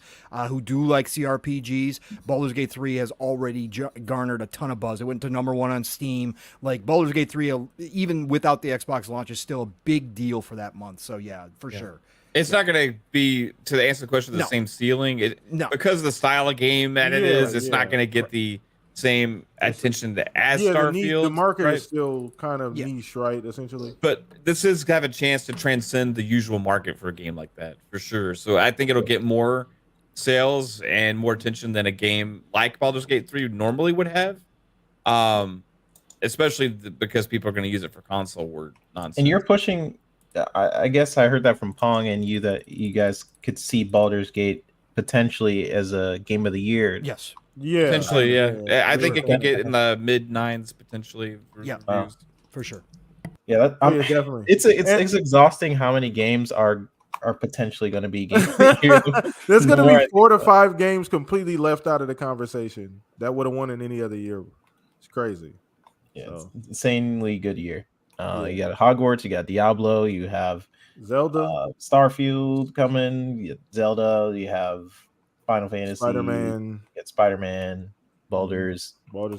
who do like CRPGs, Baldur's Gate 3 has already garnered a ton of buzz. It went to #1 on Steam. Like Baldur's Gate 3, even without the Xbox launch, is still a big deal for that month. So yeah, for sure. It's not going to be, to answer the question, the same ceiling. Because of the style of game that it is, it's not going to get the same attention as Starfield. The market is still kind of niche, right? Essentially. But this is have a chance to transcend the usual market for a game like that, for sure. So I think it'll get more sales and more attention than a game like Baldur's Gate 3 normally would have. Especially because people are going to use it for console war nonsense. And you're pushing, I guess I heard that from Pong and you, that you guys could see Baldur's Gate potentially as a game of the year. Yes. Yeah. Potentially, yeah. I think it could get in the mid-9s potentially. For sure. Yeah, definitely. It's exhausting how many games are potentially going to be game of the year. There's going to be 4 to 5 games completely left out of the conversation that would have won in any other year. It's crazy. Yeah, it's insanely good year. You got Hogwarts, you got Diablo, you have Zelda, Starfield coming, you have Zelda, you have Final Fantasy, Spider-Man, you got Spider-Man, Baldur's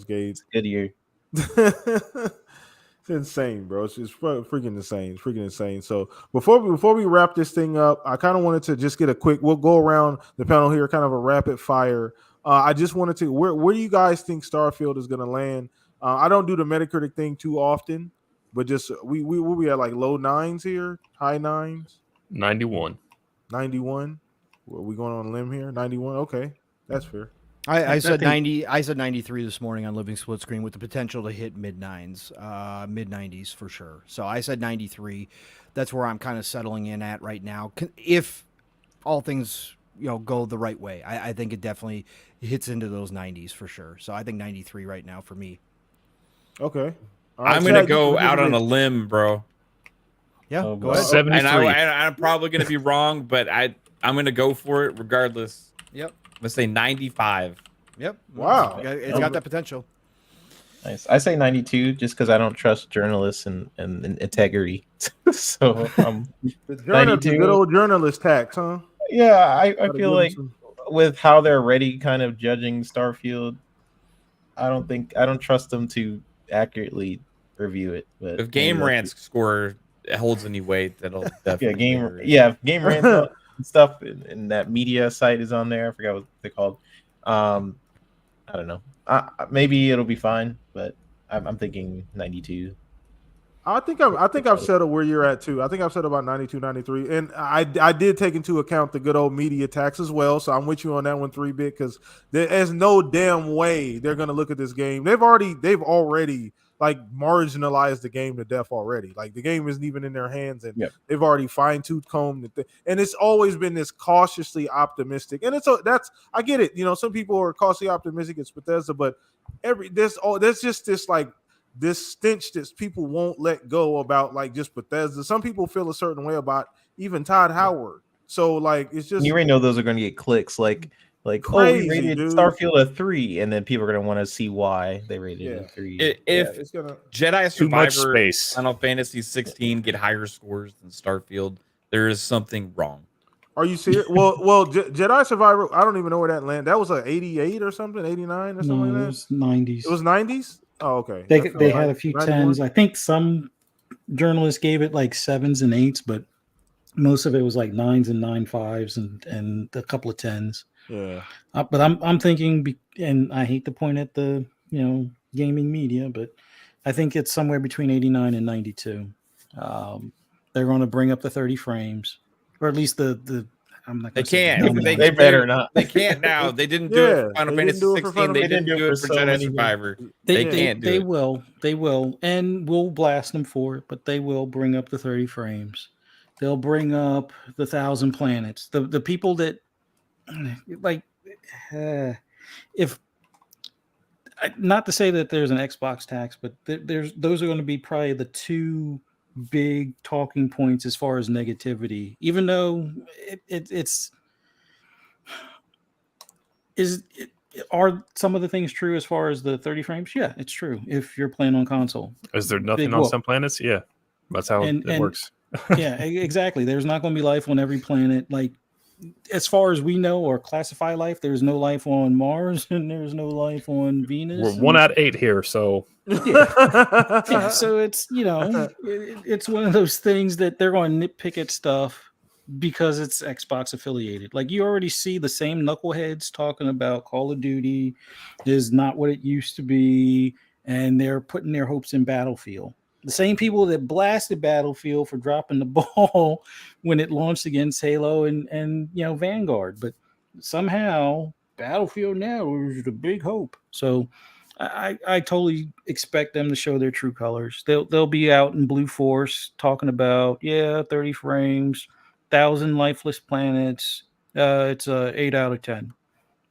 Gate. It's a good year. It's insane, bro. It's freaking insane. It's freaking insane. So before we wrap this thing up, I kind of wanted to just get we'll go around the panel here, kind of a rapid fire. I just wanted to, where do you guys think Starfield is going to land? I don't do the Metacritic thing too often, but just we'll be at like low 9s here, high 9s. 91. 91. Are we going on a limb here? 91. Okay, that's fair. I said 90. I said 93 this morning on Living Split Screen with the potential to hit mid-9s, mid-90s for sure. So I said 93. That's where I'm kind of settling in at right now. If all things go the right way, I think it definitely hits into those 90s for sure. So I think 93 right now for me. Okay. I'm going to go out on a limb, bro. Yeah, go ahead. 73. And I'm probably going to be wrong, but I'm going to go for it regardless. Yep. I'm going to say 95. Yep. Wow. It's got that potential. Nice. I say 92 just because I don't trust journalists and integrity. So 92. Good old journalist tax, huh? Yeah, I feel like with how they're already kind of judging Starfield, I don't trust them to accurately review it. But if Game Rant's score holds any weight, that'll definitely Game Rant and stuff and that media site is on there. I forgot what they're called. I don't know. Maybe it'll be fine, but I'm thinking 92. I think I've settled where you're at too. I think I've settled about 92, 93. And I did take into account the good old media tax as well. So I'm with you on that one, 3-bit, because there's no damn way they're gonna look at this game. They've already like marginalized the game to death already. Like the game isn't even in their hands, and they've already fine-tooth combed it. And it's always been this cautiously optimistic. And I get it. Some people are cautiously optimistic. It's Bethesda, but there's just this like this stench that people won't let go about, like just Bethesda. Some people feel a certain way about even Todd Howard. So like it's just, you already know those are going to get clicks. Like crazy, we rated Starfield a 3, and then people are going to want to see why they rated it a 3. If it's gonna Jedi too much Survivor, space. Final Fantasy 16 get higher scores than Starfield, there is something wrong. Are you serious? Well, Jedi Survivor, I don't even know where that landed. That was like 88 or something, 89 or something like that. It was 90s. It was 90s. Oh, okay. They had a few 91? 10s. I think some journalists gave it like 7s and 8s, but most of it was like 9s and 9.5s and a couple of 10s. Yeah. But I'm thinking, and I hate to point at the gaming media, but I think it's somewhere between 89 and 92. They're going to bring up the 30 frames, or at least the. I'm not. They can't. They better not. They can't now. They didn't do it for Final Fantasy 16. They didn't do it for so Jedi many Survivor. They can't do it. They will, and we'll blast them for it. But they will bring up the 30 frames. They'll bring up the 1,000 planets. The people that like, if not to say that there's an Xbox tax, but those are going to be probably the two big talking points as far as negativity. Even though are some of the things true as far as the 30 frames? Yeah, it's true. If you're playing on console, Is there nothing on some planets? Yeah, that's how it works. Yeah, exactly. There's not going to be life on every planet. Like, as far as we know or classify life, there's no life on Mars and there's no life on Venus. We're 1 out of 8 here, so yeah. So it's it's one of those things that they're going to nitpick at stuff because it's Xbox affiliated. Like, you already see the same knuckleheads talking about Call of Duty is not what it used to be, and they're putting their hopes in Battlefield. The same people that blasted Battlefield for dropping the ball when it launched against Halo and Vanguard, but somehow Battlefield now is the big hope. So I totally expect them to show their true colors. They'll be out in Blue Force talking about 30 frames, 1,000 lifeless planets. It's a 8 out of 10,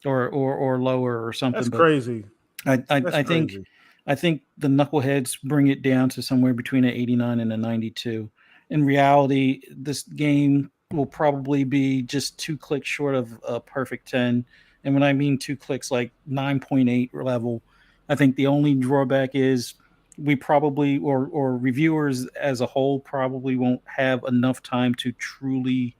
or lower or something. That's crazy. I think the knuckleheads bring it down to somewhere between an 89 and a 92. In reality, this game will probably be just 2 clicks short of a perfect 10. And when I mean 2 clicks, like 9.8 level, I think the only drawback is we probably, or reviewers as a whole, probably won't have enough time to truly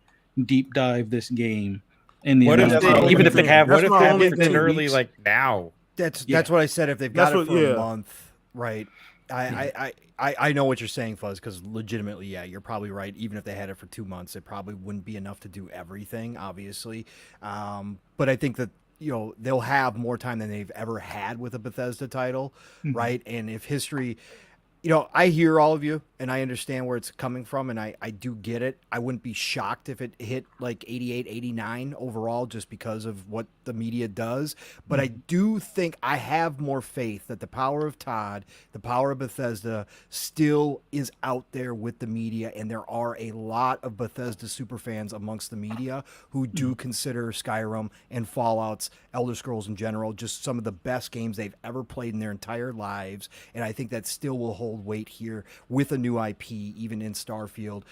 deep dive this game. In the even if they have, what if they have it early, like now? That's what I said. If they've got it for a month, right? I know what you're saying, Fuzz, because legitimately, you're probably right. Even if they had it for 2 months, it probably wouldn't be enough to do everything, obviously. But I think that they'll have more time than they've ever had with a Bethesda title, right? And if history, I hear all of you and I understand where it's coming from, and I do get it. I wouldn't be shocked if it hit like 88, 89 overall just because of what the media does. But I do think I have more faith that the power of Todd, the power of Bethesda still is out there with the media, and there are a lot of Bethesda superfans amongst the media who do consider Skyrim and Fallout's Elder Scrolls in general just some of the best games they've ever played in their entire lives, and I think that still will hold weight here with a new IP, even in Starfield,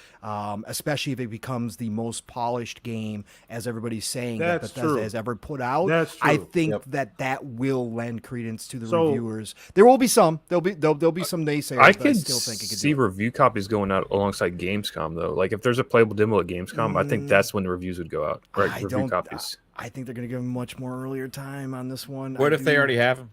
especially if it becomes the most polished game, as everybody's saying, that Bethesda has ever put out. I think that will lend credence to the reviewers. There will be some. There'll be some naysayers. I could still think it could see review copies going out alongside Gamescom, though. Like, if there's a playable demo at Gamescom, I think that's when the reviews would go out. Right, review copies. I think they're going to give them much more earlier time on this one. What if they already have them?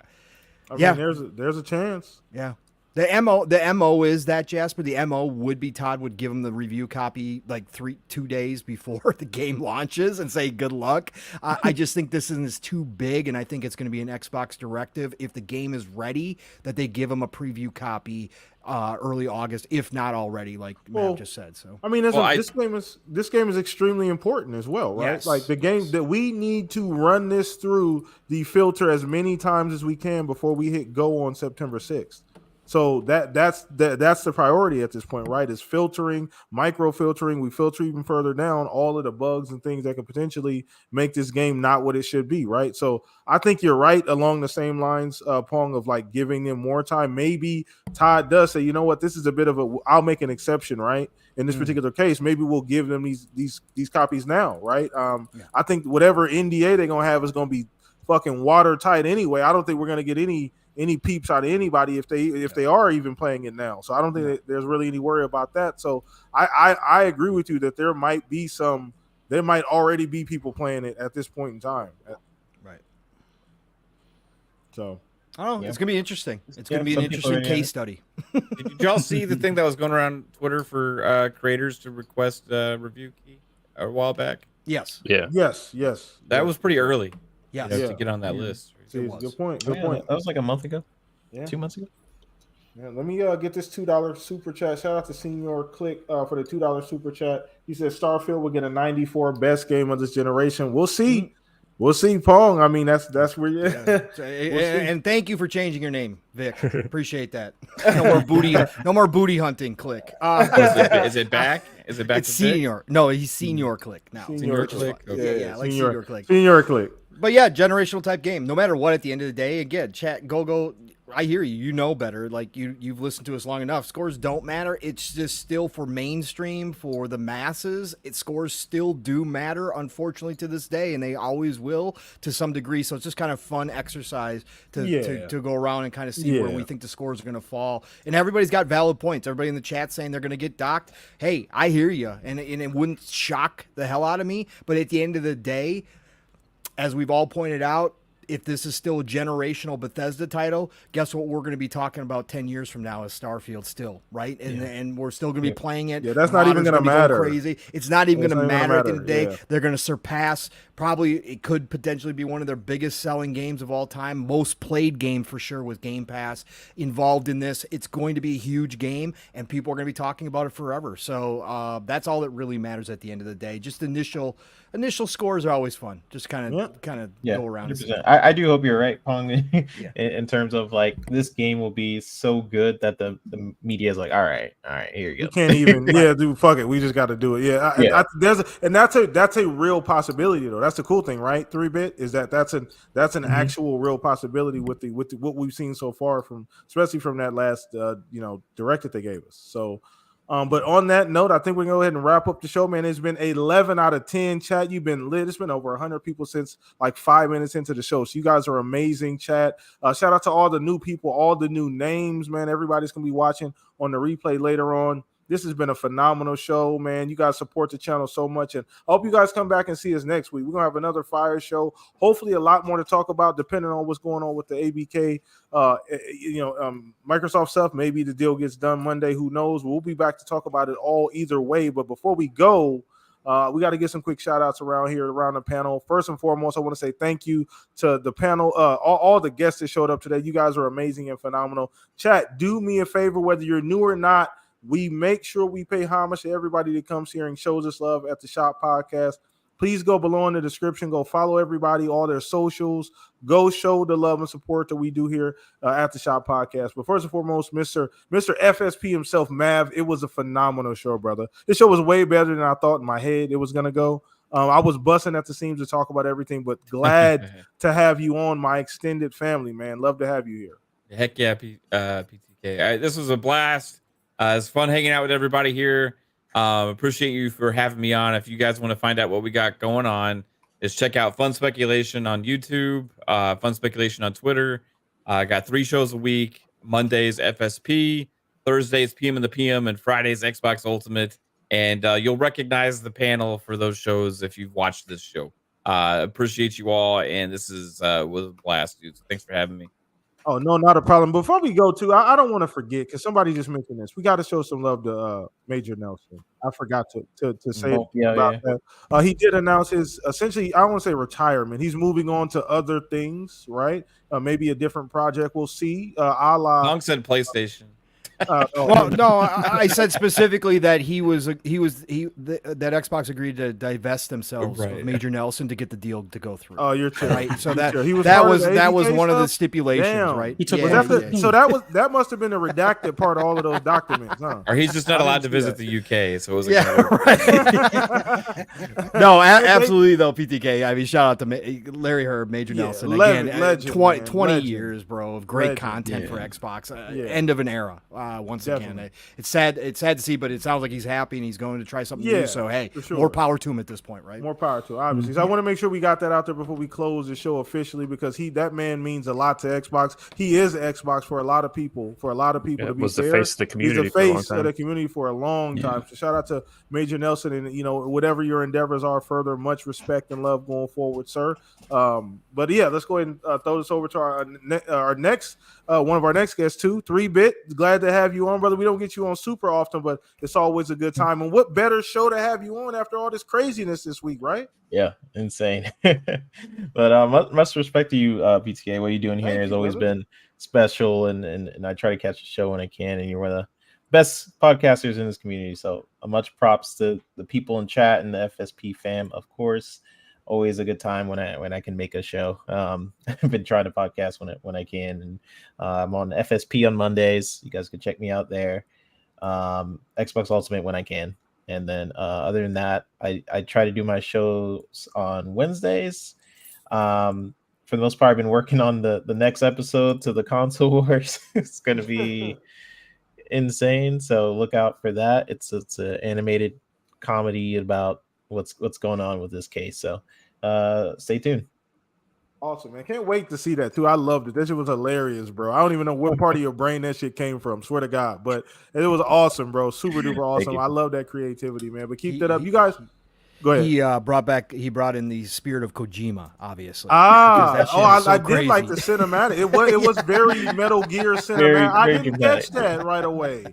I mean, there's a chance. Yeah. The MO is that, Jasper. The MO would be Todd would give him the review copy like 2 days before the game launches and say good luck. I just think this is too big, and I think it's going to be an Xbox directive if the game is ready that they give him a preview copy early August, if not already, like Matt just said. So I mean, this game is extremely important as well, right? Yes. Like the game that we need to run this through the filter as many times as we can before we hit go on September 6th. So that's the priority at this point, right? Is filtering, micro filtering. We filter even further down all of the bugs and things that could potentially make this game not what it should be, right? So I think you're right along the same lines, Pong, of like giving them more time. Maybe Todd does say, you know what, this is a bit of I'll make an exception, right? In this particular case, maybe we'll give them these copies now, right? I think whatever NDA they're gonna have is gonna be fucking watertight anyway. I don't think we're gonna get any peeps out of anybody if they are even playing it now. So I don't think that there's really any worry about that. So I agree with you that there might already be people playing it at this point in time. Right. So it's gonna be interesting. It's gonna be an interesting case study. Did y'all see the thing that was going around Twitter for creators to request a review key a while back? Yes. Yeah. Yes. That was pretty early. Yes. To get on that list. Good point. That was like a month ago. Yeah. 2 months ago. Yeah, let me get this $2 super chat. Shout out to Senior Click for the $2 super chat. He said Starfield will get a 94 best game of this generation. We'll see. We'll see, Pong. I mean, that's where you. And thank you for changing your name, Vic. Appreciate that. No more booty hunting. Click. Is it back? It's Senior. No, he's Senior Click now. Senior Click. Okay. Yeah, like Senior Click. Senior Click. But yeah, generational type game. No matter what, at the end of the day, again, chat, go. I hear you. You know better. Like you've listened to us long enough. Scores don't matter. It's just still for mainstream, for the masses. Scores still do matter, unfortunately, to this day, and they always will to some degree. So it's just kind of fun exercise to go around and kind of see where we think the scores are going to fall. And everybody's got valid points. Everybody in the chat saying they're going to get docked. Hey, I hear you, and it wouldn't shock the hell out of me. But at the end of the day, as we've all pointed out, if this is still a generational Bethesda title, guess what we're going to be talking about 10 years from now is Starfield still, right? And we're still going to be playing it. Yeah, that's not even going to matter. Crazy. It's not even going to matter at the end of the day. Yeah. They're going to surpass, probably it could potentially be one of their biggest selling games of all time, most played game for sure with Game Pass involved in this. It's going to be a huge game, and people are going to be talking about it forever. So that's all that really matters at the end of the day. Just initial scores are always fun. Just kind of go around. I do hope you're right, Pong, in terms of like this game will be so good that the media is like, all right, here you go. We can't even, dude, fuck it. We just got to do it. That's a real possibility though. That's the cool thing, right? 3-bit is that's an actual real possibility with the what we've seen so far especially from that last direct that they gave us. So. But on that note, I think we're going to go ahead and wrap up the show, man. It's been 11 out of 10, chat. You've been lit. It's been over 100 people since like 5 minutes into the show. So you guys are amazing, chat. Shout out to all the new people, all the new names, man. Everybody's going to be watching on the replay later on. This has been a phenomenal show, man. You guys support the channel so much, and I hope you guys come back and see us next week. We're gonna have another fire show. Hopefully, a lot more to talk about, depending on what's going on with the ABK, Microsoft stuff. Maybe the deal gets done Monday. Who knows? We'll be back to talk about it all either way. But before we go, we got to get some quick shout outs around the panel. First and foremost, I want to say thank you to the panel, all the guests that showed up today. You guys are amazing and phenomenal. Chat, do me a favor, whether you're new or not. We make sure we pay homage to everybody that comes here and shows us love at the Shop Podcast. Please go below in the description. Go follow everybody, all their socials. Go show the love and support that we do here at the Shop Podcast. But first and foremost, Mr. FSP himself, Mav, it was a phenomenal show, brother. This show was way better than I thought in my head it was going to go. I was busting at the seams to talk about everything, but glad to have you on, my extended family, man. Love to have you here. Heck yeah, PTK. This was a blast. It's fun hanging out with everybody here. Appreciate you for having me on. If you guys want to find out what we got going on, just check out Fun Speculation on YouTube, Fun Speculation on Twitter. I got 3 shows a week. Mondays FSP, Thursdays PM in the PM, and Fridays Xbox Ultimate. And you'll recognize the panel for those shows if you've watched this show. Appreciate you all, and this was a blast, dude. So thanks for having me. Oh, no, not a problem. Before we go to, I don't want to forget, because somebody just mentioned this. We got to show some love to Major Nelson. I forgot to say about that. He did announce his, essentially, I don't want to say retirement. He's moving on to other things, right? Maybe a different project. We'll see. A la Long said PlayStation. Well, no, I said specifically that that Xbox agreed to divest themselves of Major Nelson to get the deal to go through. Oh, you're true. Right. So that was one of the stipulations, right? He took So that must have been a redacted part of all of those documents, huh? Or he's just not allowed to visit the UK, so it was right. No, absolutely though, PTK. I mean, shout out to Larry Herb, Major Nelson. Again, legend, 20 years, bro, of great content for Xbox. End of an era. Once again, it's sad to see, but it sounds like he's happy and he's going to try something new. So hey, more power to him at this point, right? More power to him, obviously. So I want to make sure we got that out there before we close the show officially, because that man means a lot to Xbox. He is Xbox for a lot of people. To be was fair, the face of the community. He's the face of the community for a long time. So shout out to Major Nelson, and whatever your endeavors are further, much respect and love going forward, sir. But yeah, let's go ahead and throw this over to our next one of our next guests too. 3-bit, glad to have you on, brother. We don't get you on super often, but it's always a good time. And what better show to have you on after all this craziness this week, right? Yeah, insane. But much respect to you, PTK. What you're doing here has always been special, and I try to catch the show when I can, and you're one of the best podcasters in this community. So much props to the people in chat and the FSP fam, of course. Always a good time when I can make a show. I've been trying to podcast when I can, and I'm on FSP on Mondays. You guys can check me out there. Xbox Ultimate when I can, and then other than that, I try to do my shows on Wednesdays. For the most part, I've been working on the next episode to the console wars. It's going to be insane. So look out for that. It's an animated comedy about what's going on with this case. So stay tuned. Awesome, man. Can't wait to see that too. I loved it. That shit was hilarious, bro. I don't even know what part of your brain that shit came from. Swear to God. But it was awesome, bro. Super duper awesome. I love that creativity, man. But keep that up. You guys go ahead. He brought in the spirit of Kojima, obviously. I did like the cinematic. It was very Metal Gear cinematic. I didn't catch that right away.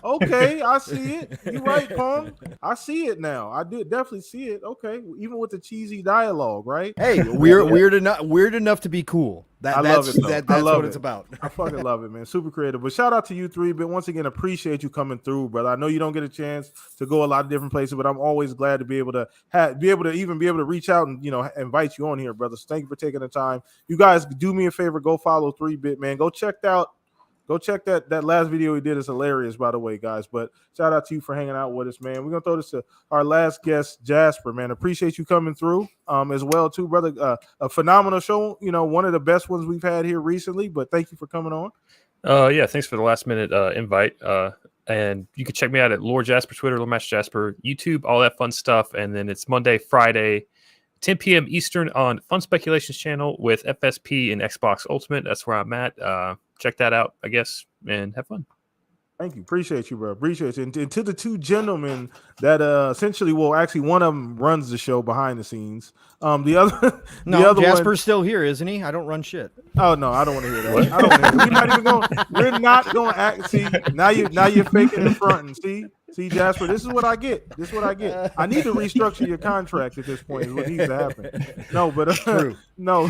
Okay, I see it. You're right, Pong. I see it now. I did definitely see it. Okay, even with the cheesy dialogue, right? Hey, weird enough to be cool. That's what it's about. I fucking love it, man. Super creative. But shout out to you three. But once again, appreciate you coming through, brother. I know you don't get a chance to go a lot of different places, but I'm always glad to be able to reach out and invite you on here, brother. So thank you for taking the time. You guys do me a favor, go follow 3-Bit, man. Go check that last video he did. Is hilarious, by the way, guys. But shout out to you for hanging out with us, man. We're gonna throw this to our last guest, Jasper, man. Appreciate you coming through as well too, brother. A phenomenal show, one of the best ones we've had here recently. But thank you for coming on. Yeah, thanks for the last minute invite. And you can check me out at Lord Jasper, Twitter, Lord Master Jasper, YouTube, all that fun stuff. And then it's Monday, Friday, 10 p.m. Eastern on Fun Speculations channel with FSP and Xbox Ultimate. That's where I'm at. Check that out, I guess, and have fun. Thank you. Appreciate you, bro. Appreciate you. And to the two gentlemen that essentially, actually one of them runs the show behind the scenes. The other Jasper's still here, isn't he? I don't run shit. Oh no, I don't want to hear that. I don't want to hear that. We're not going to act. See, now you're faking the front and see, Jasper, this is what I get. I need to restructure your contract at this point. Is what needs to happen. No, but true. No,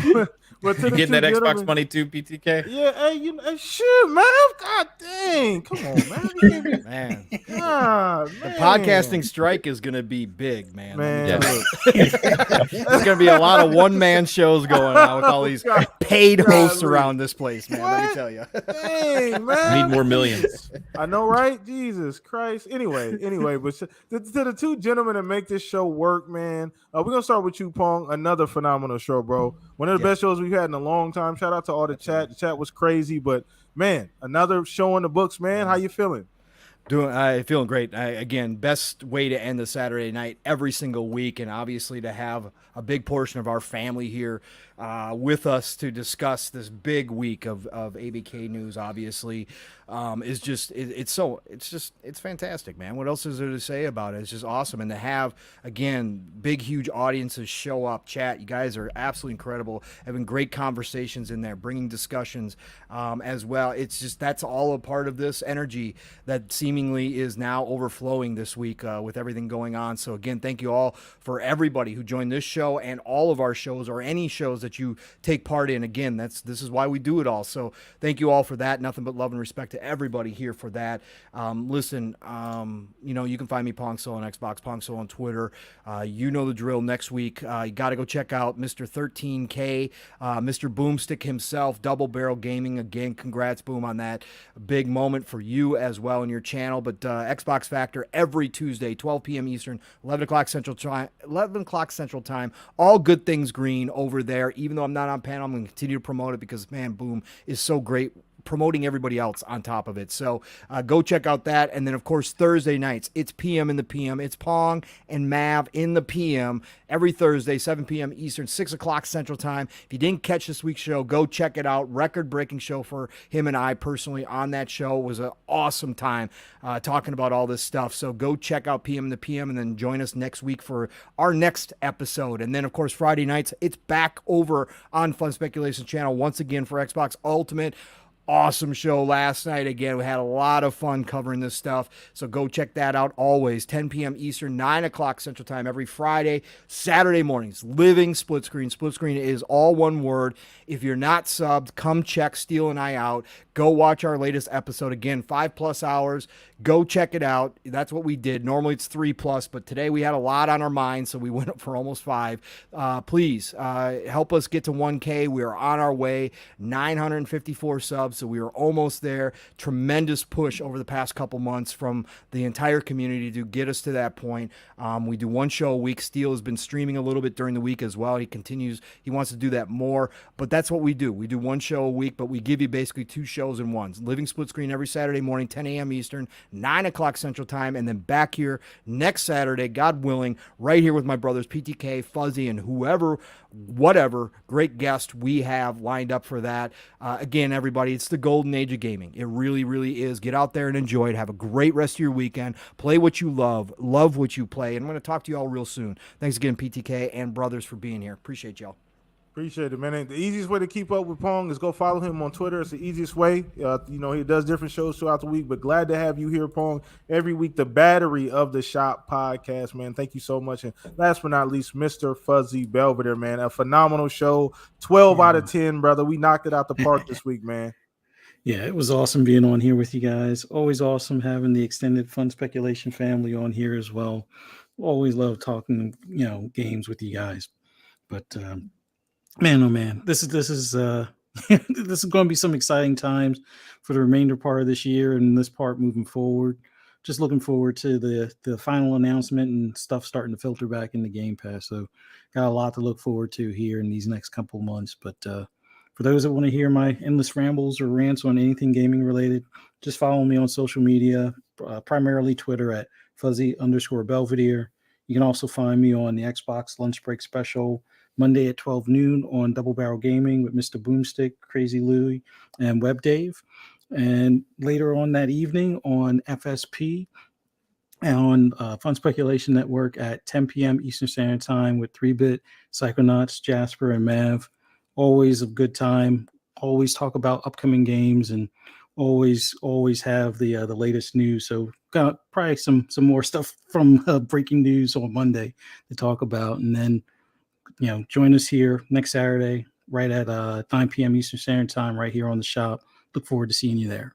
but you getting that Xbox money too, PTK? Yeah, hey, shit, man. God dang, come on, man. Man, God, the podcasting strike is gonna be big, man. Man, There's gonna be a lot of one-man shows going on with all these paid hosts around this place, man. Let me tell you. Dang, man. Need more millions. I know, right? Jesus Christ. Anyway, but to the two gentlemen that make this show work, man. We're gonna start with you, Pong. Another phenomenal show, bro. One of the best shows we've had in a long time. Shout out to all the chat. The chat was crazy, but man, another show in the books, man. How you feeling? Feeling great. Again, best way to end the Saturday night every single week, and obviously to have a big portion of our family here with us to discuss this big week of ABK news. Obviously, is just it's fantastic, man. What else is there to say about it? It's just awesome, and to have again big, huge audiences show up, chat. You guys are absolutely incredible. Having great conversations in there, bringing discussions as well. It's just that's all a part of this energy that seemingly is now overflowing this week with everything going on. So again, thank you all for everybody who joined this show and all of our shows or any shows that you take part in. Again, this is why we do it all. So thank you all for that. Nothing but love and respect to everybody here for that. Listen, you can find me Pongso on Xbox, Pongso on Twitter. You know the drill. Next week, you got to go check out Mr. 13K, Mr. Boomstick himself, Double Barrel Gaming. Again, congrats, Boom, on that big moment for you as well in your channel. But Xbox Factor every Tuesday, 12 p.m. Eastern, 11 o'clock Central Time. All good things green over there. Even though I'm not on panel, I'm going to continue to promote it because, man, Boom is so great promoting everybody else on top of it. So go check out that. And then, of course, Thursday nights, it's PM in the PM. It's Pong and Mav in the PM every Thursday, 7 p.m. Eastern, 6 o'clock Central Time. If you didn't catch this week's show, go check it out. Record-breaking show for him and I personally on that show. It was an awesome time talking about all this stuff. So go check out PM in the PM and then join us next week for our next episode. And then, of course, Friday nights, it's back over on Fun Speculation channel once again for Xbox Ultimate. Awesome show last night. Again, we had a lot of fun covering this stuff. So go check that out always. 10 p.m. Eastern, 9 o'clock Central Time every Friday, Saturday mornings. Living Split Screen. Split Screen is all one word. If you're not subbed, come check Steele and I out. Go watch our latest episode. Again, 5+ hours. Go check it out. That's what we did. Normally it's 3+, but today we had a lot on our minds, so we went up for almost 5. Please help us get to 1K. We are on our way. 954 subs. subs, so we are almost there. Tremendous push over the past couple months from the entire community to get us to that point. We do one show a week. Steele has been streaming a little bit during the week as well. He wants to do that more, but that's what we do. We do one show a week, but we give you basically 2 shows in one. Living Split Screen every Saturday morning, 10 a.m. Eastern, 9 o'clock Central Time, and then back here next Saturday, God willing, right here with my brothers PTK, Fuzzy, and whatever great guest we have lined up for that. Again, everybody, it's the golden age of gaming. It really, really is. Get out there and enjoy it. Have a great rest of your weekend. Play what you love what you play, and I'm going to talk to you all real soon. Thanks again, PTK and brothers, for being here. Appreciate y'all. Appreciate it, man. And the easiest way to keep up with Pong is go follow him on Twitter. It's the easiest way. He does different shows throughout the week, but glad to have you here, Pong, every week. The battery of the Shop podcast, man. Thank you so much. And last but not least, Mr. Fuzzy Belvedere, man. A phenomenal show. 12 out of 10, brother. We knocked it out the park this week, man. Yeah, it was awesome being on here with you guys. Always awesome having the extended Fun Speculation family on here as well. Always love talking, games with you guys. But man, oh man, this is this is going to be some exciting times for the remainder part of this year and this part moving forward. Just looking forward to the final announcement and stuff starting to filter back into Gamepass. So got a lot to look forward to here in these next couple of months. But for those that want to hear my endless rambles or rants on anything gaming related, just follow me on social media, primarily Twitter at Fuzzy_Belvedere. You can also find me on the Xbox Lunch Break Special Monday at 12 noon on Double Barrel Gaming with Mr. Boomstick, Crazy Louie, and Web Dave. And later on that evening on FSP and on Fun Speculation Network at 10 p.m. Eastern Standard Time with 3-Bit, Psychonauts, Jasper, and Mav. Always a good time. Always talk about upcoming games and always have the latest news. So got probably some more stuff from breaking news on Monday to talk about. And then, join us here next Saturday right at 9 p.m. Eastern Standard Time right here on the shop. Look forward to seeing you there.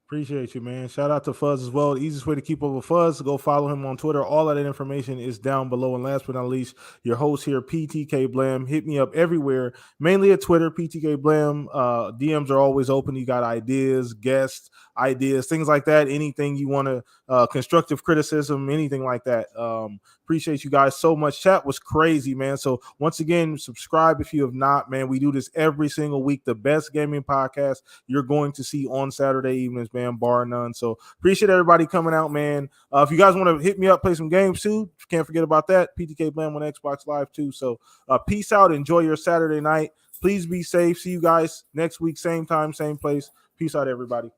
Appreciate you, man. Shout out to Fuzz as well. The easiest way to keep up with Fuzz, go follow him on Twitter. All of that information is down below. And last but not least, your host here, PTK Blam. Hit me up everywhere, mainly at Twitter, PTK Blam. DMs are always open. You got ideas, guests, ideas, things like that. Anything you want to, constructive criticism, anything like that. Appreciate you guys so much. Chat was crazy, man. So once again, subscribe if you have not, man. We do this every single week. The best gaming podcast you're going to see on Saturday evenings, man, bar none. So appreciate everybody coming out, man. If you guys want to hit me up, play some games too, can't forget about that. PTK Blam on Xbox Live too. So peace out. Enjoy your Saturday night. Please be safe. See you guys next week, same time, same place. Peace out, everybody.